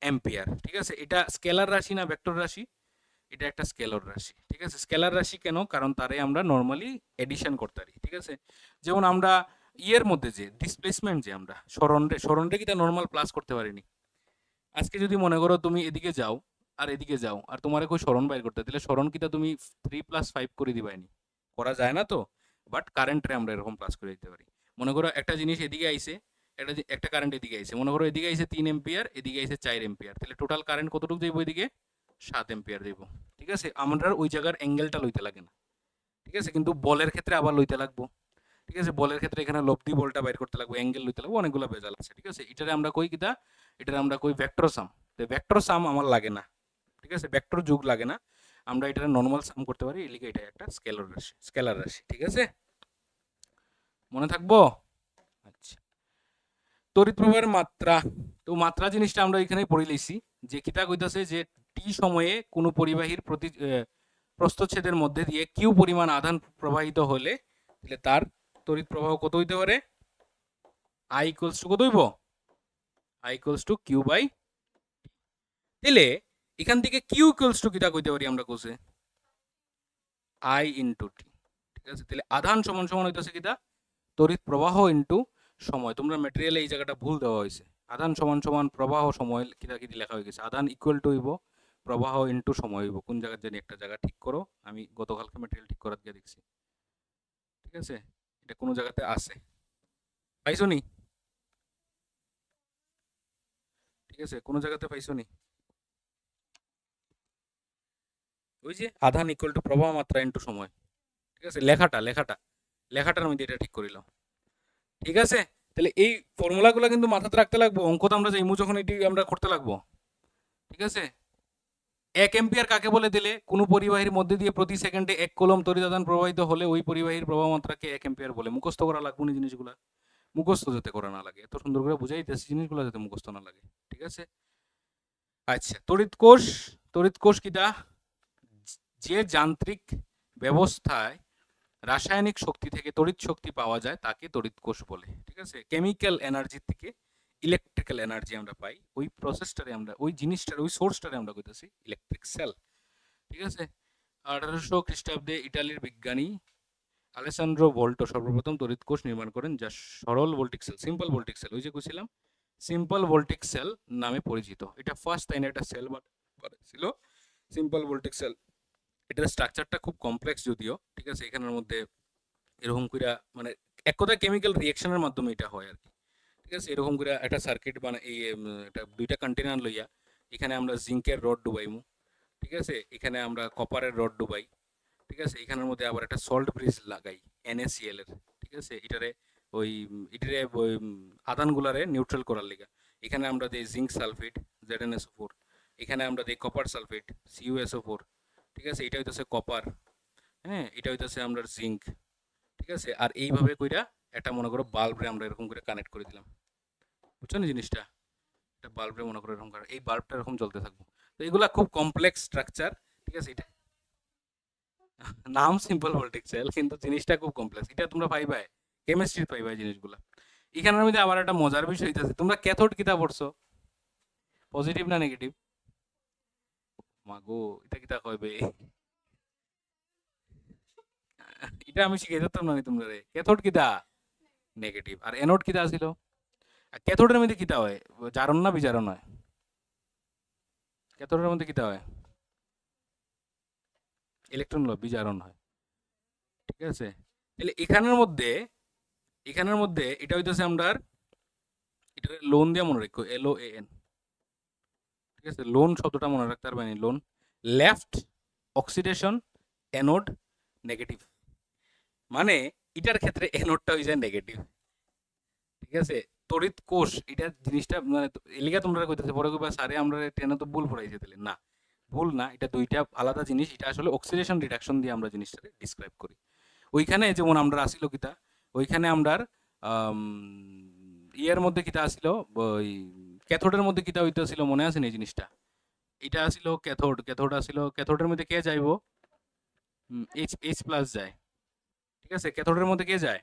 অ্যাম্পিয়ার, ঠিক আছে? এটা স্কেলার রাশি না ভেক্টর রাশি? এটা একটা স্কেলার রাশি, ঠিক আছে? স্কেলার রাশি কেন? কারণ তারে আমরা নরমালি এডিশন করতে পারি, ঠিক আছে? যেমন আমরা ইয়ের মধ্যে যে ডিসপ্লেসমেন্ট, যে আমরা সরণরে কিটা নরমাল প্লাস করতে পারিনি। আজকে যদি মনে করো তুমি এদিকে যাও আর এদিকে যাও, আর তোমার কই সরণ বাইর করতে দিলে, সরণ কিটা তুমি 3+5 করে দিবাইনি, করা যায় না তো। বাট কারেন্টে আমরা এরকম প্লাস করে দিতে পারি। মনে করো একটা জিনিস এদিকে আইছে, একটা কারেন্ট এদিকে আইছে, মনে করো এদিকে আইছে 3 এম্পিয়ার, এদিকে আইছে 4 এম্পিয়ার, তাহলে টোটাল কারেন্ট কতটুকু যাইব? এদিকে 7 এম্পিয়ার যাইব, ঠিক আছে? আমরা ওই জায়গার অ্যাঙ্গেলটা লইতে লাগে না, ঠিক আছে? কিন্তু বলের ক্ষেত্রে আবার লইতে লাগবো, ঠিক আছে? বলের ক্ষেত্রে এখানে লব্ধি বলটা বাইর করতে লাগবে, অ্যাঙ্গেল লইতে লাগবে, অনেকগুলো ভেজাল আছে, ঠিক আছে? এটারে আমরা কই কিটা? এটারে আমরা কই ভেক্টর সাম। তো ভেক্টর সাম আমার লাগে না, ঠিক আছে? ভেক্টর যুগ লাগে না, আমরা এটারে নরমাল সাম করতে পারি, এলিগে এটা একটা স্কেলার রাশি, ঠিক আছে? মনে থাকবো? আচ্ছা, তড়িৎ প্রবাহের মাত্রা। তো মাত্রা জিনিসটা আমরা এখানে পড়ে লইছি, যে কিতা কইতাছে যে টি সময়ে কোনো পরিবাহীর প্রস্থচ্ছেদের মধ্যে দিয়ে কিউ পরিমাণ আধান প্রবাহিত হলে, তাহলে তার তড়িৎ প্রবাহ কত হইতে পারে? আই ইকুয়ালস টু কত হইব? I equals to Q by. তাহলে এখান থেকে কিউ ইকুয়ালস টু কিটা কইতে পারি আমরা কোসে? আই ইনটু টি, ঠিক আছে? তাহলে আধান সমান সমান হইতাছে কিটা? তড়িৎ প্রবাহ ইনটু সময়। তোমরা ম্যাটেরিয়ালে এই জায়গাটা ভুল দেওয়া হয়েছে, আধান সমান সমান প্রবাহ সময় কিটা কিটি লেখা হয়ে গেছে, আধান ইকুয়াল টু হইব প্রবাহ ইনটু সময় হইব। কোন জায়গায় জানি একটা জায়গা ঠিক করো, আমি গতকালকে ম্যাটেরিয়াল ঠিক করার গিয়ে দেখছি, ঠিক আছে? এটা কোনো জায়গাতে আছে, পাইছো নি? ঠিক আছে, কোনো জায়গাতে পাইছো নি? ওই যে আধান ইকুয়াল টু প্রবাহ মাত্রা ইনটু সময়, ঠিক আছে? লেখাটার মধ্যে এটা ঠিক করিলাম, ঠিক আছে? তাহলে এই ফর্মুলাগুলো কিন্তু মাথাতে রাখতে লাগবো, অঙ্ক তো আমরা যাইমু যখন এটি আমরা করতে লাগবো, ঠিক আছে? 1 এম্পিয়ার কাকে বলে দিলে, কোনো পরিবাহীর মধ্যে দিয়ে প্রতি সেকেন্ডে 1 কুলম্ব তড়িৎ আধান প্রবাহিত হলে ওই পরিবাহীর প্রবাহ মাত্রাকে 1 এম্পিয়ার বলে। মুখস্থ করা লাগবে না জিনিসগুলা, মুখস্থ যাতে করা না লাগে, এত সুন্দর করে বুঝাই দিতেছি, জিনিসগুলো যাতে মুখস্থ না লাগে, ঠিক আছে? আচ্ছা, তড়িৎ কোষ কিটা? যে যান্ত্রিক ব্যবস্থায় রাসায়নিক শক্তি থেকে তড়িৎ শক্তি পাওয়া যায় তাকে তড়িৎ কোষ বলে, ঠিক আছে? কেমিক্যাল এনার্জি থেকে ইলেকট্রিক্যাল এনার্জি আমরা পাই, ওই প্রসেসটারে আমরা, ওই জিনিসটারে, ওই সোর্সটারে আমরা কইতাছি ইলেকট্রিক সেল, ঠিক আছে? 1800 খ্রিস্টাব্দে ইটালির বিজ্ঞানী আলেসান্দ্রো ভোল্টো সর্বপ্রথম তড়িৎ কোষ নির্মাণ করেন, যা সরল ভোল্টিক সেল, সিম্পল ভোল্টিক সেল, ওই যে কইছিলাম সিম্পল ভোল্টিক সেল নামে পরিচিত। এটা ফার্স্ট টাইম একটা সেল ছিল, সিম্পল ভোল্টিক সেল। এটার স্ট্রাকচারটা খুব কমপ্লেক্স যদিও, ঠিক আছে? এখানের মধ্যে এরকম করে মানে এক কথায় কেমিক্যাল রিঅ্যাকশনের মাধ্যমে এটা হয় আর কি, ঠিক আছে? এরকম করে একটা সার্কিট মানে এই এটা দুইটা কন্টেনার লইয়া এখানে আমরা জিঙ্কের রড ডুবাইমু, ঠিক আছে? এখানে আমরা কপারের রড ডুবাই, ঠিক আছে? এখানের মধ্যে আবার একটা সল্ট ব্রিজ লাগাই NaCl এর, ঠিক আছে? এটারে ওই আধানগুলারে নিউট্রাল করার লিগা এখানে আমরা দেই জিঙ্ক সালফেট ZnSO4, এখানে আমরা দেই কপার সালফেট CuSO4, ঠিক আছে? এটা হইতাছে কপার, হ্যাঁ, এটা হইতাছে আমরা জিঙ্ক, ঠিক আছে? আর এইভাবে কইরা একটা মনে করো বাল্বরে আমরা এরকম করে কানেক্ট করে দিলাম, বুঝছো না জিনিসটা? এটা বাল্বরে মনে করো এরকম, এই বাল্বটা এরকম জ্বলতে থাকবো। তো এগুলা খুব কমপ্লেক্স স্ট্রাকচার, ঠিক আছে? এটা নাম সিম্পল ভোল্টেজ সেল, কিন্তু জিনিসটা খুব কমপ্লেক্স, এটা তোমরা পাইবাই কেমিস্ট্রি পাইবাই জিনিসগুলা। এখানের মধ্যে আবার একটা মজার বিষয় হইতাছে, তোমরা ক্যাথোড কিতা পড়ছো? পজিটিভ না নেগেটিভ? মাগো, এটা কিতা কইবে? এটা আমি শিখাই দিতাম না তোমরা রে। ক্যাথোড কিতা? নেগেটিভ। আর অ্যানোড কিতা ছিল? ক্যাথোডের মধ্যে কিতা হয়? জারণ না বিজারণ হয়? ক্যাথোডের মধ্যে কিতা হয়? ইলেকট্রন লয়, বিজারণ হয়, ঠিক আছে? তাহলে এখানের মধ্যে এটা হইতেছে আমরা এটা লোন দিয়ে মনে রাখো, LOAN, ঠিক আছে? লোন শব্দটা মনে রাখতে পারবেন, loan. Left oxidation anode negative, মানে এটার ক্ষেত্রে অ্যানোডটা হয়ে যায় নেগেটিভ। ঠিক আছে, তড়িৎ কোষ এটা জিনিসটা মানে এলিগা তোমরা কইতেছে পরে কইবা স্যারে আমরা টেনে তো ভুল পড়াইছে, তাহলে না, ভুল না, এটা দুইটা আলাদা জিনিস। এটা আসলে অক্সিডেশন রিডাকশন দিয়ে আমরা জিনিসটাকে ডিসক্রাইব করি। ওইখানে যেমন আমরা আসিল কিতা, ওইখানে আমরা ইয়ের মধ্যে কিতা আসিল, ওই ক্যাথোডের মধ্যে কিতা হইতেছিল মনে আছে না এই জিনিসটা? এটা আসিল ক্যাথোড, ক্যাথোড আসিল, ক্যাথোডের মধ্যে কে যাইব? এইচ এইচ প্লাস যায়। ঠিক আছে, ক্যাথোডের মধ্যে কে যায়?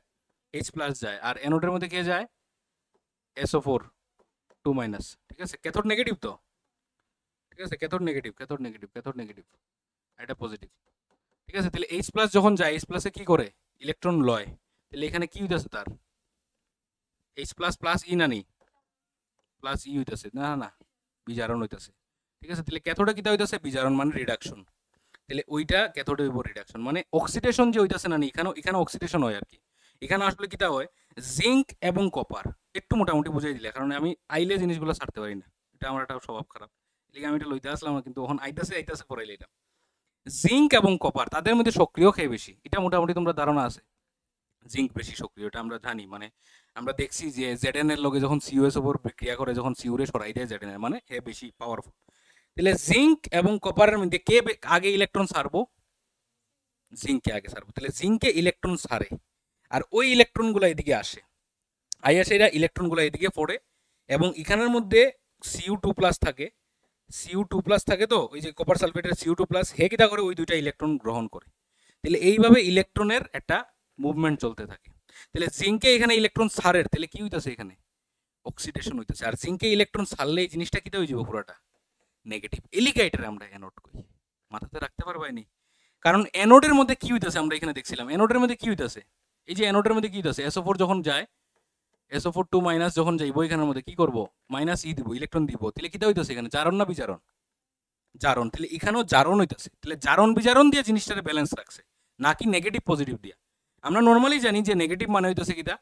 এইচ প্লাস যায়। আর অ্যানোডের মধ্যে কে যায়? SO4 2 minus. ঠিক আছে, ক্যাথোড নেগেটিভ তো। ঠিক আছে, cathode negative, cathode negative, cathode negative, এটা পজিটিভ। ঠিক আছে, তাহলে এইচ প্লাস যখন যায়, এইচ প্লাসে কি করে? ইলেকট্রন লয়। তাহলে এখানে কি হইতেছে তার? এইচ প্লাস প্লাস ই না নি, প্লাস ই হইতেছে, না না না, বিজারণ হইতেছে। ঠিক আছে, তাহলে ক্যাথোডে কিটা হইতেছে? বিজারণ মানে রিডাকশন। তাহলে ওইটা ক্যাথোডে হইব রিডাকশন, মানে অক্সিডেশন যে হইতেছে না নি, এখানে এখানে অক্সিডেশন হয় আর কি। এখানে আসলে কিটা হয়, জিঙ্ক এবং কপার, একটু মোটামুটি বুঝাই দিলে, কারণ আমি আইলে জিনিসগুলো ছাড়তে পারি না, এটা আমার একটা স্বভাব খারাপ, এদিকে আমি এটা লইতে আসলাম না, কিন্তু এখন আইতাছে আইতাছে পড়াইলে এটা। জিঙ্ক এবং কপার তাদের মধ্যে সক্রিয় খেয়ে বেশি, এটা মোটামুটি তোমরা ধারণা আছে। জিঙ্ক বেশি সক্রিয়, এটা আমরা জানি, মানে আমরা দেখছি যে জেডএন এর লগে যখন সিইউএস উপর বিক্রিয়া করে, যখন সিউরে সরাই দেয় জেডএন এর, মানে হে বেশি পাওয়ারফুল। তাহলে জিঙ্ক এবং কপারের মধ্যে কে আগে ইলেকট্রন ছাড়বো? জিঙ্কে আগে ছাড়বো। তাহলে জিঙ্কে ইলেকট্রন ছাড়ে, আর ওই ইলেকট্রনগুলো এদিকে আসে, আইয়া সেটা ইলেকট্রনগুলো এদিকে পড়ে, এবং এখানের মধ্যে Cu2+ থাকে, Cu2+ থাকে, তো ওই যে কপার সালফেটের Cu2+, হে কিটা করে? ওই দুইটা ইলেকট্রন গ্রহণ করে। তাহলে এইভাবে ইলেকট্রনের একটা মুভমেন্ট চলতে থাকে। তাহলে জিঙ্কে এখানে ইলেকট্রন ছাড়ের, তাহলে কি হইতাছে? এখানে অক্সিডেশন হইতাছে। আর জিঙ্কে ইলেকট্রন ছাড়লে এই জিনিসটা কিটা হয়ে যাবে? পুরোটা নেগেটিভ। এলিগাইটার আমরা অ্যানোড কই, মাথাতে রাখতে পারবাইনি? কারণ অ্যানোডের মধ্যে কি হইতাছে আমরা এখানে দেখছিলাম, অ্যানোডের মধ্যে কি হইতাছে? এই যে অ্যানোডের মধ্যে কি হইতাছে, SO4 যখন যায়, SO4 2 মাইনাস যখন যাইব, এখানের মধ্যে কি করব? মাইনাস ই দিব, ইলেকট্রন দিব। তাহলে কিটা হইতাছে এখানে? জারণ না বিজারণ? জারণ। তাহলে এখানেও জারণ হইতাছে। তাহলে জারণ বিজারণ দিয়ে জিনিসটারে ব্যালেন্স রাখছে, নাকি নেগেটিভ পজিটিভ দিয়া। আমরা নর্মালি জানি যে নেগেটিভ মানে হইতাছে কিটা?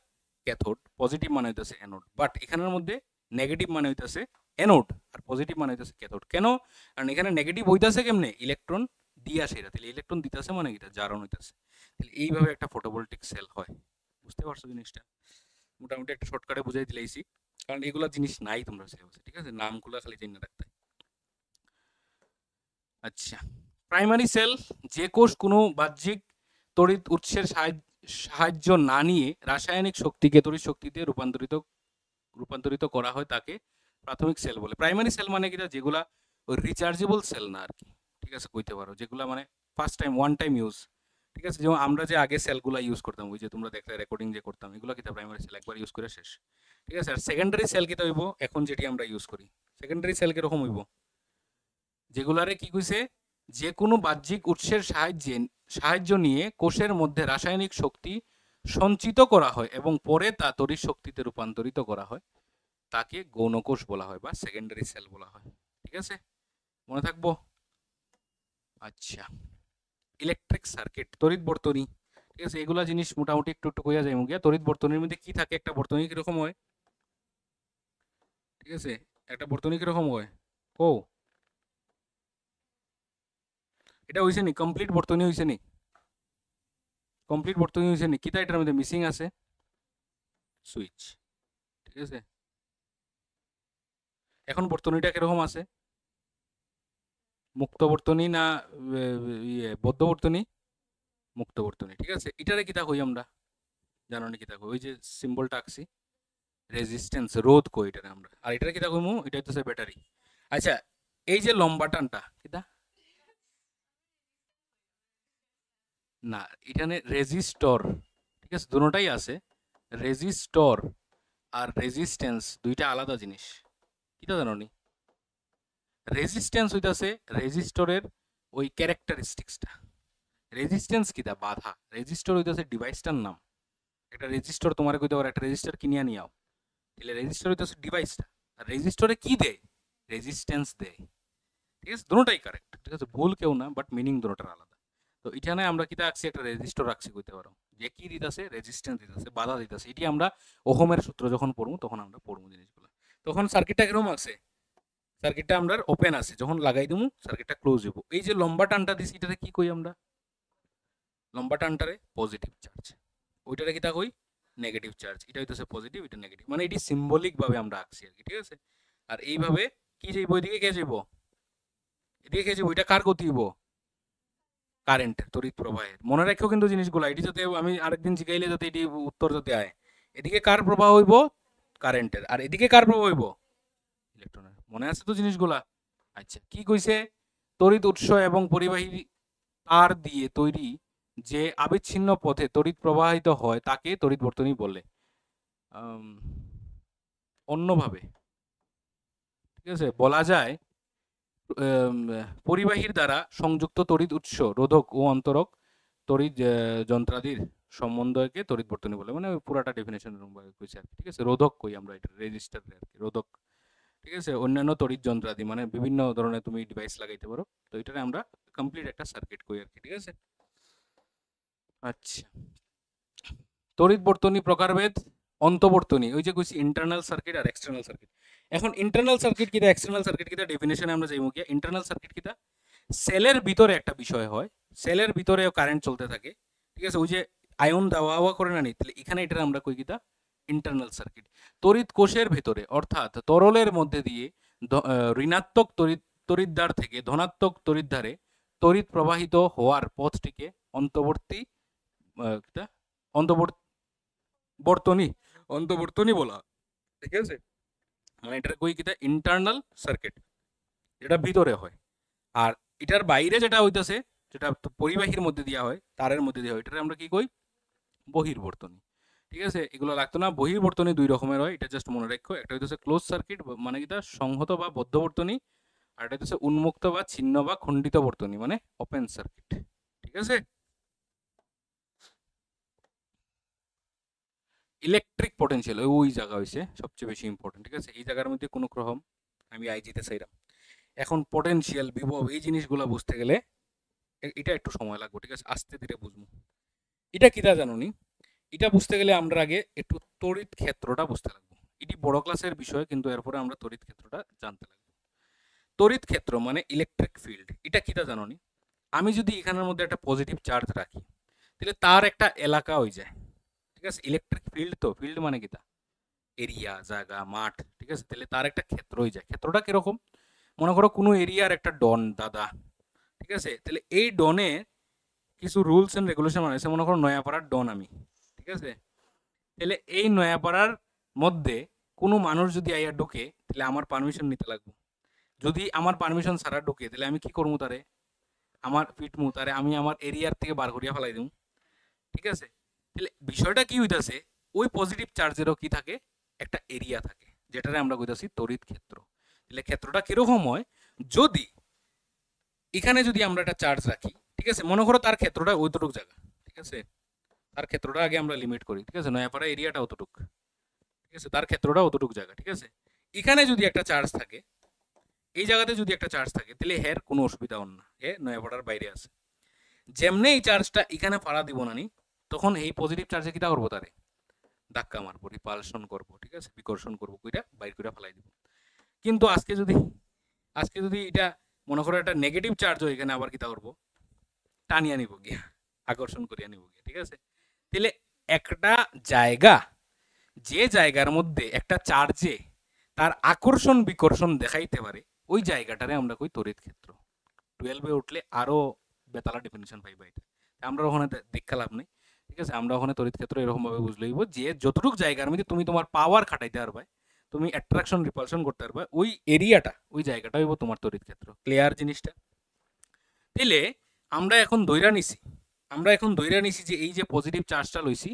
ক্যাথোড, পজিটিভ মানে হইতাছে অ্যানোড, বাট এখানের মধ্যে নেগেটিভ মানে হইতাছে অ্যানোড, আর পজিটিভ মানে হইতাছে ক্যাথোড। কেন? কারণ এখানে নেগেটিভ হইতাছে কেমনে? ইলেকট্রন দিয়া সেটা, তাহলে ইলেকট্রন দিতেছে মানে কিটা? জারণ হইতাছে। তাহলে এইভাবে একটা ফটোভোল্টিক সেল হয়। বুঝতে পারছো জিনিসটা? মোটামুটি একটা শর্টকাটে বুঝাই দিলাইছি, কারণ এগুলা জিনিস নাই তোমরা সিলেবাসে। ঠিক আছে, নামগুলো খালি জেনে রাখতে। আচ্ছা, প্রাইমারি সেল, যে কোষ কোনো বাহ্যিক তড়িৎ উৎসের সাহায্য না নিয়ে রাসায়নিক শক্তিকে তড়িৎ শক্তিতে রূপান্তরিত করা হয়, তাকে প্রাথমিক সেল বলে। প্রাইমারি সেল মানে কিটা? যেগুলা ওই রিচার্জেবল সেল না আর কি। ঠিক আছে, কইতে পারো যেগুলা মানে first time, one time use. ঠিক আছে, যেমন আমরা যে আগে সেলগুলা ইউজ করতাম, ওই যে তোমরা দেখলে রেকর্ডিং যে করতাম, এগুলো কিটা? প্রাইমারি সেল, একবার ইউজ করে শেষ। ঠিক আছে, আর সেকেন্ডারি সেল কিটা হইব? এখন যেটি আমরা ইউজ করি, সেকেন্ডারি সেল কিরকম হইব? যেগুলারে কি কইছে? যে কোনো বাহ্যিক উৎসের সাহায্য নিয়ে কোষের মধ্যে রাসায়নিক শক্তি সঞ্চিত করা হয় এবং পরে তা তড়িৎ শক্তিতে রূপান্তরিত করা হয়, তাকে গৌণকোষ বলা হয় বা সেকেন্ডারি সেল বলা হয়। ঠিক আছে, মনে থাকবো? আচ্ছা, ইলেকট্রিক সার্কিট, তড়িৎ বর্তনী। ঠিক আছে, এগুলা জিনিস মোটামুটি একটু একটু কইয়া যায় মুগিয়া। তড়িৎ বর্তনীর মধ্যে কি থাকে? একটা বর্তনী কিরকম হয়? ঠিক আছে, একটা বর্তনী কিরকম হয়? ও, এটা হইছে নি কমপ্লিট বর্তনী? হইছে নি কমপ্লিট বর্তনী? হইছে নি? কিটা এটার মধ্যে মিসিং আছে? সুইচ। ঠিক আছে, এখন বর্তনীটা কিরকম আছে? মুক্ত বর্তনী না ইয়ে বদ্ধ বর্তনী? মুক্ত বর্তনী। ঠিক আছে, এটারে কিতা কই আমরা? জানো নি কিতা কই? ওই যে সিম্বলটা আঁকছি, রেজিস্ট্যান্স, রোধ কই এটারে আমরা। আর এটারে কিতা কইমু? এটা হইতেছে ব্যাটারি। আচ্ছা, এই যে লম্বা টানটা কিতা? না, এখানে রেজিস্টর। ঠিক আছে, দুটোটাই আছে। রেজিস্টর আর রেজিস্ট্যান্স দুইটা আলাদা জিনিস। কিতা জানো নি? রেজিস্ট্যান্স হইতাছে রেজিস্টরের ওই ক্যারেক্টারিস্টিক্সটা। রেজিস্ট্যান্স কিতা? বাধা। রেজিস্টর হইতাছে ডিভাইসটার নাম। একটা রেজিস্টর তোমার কইতে পারো, একটা রেজিস্টার কিনিয়া নিয়াও, তাহলে রেজিস্টর হইতাছে ডিভাইসটা। আর রেজিস্টরে কি দেয়? রেজিস্ট্যান্স দেয়। ঠিক আছে, দুটোটাই কারেক্ট। ঠিক আছে, ভুল কেউ না, বাট মিনিং দুটোটার আলাদা। তো এখানে আমরা কিতা রাখছি? একটা রেজিস্টর রাখছি কইতে পারো, যে কি দিতেছে? রেজিস্ট্যান্স দিতেছে, বাধা দিতেছে। এটি আমরা ওহমের সূত্র যখন পড়বো তখন আমরা পড়বো জিনিসগুলো। তখন সার্কিটটা কিরকম আছে? সার্কিটটা আমরা ওপেন আছে, যখন লাগাই দিমু সার্কিটটা ক্লোজ হইব। এই যে লম্বা টানটা দিছি এটারে কি কই আমরা? লম্বা টানটারে পজিটিভ চার্জ, ওইটারে কি তা কই? Negative charge. এটা হইতেছে পজিটিভ, এটা নেগেটিভ, মানে এটি সিম্বলিক ভাবে আমরা আঁকছি আর কি, ঠিক আছে? আর এইভাবে কি যাইব, এদিকে কে যাইব, এদিকে কে যাইব, এটা কার গতি হইব? কারেন্টের, তড়িৎ প্রবাহের। মনে রাখো কিন্তু জিনিসগুলো, এটি যাতে আমি আরেকদিন জিগাইলে যাতে এটি উত্তর যাতে আয়। এদিকে কার প্রবাহ হইব? কারেন্টের। আর এদিকে কার প্রবাহ হইব? ইলেকট্রনের। মনে আছে তো জিনিসগুলা? আচ্ছা, কি কইছে? তড়িৎ উৎস এবং পরিবাহী তার দিয়ে তৈরি যে আবিচ্ছিন্ন পথে তড়িৎ প্রবাহিত হয় তাকে তড়িৎ বর্তনী বলে। অন্যভাবে, ঠিক আছে, বলা যায় পরিবাহীর দ্বারা সংযুক্ত তড়িৎ উৎস, রোধক ও অন্তরক তড়িৎ যন্ত্রাদির সম্বন্ধকে তড়িৎ বর্তনী বলে। মানে পুরাটা ডেফিনেশন কইছে আর কি, ঠিক আছে? রোধক কই আমরা, এটা রেজিস্টার আর কি, রোধক, ঠিক আছে? অন্যান্য তড়িৎ যন্ত্রাদি মানে বিভিন্ন ধরনের তুমি ডিভাইস লাগাইতে পারো, তো এটারে আমরা কমপ্লিট একটা সার্কিট কই আর কি, ঠিক আছে? আচ্ছা, তড়িৎ বর্তনী প্রকারভেদ, অন্তবর্তনী, ওই যে কইছি ইন্টারনাল সার্কিট আর এক্সটার্নাল সার্কিট। এখন ইন্টারনাল সার্কিট কিটা, এক্সটার্নাল সার্কিট কিটা, ডেফিনেশনে আমরা যাইমু কি? ইন্টারনাল সার্কিট কিটা, সেলের ভিতরে একটা বিষয় হয়, সেলের ভিতরেও কারেন্ট চলতে থাকে, ঠিক আছে? ওই যে আয়ন দেওয়া হওয়া করে না নি, তাহলে এখানে এটা আমরা কই কিটা? Internal circuit. তড়িৎ কোষের ভেতরে অর্থাৎ তরলের মধ্যে দিয়ে ঋণাত্মক তড়িৎদ্বার থেকে ধনাত্মক তড়িৎদ্বারে তড়িৎ প্রবাহিত হওয়ার পথটিকে অন্তবর্তী অন্তবর্তনী অন্তবর্তনী বলা, ঠিক আছে? মানে এটা কই কিটা? ইন্টারনাল সার্কিট, যেটা ভিতরে হয়। আর এটার বাইরে যেটা হইতাছে, যেটা পরিবাহীর মধ্যে দেওয়া হয়, তারের মধ্যে দেওয়া হয়, এটারে আমরা কি কই? বহির্বর্তনী, ঠিক আছে? এগুলো লাগতো না। বহির্বর্তনী দুই রকমের হয়, এটা জাস্ট মনে রাখো। একটা হইতেছে ক্লোজ সার্কিট, মানে কিটা সংহত বা বদ্ধ বর্তনী, আর এটা হচ্ছে উন্মুক্ত বা ছিন্ন বা খণ্ডিত বর্তনী, মানে ওপেন সার্কিট, ঠিক আছে? ইলেকট্রিক পোটেনশিয়াল ওই জায়গা হইছে সবচেয়ে বেশি ইম্পর্টেন্ট, ঠিক আছে? এই জায়গার মধ্যে কোনো ক্রম আমি আইজিতে চাইলাম। এখন পটেনশিয়াল, বিভব, এই জিনিসগুলো বুঝতে গেলে এটা একটু সময় লাগবে, ঠিক আছে? আস্তে ধীরে বুঝবো। এটা কিটা জানো নি? এটা বুঝতে গেলে আমরা আগে একটু তড়িৎ ক্ষেত্রটা বুঝতে লাগবো। এটি বড় ক্লাসের বিষয়, কিন্তু এরপরে আমরা তড়িৎ ক্ষেত্রটা জানতে লাগবো। তড়িৎ ক্ষেত্র মানে ইলেকট্রিক ফিল্ড। এটা কিটা জানো নি? আমি যদি এখানের মধ্যে একটা পজিটিভ চার্জ রাখি, তাহলে তার একটা এলাকা হয়ে যায়, ঠিক আছে? ইলেকট্রিক ফিল্ড, তো ফিল্ড মানে কিটা? এরিয়া, জায়গা, মাঠ, ঠিক আছে? তাহলে তার একটা ক্ষেত্র হয়ে যায়। ক্ষেত্রটা কিরকম? মনে করো কোনো এরিয়ার একটা ডন দাদা, ঠিক আছে? তাহলে এই ডনে কিছু রুলস এন্ড রেগুলেশন আছে। মনে করো নয়াপাড়ার ডন আমি, ঠিক আছে? তাহলে এই নয়াপাড়ার মধ্যে কোনো মানুষ যদি আইয়া ঢোকে, তাহলে আমার পারমিশন নিতে লাগবে। যদি আমার পারমিশন ছাড়া ঢোকে, তাহলে আমি কি করবো? তারে আমার পিটমু, তারে আমি আমার এরিয়ার থেকে বার করিয়া ফেলাই দিব, ঠিক আছে? তাহলে বিষয়টা কি হইতাছে? ওই পজিটিভ চার্জেরও কি থাকে? একটা এরিয়া থাকে, যেটারে আমরা কইতাছি তড়িৎ ক্ষেত্র। তাহলে ক্ষেত্রটা কিরকম হয়? যদি এখানে যদি আমরা একটা চার্জ রাখি, ঠিক আছে, মনে করো তার ক্ষেত্রটা ওইটুক জায়গা, ঠিক আছে? তার ক্ষেত্রটা আগে আমরা লিমিট করি, ঠিক আছে? নয়াপাড়া এরিয়াটা অতটুক, ঠিক আছে? তার ক্ষেত্রটা অতটুক জায়গা, ঠিক আছে? এখানে যদি একটা চার্জ থাকে, এই জায়গাতে যদি একটা চার্জ থাকে, তাহলে হের কোনো অসুবিধা হন না, হে নয়াপাড়ার বাইরে আছে। যেমনি এই চার্জটা এখানে ফাড়া দিব না নি, তখন এই পজিটিভ চার্জে কিটা করবো? তারে ধাক্কা মারবো, রিপালশন করবো, ঠিক আছে? বিকর্ষণ করবো, কইরা বাইর করে ফেলাই দিব। কিন্তু আজকে যদি এটা মনে করো একটা নেগেটিভ চার্জ হয়, এখানে আবার কিটা করবো? টানিয়া নিব গিয়া, আকর্ষণ করিয়া নিব গিয়া, ঠিক আছে? তাহলে একটা জায়গা, যে জায়গার মধ্যে একটা চার্জে তার আকর্ষণ বিকর্ষণ দেখাইতে পারে, ওই জায়গাটারে আমরা কই তড়িৎ ক্ষেত্র। 12 এ উঠলে আরো বেতালা ডেফিনিশন পাইবা এটা, আমরা ওখানে দেখা লাভ নেই, ঠিক আছে? আমরা ওখানে তড়িৎ ক্ষেত্র এরকম ভাবে বুঝলে হইব যে যতটুকু জায়গার মধ্যে তুমি তোমার পাওয়ার খাটাইতে পারবে, তুমি অ্যাট্রাকশন রিপালশন করতে পারবে, ওই এরিয়াটা, ওই জায়গাটা হইব তোমার তড়িৎ ক্ষেত্র। ক্লিয়ার জিনিসটা? তাহলে আমরা এখন ধইরা নিছি যে এই যে পজিটিভ চার্জটা লইছি,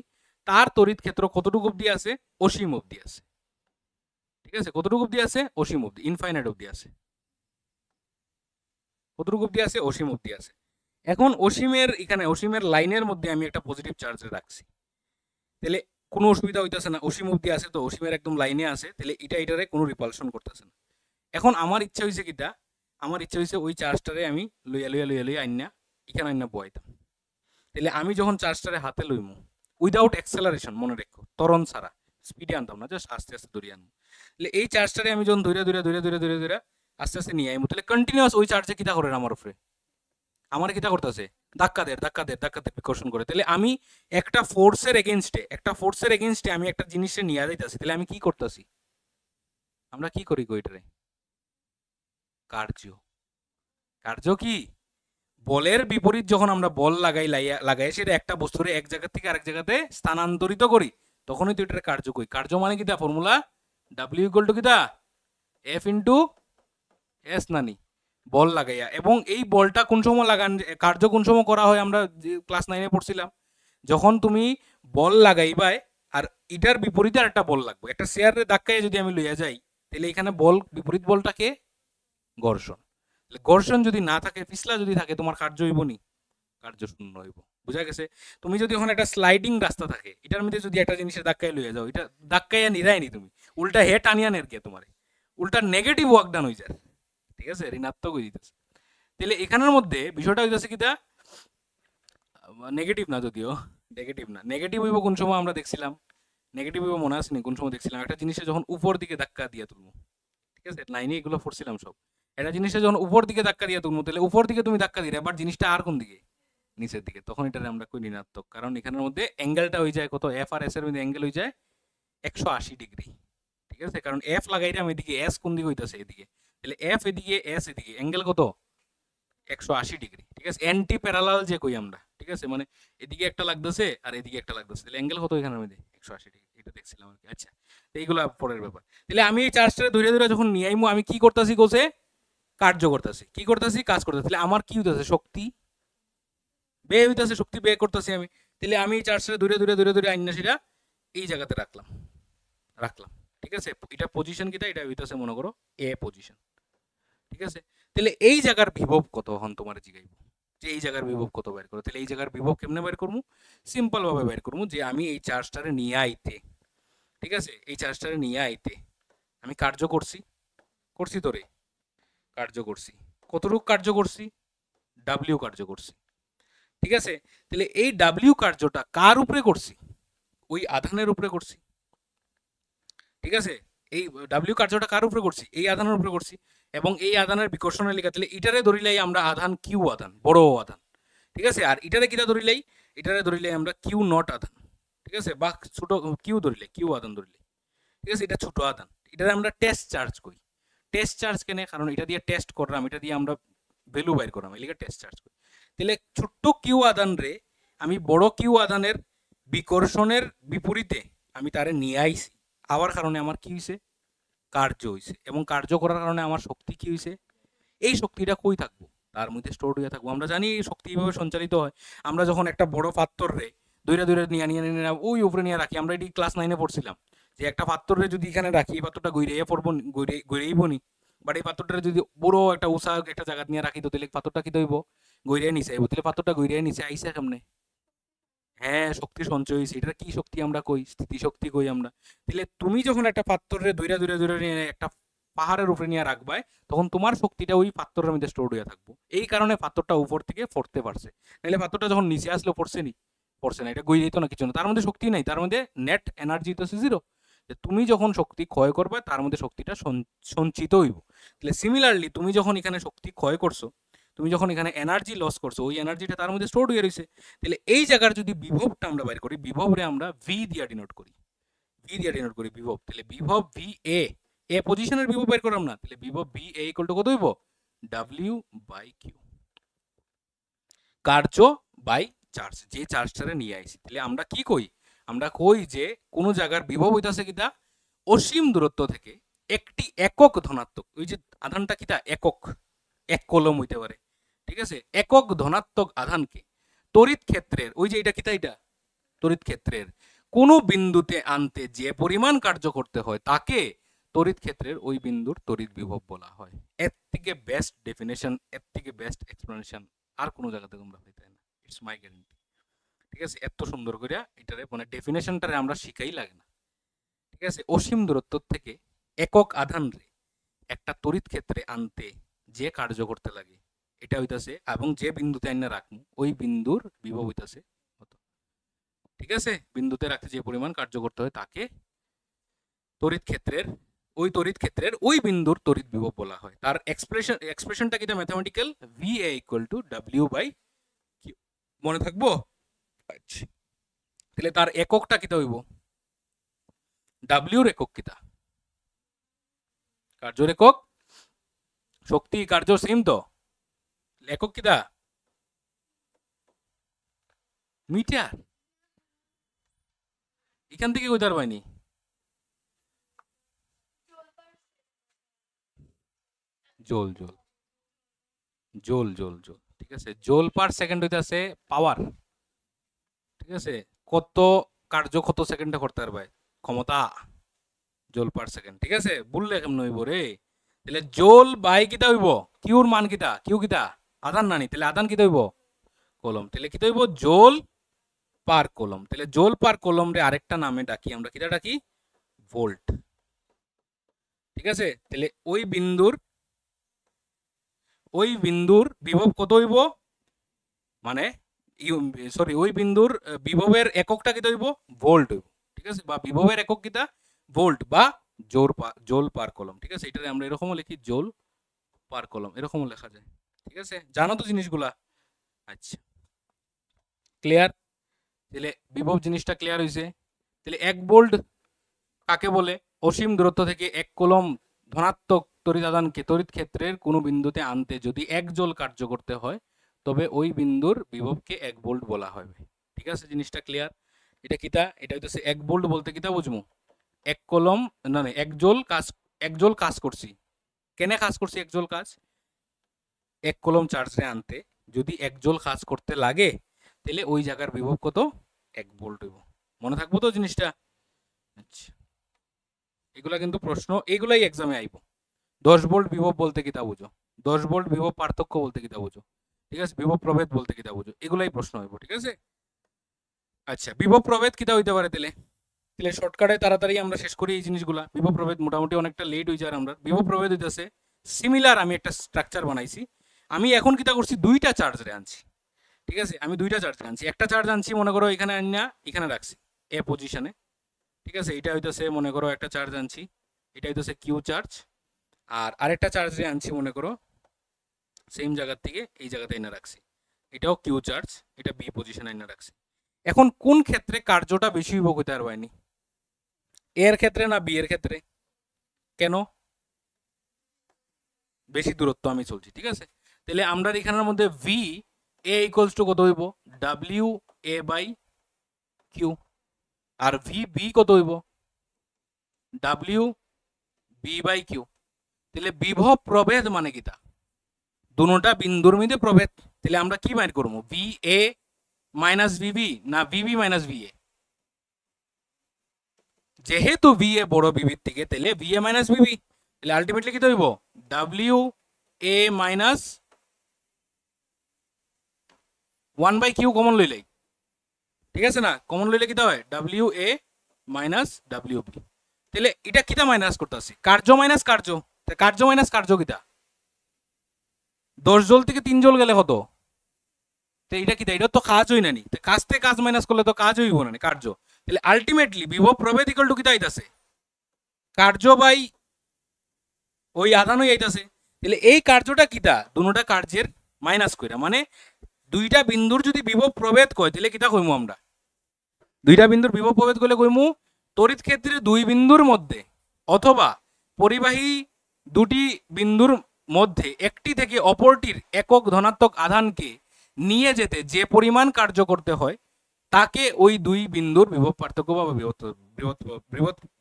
তার তড়িৎ ক্ষেত্র কতটুকু অবধি আছে? অসীম অবধি আছে, ঠিক আছে? কতটুকু অবধি আছে? অসীম অবধি, ইনফাইনাইট অবধি আছে। কতটুকু অবধি আছে? অসীম অবধি আছে। এখন অসীমের লাইনের মধ্যে আমি একটা পজিটিভ চার্জ রাখছি, তাহলে কোনো অসুবিধা হইতাছে না। অসীম অবধি আছে, তো অসীমের একদম লাইনে আছে, তাহলে এটারে কোনো রিপালশন করতেছে না। এখন আমার ইচ্ছা হয়েছে কিটা? আমার ইচ্ছা হয়েছে ওই চার্জটারে আমি লইয়া আইনা এখানে আইনা বয়াইতাম। তাহলে আমি যখন চার্জটারে হাতে লইমু, উইদাউট অ্যাক্সেলারেশন, মনে রেখো, ত্বরণ ছাড়া, স্পিডে আনতাম না, জাস্ট আস্তে আস্তে ধরে আনবো। তাহলে এই চার্জটারে আমি যখন ধরে আস্তে আস্তে নিয়ে আইমু, তাহলে কন্টিনিউয়াস ওই চার্জে কিতা করে আমার উপরে, আমার কিতা করতেছে, ধাক্কা দের বিকর্ষণ করে। তাহলে আমি একটা ফোর্সের এগেনস্টে আমি একটা জিনিসে নিয়ে যাইতাছি, তাহলে আমি কি করতেছি, আমরা কি করি ওইটারে, কার্য। কার্য কি, বলের বিপরীত যখন আমরা বল লাগাই সেটা একটা বস্তুরে এক জায়গা থেকে আরেক জায়গাতে স্থানান্তরিত করি, তখনই তো এটার কার্য কই। কার্য মানে কিতা, ফর্মুলা ডাব্লিউ ইকুয়াল টু কিতা, এফ ইন্টু এস নানি, বল লাগাইয়া। এবং এই বলটা কোন সময় লাগান, কার্য কোন সময় করা হয়, আমরা ক্লাস 9-এ পড়ছিলাম, যখন তুমি বল লাগাইবাই আর এটার বিপরীতে আর একটা বল লাগবে, একটা চেয়ারে ধাক্কায় যদি আমি লইয়া যাই, তাহলে এখানে বল, বিপরীত বলটাকে ঘর্ষণ। ঘর্ষণ যদি না থাকে, পিছলা যদি থাকে, তোমার কার্য হইব নি, কার্য শূন্য হইব। বুঝা গেছে? তুমি যদি ওখানে একটা স্লাইডিং রাস্তা থাকে, এটার মধ্যে যদি একটা জিনিসের ধাক্কায় লইয়া যাও, এটা ধাক্কাইয়া নিরায়নি তুমি, উল্টা হে টানিয়া নের কে তোমার, উল্টা নেগেটিভ ওয়ার্কডান হয়ে যায়, ঠিক আছে, ঋণাত্মক হয়ে যেতেছে। তাহলে এখানের মধ্যে বিষয়টা হইতেছে কিটা, নেগেটিভ না, যদিও নেগেটিভ না, নেগেটিভ হইব কোন সময় আমরা দেখছিলাম, নেগেটিভ হইব মনে আছে নি কোন সময় দেখছিলাম, একটা জিনিসে যখন উপর দিকে ধাক্কা দিয়া তুলবো, ঠিক আছে, লাইনে এগুলো পড়ছিলাম সব, একটা জিনিসে যখন উপর দিকে ধাক্কা দিয়া তুলবো, তাহলে উপর দিকে তুমি ধাক্কা দিলে এবার জিনিসটা আর কোন দিকে, নিচের দিকে, তখন এটা আমরা কই ঋণাত্মক, কারণ এখানের মধ্যে অ্যাঙ্গেলটা হয়ে যায় কত, এফ আর এস এর মধ্যে অ্যাঙ্গেল হয়ে যায় 180 ডিগ্রি, ঠিক আছে, কারণ এফ লাগাইলাম এদিকে, এস কোন দিকে হইতাছে এদিকে, তাহলে এফ এদিকে, এস এদিকে, অ্যাঙ্গেল কত, 180 ডিগ্রি, ঠিক আছে, অ্যান্টি প্যারালাল যে কই আমরা, ঠিক আছে, মানে এদিকে একটা লাগতেছে আর এদিকে একটা লাগতেছে, তাহলে অ্যাঙ্গেল কত এখানের মধ্যে, 180 ডিগ্রি, এটা দেখছিলাম আর কি। আচ্ছা, তো এইগুলো পরের ব্যাপার। তাহলে আমি এই চার্জটা ধরে ধরে যখন নিয়ে আইমু, আমি কি করতেছি কোসে, কার্য করতেছি, কি করতেছি, কাজ করতেছি, তাহলে আমার কি হইতেছে, শক্তি ব্যয় হইতেছে, শক্তি ব্যয় করতেছি আমি। তাহলে আমি এই চার্জটা ধরে ধরে ধরে ধরে আইনা সেটা এই জায়গাতে রাখলাম, রাখলাম, ঠিক আছে, এটা পজিশন কিটা, এটা হইতেছে মনে করো এ পজিশন, ঠিক আছে। তাহলে এই জায়গার বিভব কত, হন তোমার জিগাইব যে এই জায়গার বিভব কত বের করো, তাহলে এই জায়গার বিভব কেমনে বের করবো, সিম্পল ভাবে বের করবো, যে আমি এই চার্জটারে নিয়ে আইতে, ঠিক আছে, এই চার্জটারে নিয়ে আইতে আমি কার্য করছি, করছি তোরে, কার্য করছি, কতটুকু কার্য করছি, ডাব্লিউ কার্য করছি, ঠিক আছে। তাহলে এই ডাব্লিউ কার্যটা কার উপরে করছি, ওই আধানের উপরে করছি, ঠিক আছে, এই ডাব্লিউ কার্যটা কার উপরে করছি, এই আধানের উপরে করছি, এবং এই আধানের বিকর্ষণের লিখা, তাহলে এটারে ধরিলাই আমরা আধান কিউ আধান, বড় আধান, ঠিক আছে, আর এটারে কিটা ধরিলাই, এটারে ধরিলাই আমরা কিউ নট আধান, ঠিক আছে, বা ছোট কিউ ধরিলে, কিউ আধান ধরিলে, ঠিক আছে, এটা ছোট আধান, এটারে আমরা টেস্ট চার্জ করি। টেস্ট চার্জ কেনে, কারণ এটা দিয়ে টেস্ট করলাম, এটা দিয়ে আমরা ভ্যালু বাইর করলাম, এই লিগে টেস্ট চার্জ করি। তাহলে ছোট্ট কিউ আধান রে আমি বড় কিউ আধানের বিকর্ষণের বিপরীতে আমি তারে নিয়ে আইছি, আবার কারণে আমার কি হয়েছে, কার্য হয়েছে, এবং কার্য করার কারণে আমার শক্তি কি হয়েছে, এই শক্তিটা কই থাকবো, তার মধ্যে স্টোর হয়ে থাকবো। আমরা জানি এই শক্তি এইভাবে সঞ্চালিত হয়, আমরা যখন একটা বড় পাত্র রে দূরে দূরে নিয়ে নিয়ে নিয়ে ওই উপরে নিয়ে রাখি, আমরা এটি ক্লাস 9-এ পড়ছিলাম, যে একটা পাত্রে যদি এখানে রাখি, এই পাত্রটা গইরে পড়বো, গইরেইব নি, বাট এই পাত্রটা যদি বড় একটা উষা একটা জায়গা নিয়ে রাখি, তো তাহলে পাত্রটা কি দইব, গইরে নিচে আইব, তাহলে পাত্রটা গইরে নিচে আইসা কেমনে, হ্যাঁ, শক্তি সঞ্চয় হয়েছে, এটা কি শক্তি আমরা কই, স্থিতিশক্তি কই আমরা। তাহলে তুমি যখন একটা পাত্রে দূরে দূরে দূরে নিয়ে একটা পাহাড়ের উপরে নিয়ে রাখবাই, তখন তোমার শক্তিটা ওই পাত্রের মধ্যে স্টোর হয়ে থাকবো, এই কারণে পাত্রটা উপর থেকে পড়তে পারছে, নাহলে পাত্রটা যখন নিচে আসলো পড়ছে নি, পড়ছে না, এটা গই যেত না, কিছু না, তার মধ্যে শক্তি নাই, তার মধ্যে নেট এনার্জি তো জিরো। তুমি যখন শক্তি ক্ষয় করবে, তার মধ্যে শক্তিটা সঞ্চিত হইব। তাহলে সিমিলারলি তুমি যখন এখানে শক্তি ক্ষয় করছো, তুমি যখন এখানে এনার্জি লস করছো, ওই এনার্জিটা তার মধ্যে স্টোর হয়ে রয়েছে। তাহলে এই জায়গার যদি বিভবটা আমরা বাইর করি, বিভবরে আমরা ভি দিয়ে ডিনোট করি, ভি দিয়ে ডিনোট করি বিভব, তাহলে বিভব ভি এ, এ পজিশনের বিভব বের করলাম না, তাহলে বিভব ভি এ ইকুয়াল টু কত হইব, ডাব্লিউ বাই কিউ, কার্য বাই চার্জ, যে চার্জটারে নিয়ে আইছি। তাহলে আমরা কি কই, আমরা কই যে কোন জায়গার বিভব হইতাছে কিটা, অসীম দূরত্ব থেকে একটি একক ধনাত্মক, ওই যে আধানটা কিটা একক, এক কলম হইতে পারে, ঠিক আছে, একক ধনাত্মক আধানকে তড়িৎ ক্ষেত্রের, ওই যে এটা কিটা, এটা তড়িৎ ক্ষেত্রের কোন বিন্দুতে আনতে যে পরিমাণ কার্য করতে হয়, তাকে তড়িৎ ক্ষেত্রের ওই বিন্দুর তড়িৎ বিভব বলা হয়। এর থেকে বেস্ট ডেফিনেশন, এর থেকে বেস্ট এক্সপ্লেনেশন আর কোনো জায়গাতে তোমরা পাইতে না, ইটস মাই গ্যারান্টি, ঠিক আছে, এত সুন্দর করে এটারে মানে ডেফিনেশনটারে আমরা শিখাই লাগে না, ঠিক আছে। অসীম দূরত্ব থেকে একক আধান রে একটা তড়িৎ ক্ষেত্রে আনতে যে কার্য করতে লাগে, এটা হইতাছে, এবং যে বিন্দুতে আইনা রাখবো ওই বিন্দুর বিভব হইতাছে কত, ঠিক আছে, বিন্দুতে রাখতে যে পরিমাণ কার্য করতে হয় তাকে তড়িৎ ক্ষেত্রের ওই তড়িৎ ক্ষেত্রের ওই বিন্দুর তড়িৎ বিভব বলা হয়। তার এক্সপ্রেশনটা কিটা mathematical VA equal to W by Q. মনে থাকবো? আচ্ছা, তাহলে তার এককটা কিটা হইব? ডাব্লিউর একক কিটা? কার্যর একক, শক্তি কার্য সেম তো, একক কিটা? মিটার। এখান থেকে কইতার পাইনি। জোল জোল জোল জোল জোল, ঠিক আছে। জোল পার সেকেন্ড হইতাছে পাওয়ার, ঠিক আছে। কত কার্য কত সেকেন্ডে করতে পারবে, ক্ষমতা, জোল পার সেকেন্ড, ঠিক আছে। বললে কেমন হইব রে? তাহলে জোল বাই কিতা হইব? কিউর মান কিতা? কিউ কিতা? আধান নানি, তাহলে আধান কিতা হইব? কলম। তাহলে কিতা হইব? জোল পার কলম। তাহলে জোল পার কলম রে আরেকটা নামে ডাকি আমরা, কিতা ডাকি? ভোল্ট, ঠিক আছে। তাহলে ওই বিন্দুর বিভব কত হইব, মানে সরি, ওই বিন্দুর বিভবের এককটা কিতা হইব? ভোল্ট হইব, ঠিক আছে। বা বিভবের একক কিতা? ভোল্ট বা জোল পার কলম, ঠিক আছে। এটারে আমরা এরকমও লিখি, জোল পার কলম, এরকমও লেখা যায়, ঠিক আছে। জানো তো জিনিসগুলা? আচ্ছা, ক্লিয়ার? তাহলে বিভব জিনিসটা ক্লিয়ার হইছে। তাহলে 1 ভোল্ট কাকে বলে? অসীম দূরত্ব থেকে 1 কুলম্ব ধনাত্মক তড়িৎ আধানকে তড়িৎ ক্ষেত্রের কোনো বিন্দুতে আনতে যদি 1 জোল কার্য করতে হয়, তবে ওই বিন্দুর বিভবকে 1 ভোল্ট বলা হবে, ঠিক আছে। জিনিসটা ক্লিয়ার? এটা কিতা? এটা হইতেছে 1 ভোল্ট বলতে কিতা বুঝমু? 1 কুলম্ব না, 1 জোল কাজ করছি। কেনে কাজ করছি 1 জোল কাজ? 1 কুলম্ব চার্জ রে আনতে যদি 1 জোল কাজ করতে লাগে, তাহলে ওই জায়গার বিভব কত? 1 ভোল্ট হইব। মনে থাকবো তো জিনিসটা? আচ্ছা, এগুলা কিন্তু প্রশ্ন, এগুলাই এক্সামে আইব। 10 ভোল্ট বিভব বলতে কিতা বুঝো? 10 ভোল্ট বিভব পার্থক্য বলতে কিতা বুঝো? ঠিক আছে, বিভব প্রভেদ বলতে কিতা বুঝো? এগুলাই প্রশ্ন হইব, ঠিক আছে। আচ্ছা, বিভব প্রভেদ কিতা হইতে পারে তাহলে? তাহলে শর্টকাটে তাড়াতাড়ি আমরা শেষ করি এই জিনিসগুলা। বিভব প্রভেদ মোটামুটি অনেকটা লেট হয়ে যায় আমরা। বিভব প্রভেদ হইতেছে সিমিলার, আমি একটা স্ট্রাকচার বানাইছি। আমি এখন কিতা করছি, দুইটা চার্জ রে আনছি, ঠিক আছে। আমি দুইটা চার্জ আনছি, একটা চার্জ আনছি মনে করো এখানে আনিয়া এখানে রাখছি এ পজিশনে, ঠিক আছে। এটা হইতেছে মনে করো একটা চার্জ আনছি, এটা হইতেছে কিউ চার্জ। আর আরেকটা চার্জ রে আনছি মনে করো সেম জায়গার থেকে এই জায়গাতে এনে রাখছি, এটাও কিউ চার্জ, এটা বি পজিশনে এনে রাখছি। এখন কোন ক্ষেত্রে কার্যটা বেশি হইব কইতে পারবাইনি? এর ক্ষেত্রে না বি এর ক্ষেত্রে? কেন? বেশি দূরত্ব আমি চলছি, ঠিক আছে। তাহলে আমরা এখানের মধ্যে ভি এ ইকুয়ালস টু কত হইব? W A by Q. আর ভি বি কত হইব? W B by Q. তাহলে বিভব প্রভেদ মানে কিতা? দুটা বিন্দুর মধ্যে প্রভেদ। তাহলে আমরা কি বাইর করবো? ভি এ মাইনাস ভিবি না ভিবি মাইনাস ভি এ? যেহেতু ভি এ বড় ভিবির থেকে, তাহলে ভি এ মাইনাস ভিবি। তাহলে আলটিমেটলি কি হইব? W A minus 1 by Q common লইলেই, ঠিক আছে না? কমন লইলে কিতা হয়? W A minus W B. তাহলে এটা কিতা মাইনাস করতেছি? কার্য মাইনাস কার্য। কার্য মাইনাস কার্য কিতা? 10 জোল থেকে 3 জোল গেলে কত? তো এটা কিতা? এটা তো কাজ হই নানি, কাজ থেকে কাজ মাইনাস করলে তো কাজ হইব না, কার্য। তাহলে আলটিমেটলি বিভব প্রভেদ ইকুয়াল টু কিতা আইতাছে? কার্য বাই ওই আধান হই আইতাছে। তাহলে এই কার্যটা কিতা? দুটোটা কার্যের মাইনাস কইরা, মানে দুইটা বিন্দুর যদি বিভব প্রভেদ কয় তাহলে কিতা কইমু আমরা? দুইটা বিন্দুর বিভব প্রভেদ কইলে কইমু তড়িৎ ক্ষেত্রের দুই বিন্দুর মধ্যে অথবা পরিবাহী দুটি বিন্দুর মধ্যে একটি থেকে অপরটির একক ধনাত্মক আধানকে নিয়ে যেতে যে পরিমাণ কার্য করতে হয় তাকে ওই দুই বিন্দুর বিভব পার্থক্য বা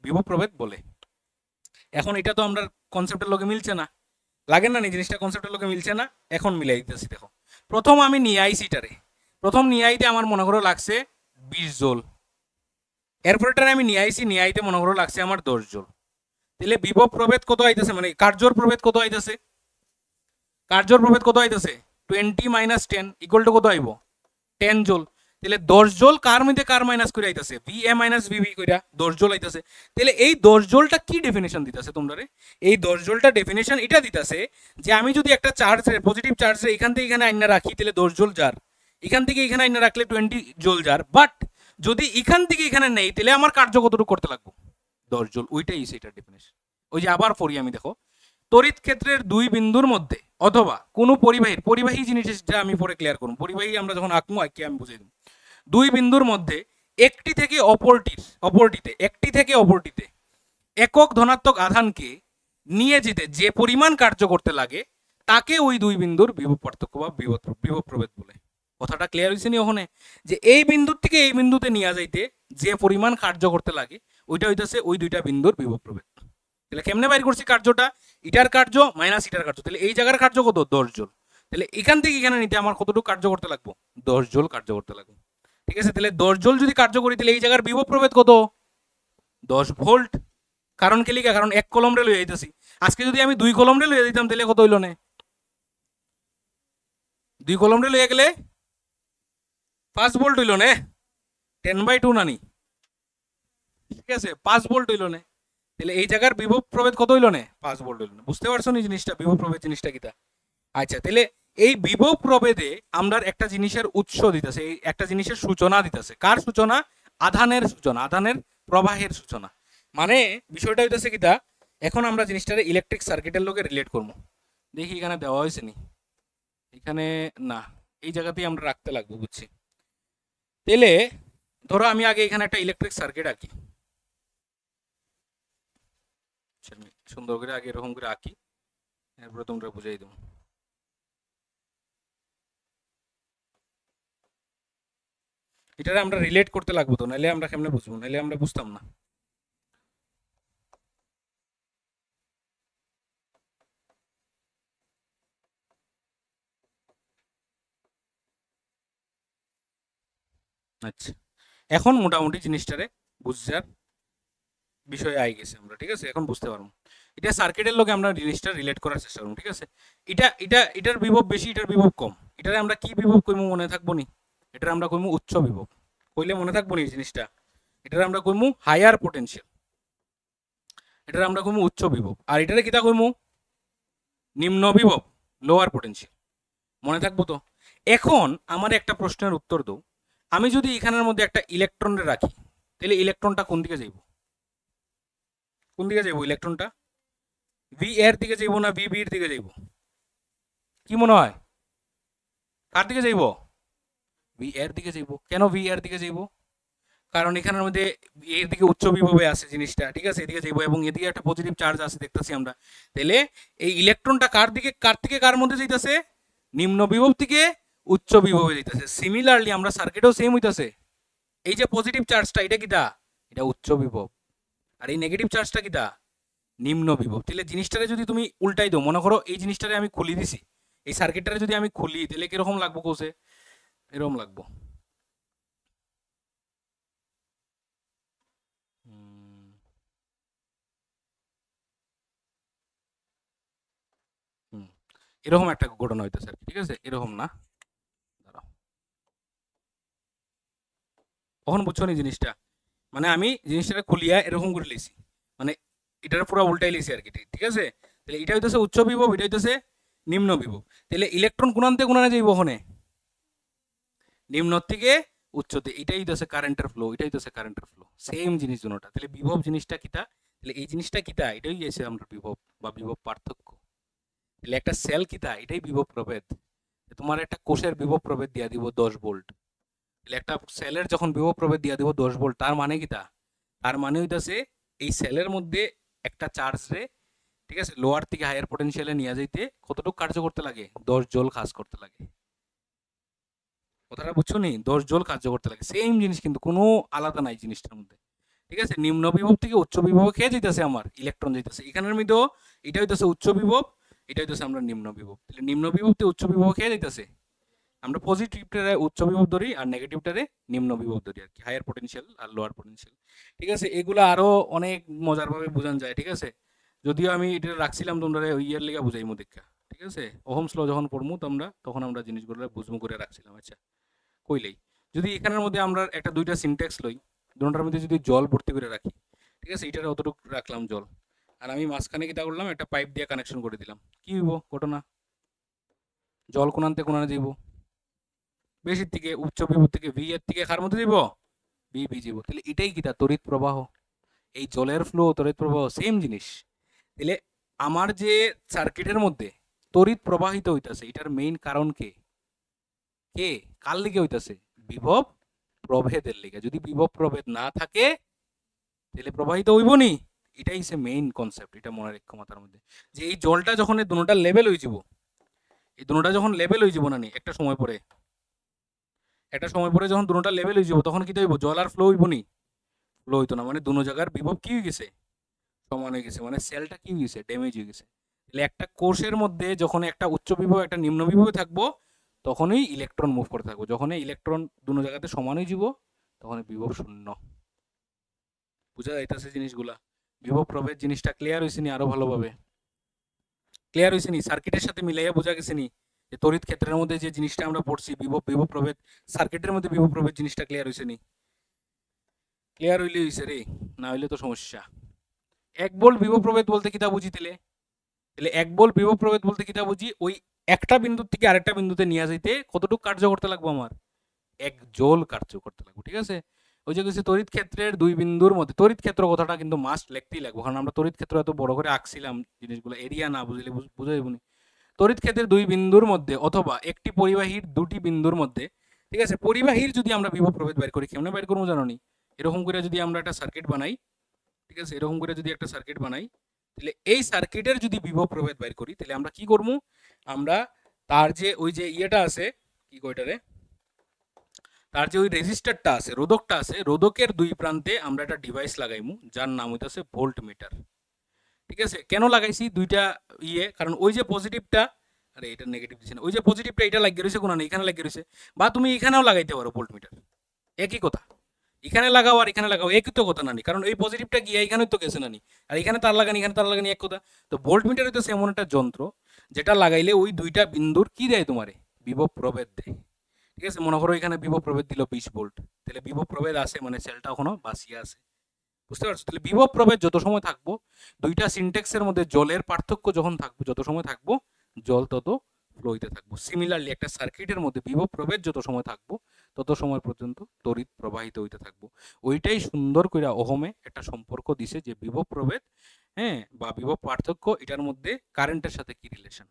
বিভব প্রভেদ বলে। এখন এটা তো আমরা কনসেপ্টের লগে মিলছে না, লাগে না? জিনিসটা কনসেপ্টের লগে মিলছে না? এখন মিলাই দিতেছি। দেখো, প্রথম আমি নিয়ে আইছি এটারে, প্রথম নিয়ে আইতে আমার মনে করো লাগছে 20 জোল। এরপরটারে আমি নিয়ে আইতে মনে করো লাগছে আমার 10 জোল। তাহলে বিভব প্রভেদ কত আইতেছে, মানে কার্যর প্রভেদ কত আইতেছে? কার্যর প্রভেদ কত আইতেছে? 20 মাইনাস 10 ইকুয়াল টু কত আইব? 10 জোল। তাহলে 10 জোল কার মধ্যে কার মাইনাস করে আইতাছে? ভি এ মাইনাস ভিবি কইরা 10 জোল আইতাছে। তাহলে এই 10 জোলটা কি ডেফিনেশন দিতাছে তোমরা? এই 10 জোলটা ডেফিনেশন এটা দিতাছে যে আমি যদি একটা চার্জ পজিটিভ চার্জ এখান থেকে এখানে আইনা রাখি তাহলে 10 জোল জার, এখান থেকে এখানে আইনা রাখলে 20 জোল জার, বাট যদি এখান থেকে এখানে নেই তাহলে আমার কার্য কতটুকু করতে লাগবে? 10 জোল। ওইটাই সেটার ডেফিনেশন। ওই যে আবার পড়ি আমি, দেখো তড়িৎ ক্ষেত্রের দুই বিন্দুর মধ্যে অথবা কোনো পরিবাহী জিনিসটা আমি পরে ক্লিয়ার করব, পরিবাহী আমরা যখন আঁকবো আঁকি আমি বুঝিয়ে দেব। দুই বিন্দুর মধ্যে একটি থেকে অপরটিতে একক ধনাত্মক আধানকে নিয়ে যেতে যে পরিমাণ কার্য করতে লাগে তাকে ওই দুই বিন্দুর বিভব পার্থক্য বা বিভব প্রভেদ বলে। কথাটা ক্লিয়ার হয়েছে নি ওখানে? যে এই বিন্দুর থেকে এই বিন্দুতে নিয়ে যাইতে যে পরিমাণ কার্য করতে লাগে ওইটা হইতেছে ওই দুইটা বিন্দুর বিভব প্রভেদ। তাহলে কেমনে বাইর করছি কার্যটা? ইটার কার্য মাইনাস ইটার কার্য, তাহলে এই জায়গার কার্য কত? 10 জুল। তাহলে এখান থেকে এখানে নিতে আমার কতটুকু কার্য করতে লাগবো? 10 জুল কার্য করতে লাগবে। ঠিক আছে, তাহলে 10 জুল যদি কার্য করি তাহলে এই জায়গার বিভব প্রভেদ কত? 10 ভোল্ট। কারণ কে লিখা? কারণ এক কলম রে লইয়া যাইতেছি। আজকে যদি আমি 2 কলম রে লইয়া দিতাম তাহলে কত হইল না? 2 কলম রে লইয়া গেলে 5 ভোল্ট হইল না? 10/2 নানি, ঠিক আছে, 5 ভোল্ট হইল না। তাহলে এই জায়গার বিভব প্রভেদ কত হইল না? 5 ভোল্ট হইল না। বুঝতে পারছো নি জিনিসটা, বিভব প্রভেদ জিনিসটা কিটা? আচ্ছা, তাহলে এই বিভব প্রভেদে আমরা একটা জিনিসের উৎস দিতেছে, এই একটা জিনিসের সূচনা দিতেছে। কার সূচনা? আধানের সূচনা, আধানের প্রবাহের সূচনা। মানে বিষয়টা হইতেছে কিটা, এখন আমরা জিনিসটারে ইলেকট্রিক সার্কিটের লগে রিলেট করবো। দেখি এখানে দেওয়া হয়েছে নি, এখানে না, এই জায়গাতেই আমরা রাখতে লাগবো, বুঝছি। তাহলে ধরো আমি আগে এখানে একটা ইলেকট্রিক সার্কিট আঁকি, সুন্দর করে আগে এরকম করে আঁকি, এরপরে তোমরা বুঝাই দেবো। এটারে আমরা রিলেট করতে লাগবো তো, নাহলে আমরা কেমনে বুঝবো? নাহলে আমরা বুঝতাম না। আচ্ছা, এখন মোটামুটি জিনিসটারে বুঝার বিষয় আই গেছে আমরা, ঠিক আছে, এখন বুঝতে পারবো। এটা সার্কিটের লগে আমরা জিনিসটা রিলেট করার চেষ্টা করবো, ঠিক আছে। এটার বিভব বেশি, এটার বিভব কম। এটারে আমরা কি বিভব কইমু মনে থাকবো নি? এটারে আমরা কইমু উচ্চ বিভব। কইলে মনে থাকবো নি জিনিসটা? এটারে আমরা কইমু হায়ার পোটেনশিয়াল, এটারে আমরা কইমু উচ্চ বিভব। আর এটারে কিটা কইমু? নিম্ন বিভব, লোয়ার পোটেনশিয়াল। মনে থাকবো তো? এখন আমার একটা প্রশ্নের উত্তর দাও, আমি যদি এখানের মধ্যে একটা ইলেকট্রন রাখি তাহলে ইলেকট্রনটা কোন দিকে যাইব? কোন দিকে যাইব ইলেকট্রনটা? ভি এর দিকে যাইব না ভি বি এর দিকে যাইব? কি মনে হয় কার দিকে যাইব? ভি এর দিকে যাইব। কেন ভি এর দিকে যাইব? কারণ এখানের মধ্যে এর দিকে উচ্চ বিভবে আছে জিনিসটা, ঠিক আছে, এদিকে যাইব এবং এদিকে একটা পজিটিভ চার্জ আছে দেখতেছি আমরা। তাহলে এই ইলেকট্রনটা কার থেকে কার মধ্যে যাইতেছে? নিম্ন বিভব থেকে উচ্চ বিভবে যাইতেছে। সিমিলারলি আমরা সার্কিটেও সেম হইতাছে। এই যে পজিটিভ চার্জটা এটা কিটা? এটা উচ্চ বিভব। আর এই নেগেটিভ চার্জটা কিটা? নিম্ন বিভব। তাহলে জিনিসটারে যদি তুমি উল্টাই দাও, মনে করো এই জিনিসটারে আমি খুলি দিছি, এই সার্কিটটারে যদি আমি খুলি তাহলে কিরকম লাগবো কোসে? এরকম লাগবো। এরকম একটা ঘটনা হইতেছে আর কি, ঠিক আছে, এরকম না। দাঁড়াও, কখন বুঝছো নি জিনিসটা? মানে আমি জিনিসটা খুলিয়া এরকম করে লিছি, মানে এটার পুরো উল্টাই লিছি আর কি, ঠিক আছে। তাহলে এটা হইতেছে উচ্চ বিভব, এটা হইতেছে নিম্ন বিভব। তাহলে ইলেকট্রন কোনান্তে কোনানে যাইব ওখানে? নিম্ন থেকে উচ্চতে। এটাই হইতেছে কারেন্টের ফ্লো, এটাই হইতেছে কারেন্টের ফ্লো, সেম জিনিস দুটোটা। তাহলে বিভব জিনিসটা কিটা? তাহলে এই জিনিসটা কিটা? এটাই হইছে আমরা বিভব বা বিভব পার্থক্য। তাহলে একটা সেল কিটা? এটাই বিভব প্রভেদ। তোমার একটা কোষের বিভব প্রভেদ দিয়া দিব 10 ভোল্ট। তাহলে একটা সেলের যখন বিভব প্রভেদ দিয়া দিব 10 ভোল্ট, তার মানে কিটা? তার মানে হইতাছে এই সেলের মধ্যে একটা চার্জ রে, ঠিক আছে, লোয়ার থেকে হায়ার পটেনশিয়ালে নিয়ে যাইতে কতটুকু কার্য করতে লাগে? 10 জোল কাজ করতে লাগে। কথাটা বুঝছো নি? 10 জোল কার্য করতে লাগে। সেম জিনিস, কিন্তু কোনো আলাদা নাই জিনিসটার মধ্যে, ঠিক আছে। নিম্ন বিভব থেকে উচ্চ বিভব খেয়ে যাইতেছে আমার ইলেকট্রন যাইতেছে, এখানের মধ্যেও এটা হইতেছে উচ্চ বিভব, এটা হইতেছে আমরা নিম্ন বিভব। তাহলে নিম্ন বিভব থেকে উচ্চ বিভব খেয়ে যাইতেছে, আমরা পজিটিভটারে উচ্চ বিভব ধরি আর নেগেটিভটারে নিম্ন বিভব ধরি আর কি, হায়ার পটেনশিয়াল আর লোয়ার পটেনশিয়াল, ঠিক আছে। এগুলো আরো অনেক মজার ভাবে বোঝানো যায়, ঠিক আছে। যদিও আমি এটা রাখছিলাম তোমরা ওই ইয়ার লেগে বুঝাইমু দেখা, ঠিক আছে। ওহমস ল যখন পড়মু তোমরা তখন আমরা জিনিসগুলো বুঝমু করে রাখছিলাম। আচ্ছা, কইলেই যদি এখানের মধ্যে আমরা একটা দুইটা সিনট্যাক্স লই, দুটার মধ্যে যদি জল ভর্তি করে রাখি, ঠিক আছে, এটার অতটুকু রাখলাম জল, আর আমি মাঝখানে কিটা করলাম, একটা পাইপ দিয়ে কানেকশন করে দিলাম, কি হইব ঘটনা? জল কোনান্তে কোনানে যাইব? বেশির থেকে, উচ্চ বিভব থেকে ভি এর থেকে কার মধ্যে দিব? ভি যাব। তাহলে এটাই কিটা? তড়িৎ প্রবাহ। এই জলের ফ্লো, তড়িৎ প্রবাহ সেম জিনিস। তাহলে আমার যে সার্কিটের মধ্যে তড়িৎ প্রবাহিত হইতাছে এটার মেইন কারণ কে? কে কার লিগে হইতাছে? বিভব প্রভেদের লিগে। যদি বিভব প্রভেদ না থাকে তাহলে প্রবাহিত হইব নি। এটাই সে মেইন কনসেপ্ট, এটা মনে রাখো মাথার মধ্যে, যে এই জলটা যখন এই দুটোটা লেভেল হয়ে যাব, এই দুটোটা যখন লেভেল হয়ে যাব না নি একটা সময় পরে, একটা সময় পরে যখন দুটোটা লেভেল হয়ে যাব তখন কি হইব? জল আর ফ্লো হইব নি? ফ্লো হইতো না, মানে দুনো জায়গার বিভব কি হয়ে গেছে? সমান হয়ে গেছে, মানে সেলটা কি হয়ে গেছে? ড্যামেজ হয়ে গেছে। তাহলে একটা কোষের মধ্যে যখন একটা উচ্চ বিভব একটা নিম্ন বিভবে থাকবো তখনই ইলেকট্রন মুভ করতে থাকবো, যখন ইলেকট্রন দুনো জায়গাতে সমান হয়ে যাব তখন বিভব শূন্য। বুঝা যাইতেছে জিনিসগুলা? বিভব প্রভেদ জিনিসটা ক্লিয়ার হয়েছে নি? আরো ভালোভাবে ক্লিয়ার হয়েছে নি? সার্কিটের সাথে মিলাইয়া বোঝা গেছে নি যে তড়িৎ ক্ষেত্রের মধ্যে যে জিনিসটা আমরা পড়ছি বিভব বিভব প্রভেদ, সার্কিটের মধ্যে বিভব প্রভেদ জিনিসটা ক্লিয়ার হয়েছে নি? ক্লিয়ার হইলে হয়েছে রে, না হইলে তো সমস্যা। এক বল বিভব প্রভেদ বলতে কিতা বুঝি? তাহলে তাহলে এক বল বিভব প্রভেদ বলতে কিতা বুঝি? ওই একটা বিন্দু থেকে আরেকটা বিন্দুতে নিয়ে যাইতে কতটুকু কার্য করতে লাগবো? আমার 1 জোল কার্য করতে লাগবে, ঠিক আছে? ওই যে কিছু তড়িৎ ক্ষেত্রের দুই বিন্দুর মধ্যে, তড়িৎ ক্ষেত্র কথাটা কিন্তু মাস্ট লিখতেই লাগবে, কারণ আমরা তড়িৎ ক্ষেত্র এত বড় করে আঁকছিলাম জিনিসগুলো, এরিয়া না বুঝলে বুঝা যাবে না। তড়িৎ ক্ষেত্রের দুই বিন্দুর মধ্যে অথবা একটি পরিবাহীর দুটি বিন্দুর মধ্যে, ঠিক আছে? পরিবাহীর যদি আমরা বিভব প্রভেদ বের করি, কেমনে বের করবো জানো নি? এরকম করে যদি আমরা একটা সার্কিট বানাই, ঠিক আছে, এরকম করে যদি একটা সার্কিট বানাই, তাহলে এই সার্কিটের যদি বিভব প্রভেদ বের করি তাহলে আমরা কি করবো? আমরা তার যে ওই যে ইয়েটা আছে, কি কয়টারে, তার যে ওই রেজিস্টারটা আছে, রোধকটা আছে, রোধকের দুই প্রান্তে আমরা একটা ডিভাইস লাগাইমু যার নাম হইতাছে ভোল্ট মিটার। ঠিক আছে? কেন লাগাইছি দুইটা ইয়ে? কারণ ওই যে পজিটিভটা, আরে এটা নেগেটিভ দিছে না, ওই যে পজিটিভটা এটা লাগিয়ে রয়েছে কোন না, এখানে লাগিয়ে রয়েছে, বা তুমি এখানেও লাগাইতে পারো ভোল্ট মিটার, একই কথা। এখানে লাগাও আর এখানে লাগাও একই তো কথা নানি, কারণ এই পজিটিভটা গিয়ে এখানে তো গেছে নানি, আর এখানে তার লাগানি এখানে তার লাগানি এক কথা। তো ভোল্ট মিটার হইতেছে এমন একটা যন্ত্র যেটা লাগাইলে ওই দুইটা বিন্দুর কি দেয় তোমারে? বিভব প্রভেদ দেয়। ঠিক আছে? মনে করো এখানে বিভব প্রভেদ দিল 20 ভোল্ট, তাহলে বিভব প্রভেদ আছে মানে সেলটা এখনো বাঁচিয়ে আছে। বুঝতে পারছো? তাহলে বিভব প্রভেদ যত সময় থাকবো, দুইটা সিনটেক্সের মধ্যে জলের পার্থক্য যখন থাকবো, যত সময় থাকবো জল তত ফ্লো হইতে থাকবো। সিমিলারলি একটা সার্কিটের মধ্যে বিভব প্রভেদ যত সময় থাকবো তত সময় পর্যন্ত তড়িৎ প্রবাহিত হইতে থাকবো। ওইটাই সুন্দর করে ওহমে একটা সম্পর্ক দিছে যে বিভব প্রভেদ, হ্যাঁ, বা বিভব পার্থক্য, এটার মধ্যে কারেন্টের সাথে কি রিলেশন।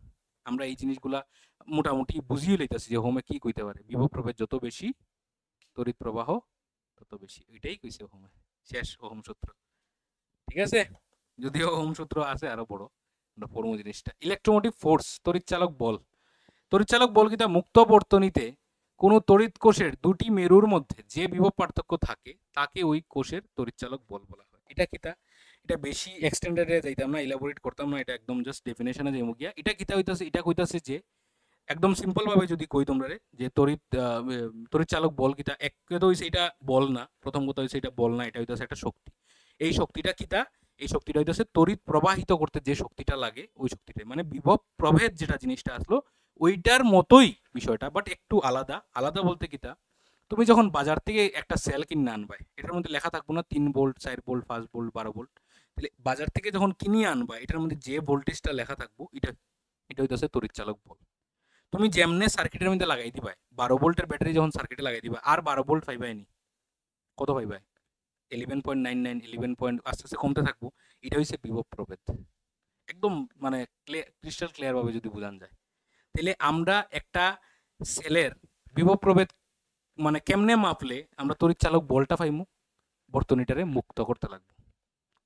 আমরা এই জিনিসগুলা মোটামুটি বুঝিয়ে লইতাছি যে ওহমে কি কইতে পারে, বিভব প্রভেদ যত বেশি তড়িৎ প্রবাহ তত বেশি, এটাই কইছে ওহমে। শেষ ওহম সূত্র। ঠিক আছে? যদিও ওহম সূত্র আছে আরো বড়, আমরা পড়বো জিনিসটা। ইলেকট্রোমোটিভ ফোর্স, তড়িৎচালক বল। তড়িৎচালক বল কিতা? মুক্ত বর্তনীতে কোন তড়িৎ কোষের দুটি মেরুর মধ্যে যে বিভব পার্থক্য থাকে তাকে ওই কোষের তড়িৎচালক বল বলা হয়। এটা কিতা? এটা বেশি এক্সটেন্ডেড এ যাইতাম না, ইলাবোরেট করতাম না, এটা একদম জাস্ট ডেফিনেশনে যাইমু গিয়া। এটা কিতা হইতাছে? এটা কইতাছে যে একদম সিম্পল ভাবে যদি কই তোমরা রে, যে তড়িৎচালক বল কিতা, এক তো হইছে এটা বল না, প্রথম কথা হইছে এটা বল না, এটা হইতাছে একটা শক্তি। এই শক্তিটা কিতা? এই শক্তিটা হইতাছে তড়িৎ প্রবাহিত করতে যে শক্তিটা লাগে ওই শক্তিটাই, মানে বিভব প্রভেদ যেটা জিনিসটা আসলো ওইটার মতোই বিষয়টা, বাট একটু আলাদা। আলাদা বলতে কিতা? তুমি যখন বাজার থেকে একটা সেল কিনে আনবাই, এটার মধ্যে লেখা থাকবো না 3 ভোল্ট, 4 ভোল্ট, 5 ভোল্ট, 12 ভোল্ট। তাহলে বাজার থেকে যখন কিনে আনবা এটার মধ্যে যে ভোল্টেজটা লেখা থাকবো এটা, এটা হইতাছে তড়িৎচালক বল। তুমি যেমনে সার্কিটের মধ্যে লাগাই দিবা 12 ভোল্টের ব্যাটারি যখন সার্কিটে লাগাই দিবা আর 12 ভোল্ট পাইবাই নি, কত পাইবাই? 11.99, 11 পয়েন্ট আস্তে আস্তে কমতে থাকবো। এটা হচ্ছে বিভব প্রভেদ। একদম মানে ক্রিস্টাল ক্লিয়ার ভাবে যদি বোঝান যায়, তাহলে আমরা একটা সেলের বিভব প্রভেদ মানে কেমনে মাপলে আমরা তড়িৎচালক বলটা পাইমু? বর্তনীটারে মুক্ত করতে লাগবো,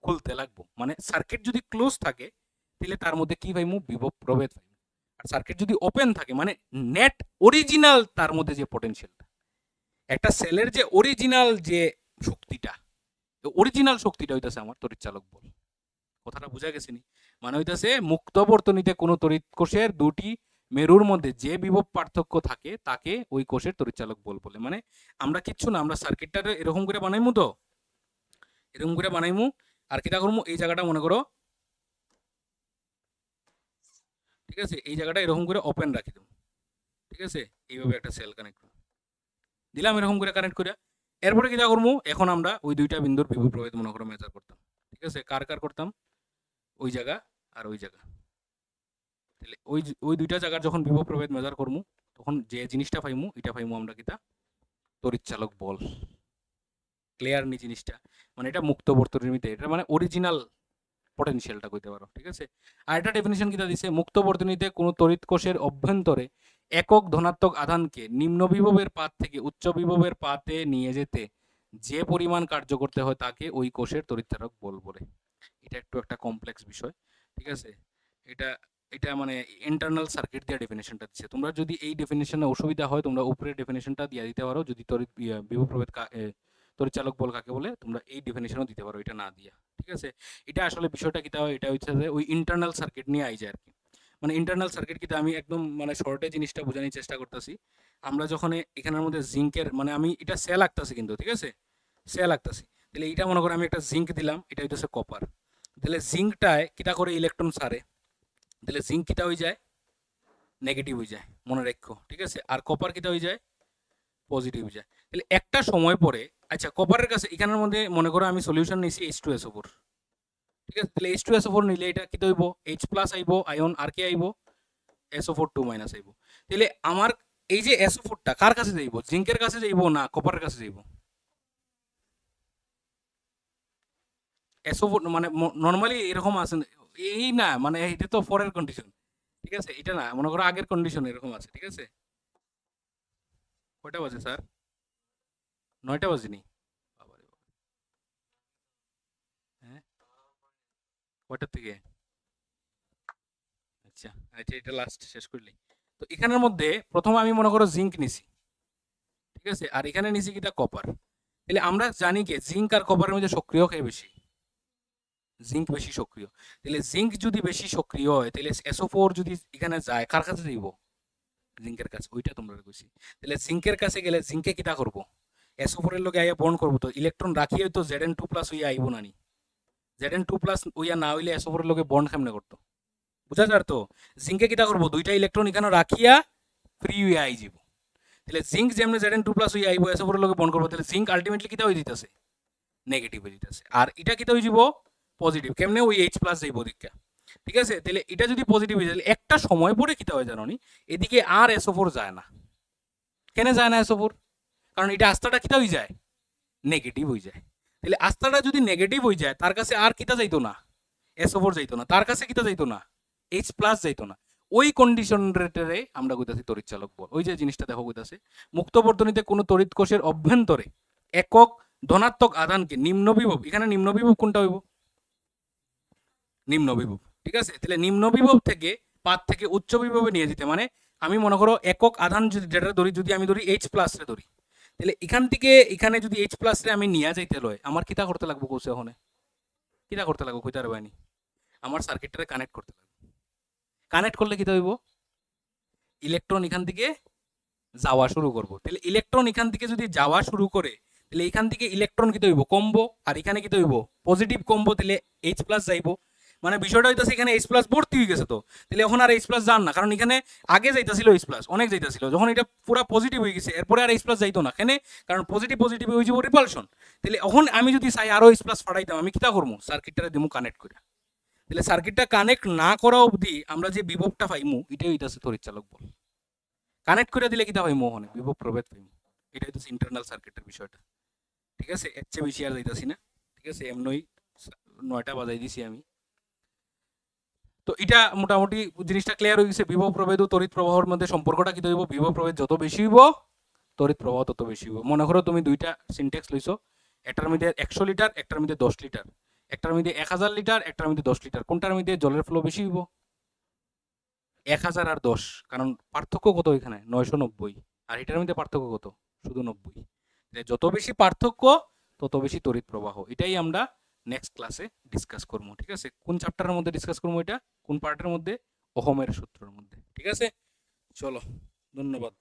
খুলতে লাগবো। মানে সার্কিট যদি ক্লোজ থাকে তাহলে তার মধ্যে কি পাইমু? বিভব প্রভেদ পাইমু। আর সার্কিট যদি ওপেন থাকে মানে নেট অরিজিনাল তার মধ্যে যে পটেনশিয়ালটা, একটা সেলের যে অরিজিনাল যে শক্তিটা, অরিজিনাল শক্তিটা হইতাছে আমার তড়িৎচালক বল। কথাটা বোঝা গেছে নি? মানে হইতাছে মুক্ত বর্তনীতে কোনো তড়িৎ কোষের দুটি মেরুর মধ্যে যে বিভব পার্থক্য থাকে তাকে ওই কোষের তড়িৎচালক বল বলে। মানে আমরা কিচ্ছু না, আমরা সার্কিটটা এরকম করে বানাইমু, তো এরকম করে বানাইমু, আর কিটা করবো, এই জায়গাটা মনে করো, ঠিক আছে, এই জায়গাটা এরকম করে ওপেন রাখি দেবো, ঠিক আছে, এইভাবে একটা সেল কানেক্ট দিলাম এরকম করে কানেক্ট করে। এরপরে কিটা করবো, এখন আমরা ওই দুইটা বিন্দুর বিভব প্রভেদ মনে করো মেজার করতাম, ঠিক আছে, কার কার করতাম? ওই জায়গা আর ওই জায়গা। তাহলে ওই ওই দুইটা জায়গার যখন বিভব প্রভেদ মেজার করবো তখন যে জিনিসটা পাইমু এটা পাইমু আমরা কিতা? তড়িৎচালক বল। ক্লিয়ার নি জিনিসটা? মানে এটা মুক্ত বর্তনীতে, এটা মানে অরিজিনাল পটেনশিয়ালটা কইতে পারো, ঠিক আছে। আর এটা ডেফিনিশন কিটা দিছে, মুক্ত বর্তনীতে কোনো তড়িৎ কোষের অভ্যন্তরে একক ধনাত্মক আধানকে নিম্ন বিভবের পাত থেকে উচ্চ বিভবের পাতে নিয়ে যেতে যে পরিমাণ কার্য করতে হয় তাকে ওই কোষের তড়িৎচালক বল বলে। এটা একটু একটা কমপ্লেক্স বিষয়, ঠিক আছে। এটা এটা মানে ইন্টারনাল সার্কিট দিয়ে ডেফিনেশনটা দিচ্ছে। তোমরা যদি এই ডেফিনেশনে অসুবিধা হয় তোমরা উপরের ডেফিনেশনটা দিয়ে দিতে পারো, যদি তড়িৎ বিভব প্রভেদ তড়িৎচালক বল কাকে বলে তোমরা এই ডেফিনেশনও দিতে পারো, এটা না দিয়া, ঠিক আছে। এটা আসলে বিষয়টা কিটা হয়, এটা হচ্ছে যে ওই ইন্টারনাল সার্কিট নিয়ে আই যায় আর কি। মানে ইন্টারনাল সার্কিট কিটা আমি একদম মানে শর্টে জিনিসটা বোঝানোর চেষ্টা করতেছি। আমরা যখন এখানের মধ্যে জিঙ্কের মানে আমি এটা সেল আঁকতেছি কিন্তু, ঠিক আছে, সেল আঁকতেছি। তাহলে এইটা মনে করো আমি একটা জিঙ্ক দিলাম, এটা হইতেছে কপার। তাহলে জিঙ্কটায় কিটা করে ইলেকট্রন সারে, তাহলে জিঙ্ক কিটা হয়ে যায় নেগেটিভ হয়ে যায়, মনে রাখো, ঠিক আছে। আর কপার কিটা হয়ে যায় পজিটিভ হয়ে যায়। তাহলে একটা সময় পরে আচ্ছা কপারের কাছে এখানের মধ্যে মনে করো আমি সলিউশন নিয়েছি H2SO4, ঠিক আছে। তাহলে H2SO4 নিলে এটা কি হইব H প্লাস আইব আয়ন, আর কি আইব SO4 2 মাইনাস আইব। তাহলে আমার এই যে SO4টা কার কাছে যাইব, জিঙ্কের কাছে যাইব না কপারের কাছে যাইব? SO4 মানে নরমালি এরকম আছে এই না, মানে এটা তো পরের কন্ডিশন, ঠিক আছে। এটা না, মনে করো আগের কন্ডিশন এরকম আছে, ঠিক আছে। কয়টা বাজে স্যার? 9টা বাজেনি? বাবারে বাবা। হ্যাঁ, কয়টার থেকে? আচ্ছা আচ্ছা, এটা লাস্ট শেষ করলি। তো এখানের মধ্যে প্রথমে আমি মনে করো জিঙ্ক নিছি, ঠিক আছে, আর এখানে নিছি কিটা কপার। তাহলে আমরা জানি কি জিঙ্ক আর কপারের মধ্যে সক্রিয় কে বেশি? জিঙ্ক বেশি সক্রিয়। তাহলে জিঙ্ক যদি বেশি সক্রিয় হয় তাহলে SO4 যদি এখানে যায় কার কাছে যাইব? জিঙ্কের কাছে, ওইটা তোমরা কইছি। তাহলে জিঙ্কের কাছে গেলে জিঙ্কে কিটা করব? SO4 এর লগে আইয়া বন্ড করব, তো ইলেকট্রন রাখিয়ে তো Zn2+ হইয়া আইব না নি? Zn2+ হইয়া না হইলে SO4 এর লগে বন্ড কেমনে করতো? বুঝা যার তো? জিঙ্কে কিটা করব, দুইটা ইলেকট্রন এখানে রাখিয়া ফ্রি হইয়া আই যাব। তাহলে জিঙ্ক যেমন Zn2+ হইয়া আইব SO4 এর লগে বন্ড করব, তাহলে জিঙ্ক আলটিমেটলি কিটা হই দিতেছে নেগেটিভ হয়ে দিতেছে। আর এটা কিটা হয়ে যাব পজিটিভ, কেমনে ওই H প্লাস যাইব দিকটা, ঠিক আছে। তাহলে এটা যদি পজিটিভ হয়ে যায় একটা সময় পরে কিটা হয় জানো নি, এদিকে আর SO4 যায় না। কেন যায় না SO4? কারণ এটা আস্থাটা কিটা হয়ে যায় নেগেটিভ হয়ে যায়। তাহলে আস্থাটা যদি নেগেটিভ হয়ে যায় তার কাছে আর কিটা যাইতো না SO4 যাইতো না, তার কাছে কিটা যাইতো না H প্লাস যাইতো না। ওই কন্ডিশন রেটারে আমরা কইতাছি তড়িৎ চালক বল। ওই যে জিনিসটা দেখো কইতাছে মুক্ত বর্তনীতে কোনো তড়িৎ কোষের অভ্যন্তরে একক ধনাত্মক আধানকে নিম্ন বিভব, এখানে নিম্ন বিভব কোনটা হইব? নিম্ন বিভব, ঠিক আছে। তাহলে নিম্ন বিভব থেকে পাত থেকে উচ্চ বিভবে নিয়ে যেতে মানে আমি মনে করো একক আধান যদি যেটা ধরি, যদি আমি ধরি H প্লাস রে ধরি, তাহলে এখান থেকে এখানে যদি H প্লাস রে আমি নিয়ে যাইতে লয় আমার কিটা করতে লাগবো কোসে, ওখানে কিটা করতে লাগবো কইতে পারবানি? আমার সার্কিটটারে কানেক্ট করতে লাগবে। কানেক্ট করলে কিটা হইব? ইলেকট্রন এখান থেকে যাওয়া শুরু করব। তাহলে ইলেকট্রন এখান থেকে যদি যাওয়া শুরু করে তাহলে এখান থেকে ইলেকট্রন কিটা হইব কমবো, আর এখানে কিটা হইব পজিটিভ কমবো, তাহলে H প্লাস যাইবো। মানে বিষয়টা হইতাছে এখানে H প্লাস ভর্তি হয়ে গেছে, তো তাহলে এখন আর H প্লাস যান না, কারণ এখানে আগে যাইতাছিল H প্লাস অনেক যাইতাছিল, যখন এটা পুরো পজিটিভ হয়ে গেছে এরপরে আর H প্লাস যাইতো না, কেন? কারণ পজিটিভ পজিটিভ হয়ে যাব রিপালশন। তাহলে এখন আমি যদি চাই আরো H প্লাস ফাটাইতাম আমি কিটা করবো, সার্কিটটারে দিমু কানেক্ট করে। তাহলে সার্কিটটা কানেক্ট না করা অবধি আমরা যে বিভবটা পাইমু এটাই হইতাছে তড়িৎ চালক বল। কানেক্ট করে দিলে কিটা পাইমু, ওখানে বিভব প্রভেদ পাইমু। এটা হইতাছে ইন্টারনাল সার্কিটের বিষয়টা, ঠিক আছে। এর চেয়ে বেশি আর যাইতাছি না, ঠিক আছে। এমনই 9টা বাজাই দিছি আমি। তো এটা মোটামুটি জিনিসটা ক্লিয়ার হয়ে গেছে। বিভব প্রভেদ ও তড়িৎ প্রবাহের মধ্যে সম্পর্কটা কি হইব, বিভব প্রভেদ যত বেশি হইব তড়িৎ প্রবাহ তত বেশি হইব। মনে করো তুমি দুইটা সিনটেক্স লইছো, একটার মধ্যে 100 লিটার একটার মধ্যে 10 লিটার, একটার মধ্যে 1000 লিটার একটার মধ্যে 10 লিটার, কোনটার মধ্যে জলের ফ্লো বেশি হইব? 1000 আর 10, কারণ পার্থক্য কত এখানে 990, আর এটার মধ্যে পার্থক্য কত শুধু 90। যত বেশি পার্থক্য তত বেশি তড়িৎ প্রবাহ। এটাই আমরা নেক্সট ক্লাসে ডিসকাস করবো, ঠিক আছে। কোন চ্যাপ্টারের মধ্যে ডিসকাস করবো এটা, কোন পার্টের মধ্যে? ওহমের সূত্রের মধ্যে, ঠিক আছে। চলো, ধন্যবাদ।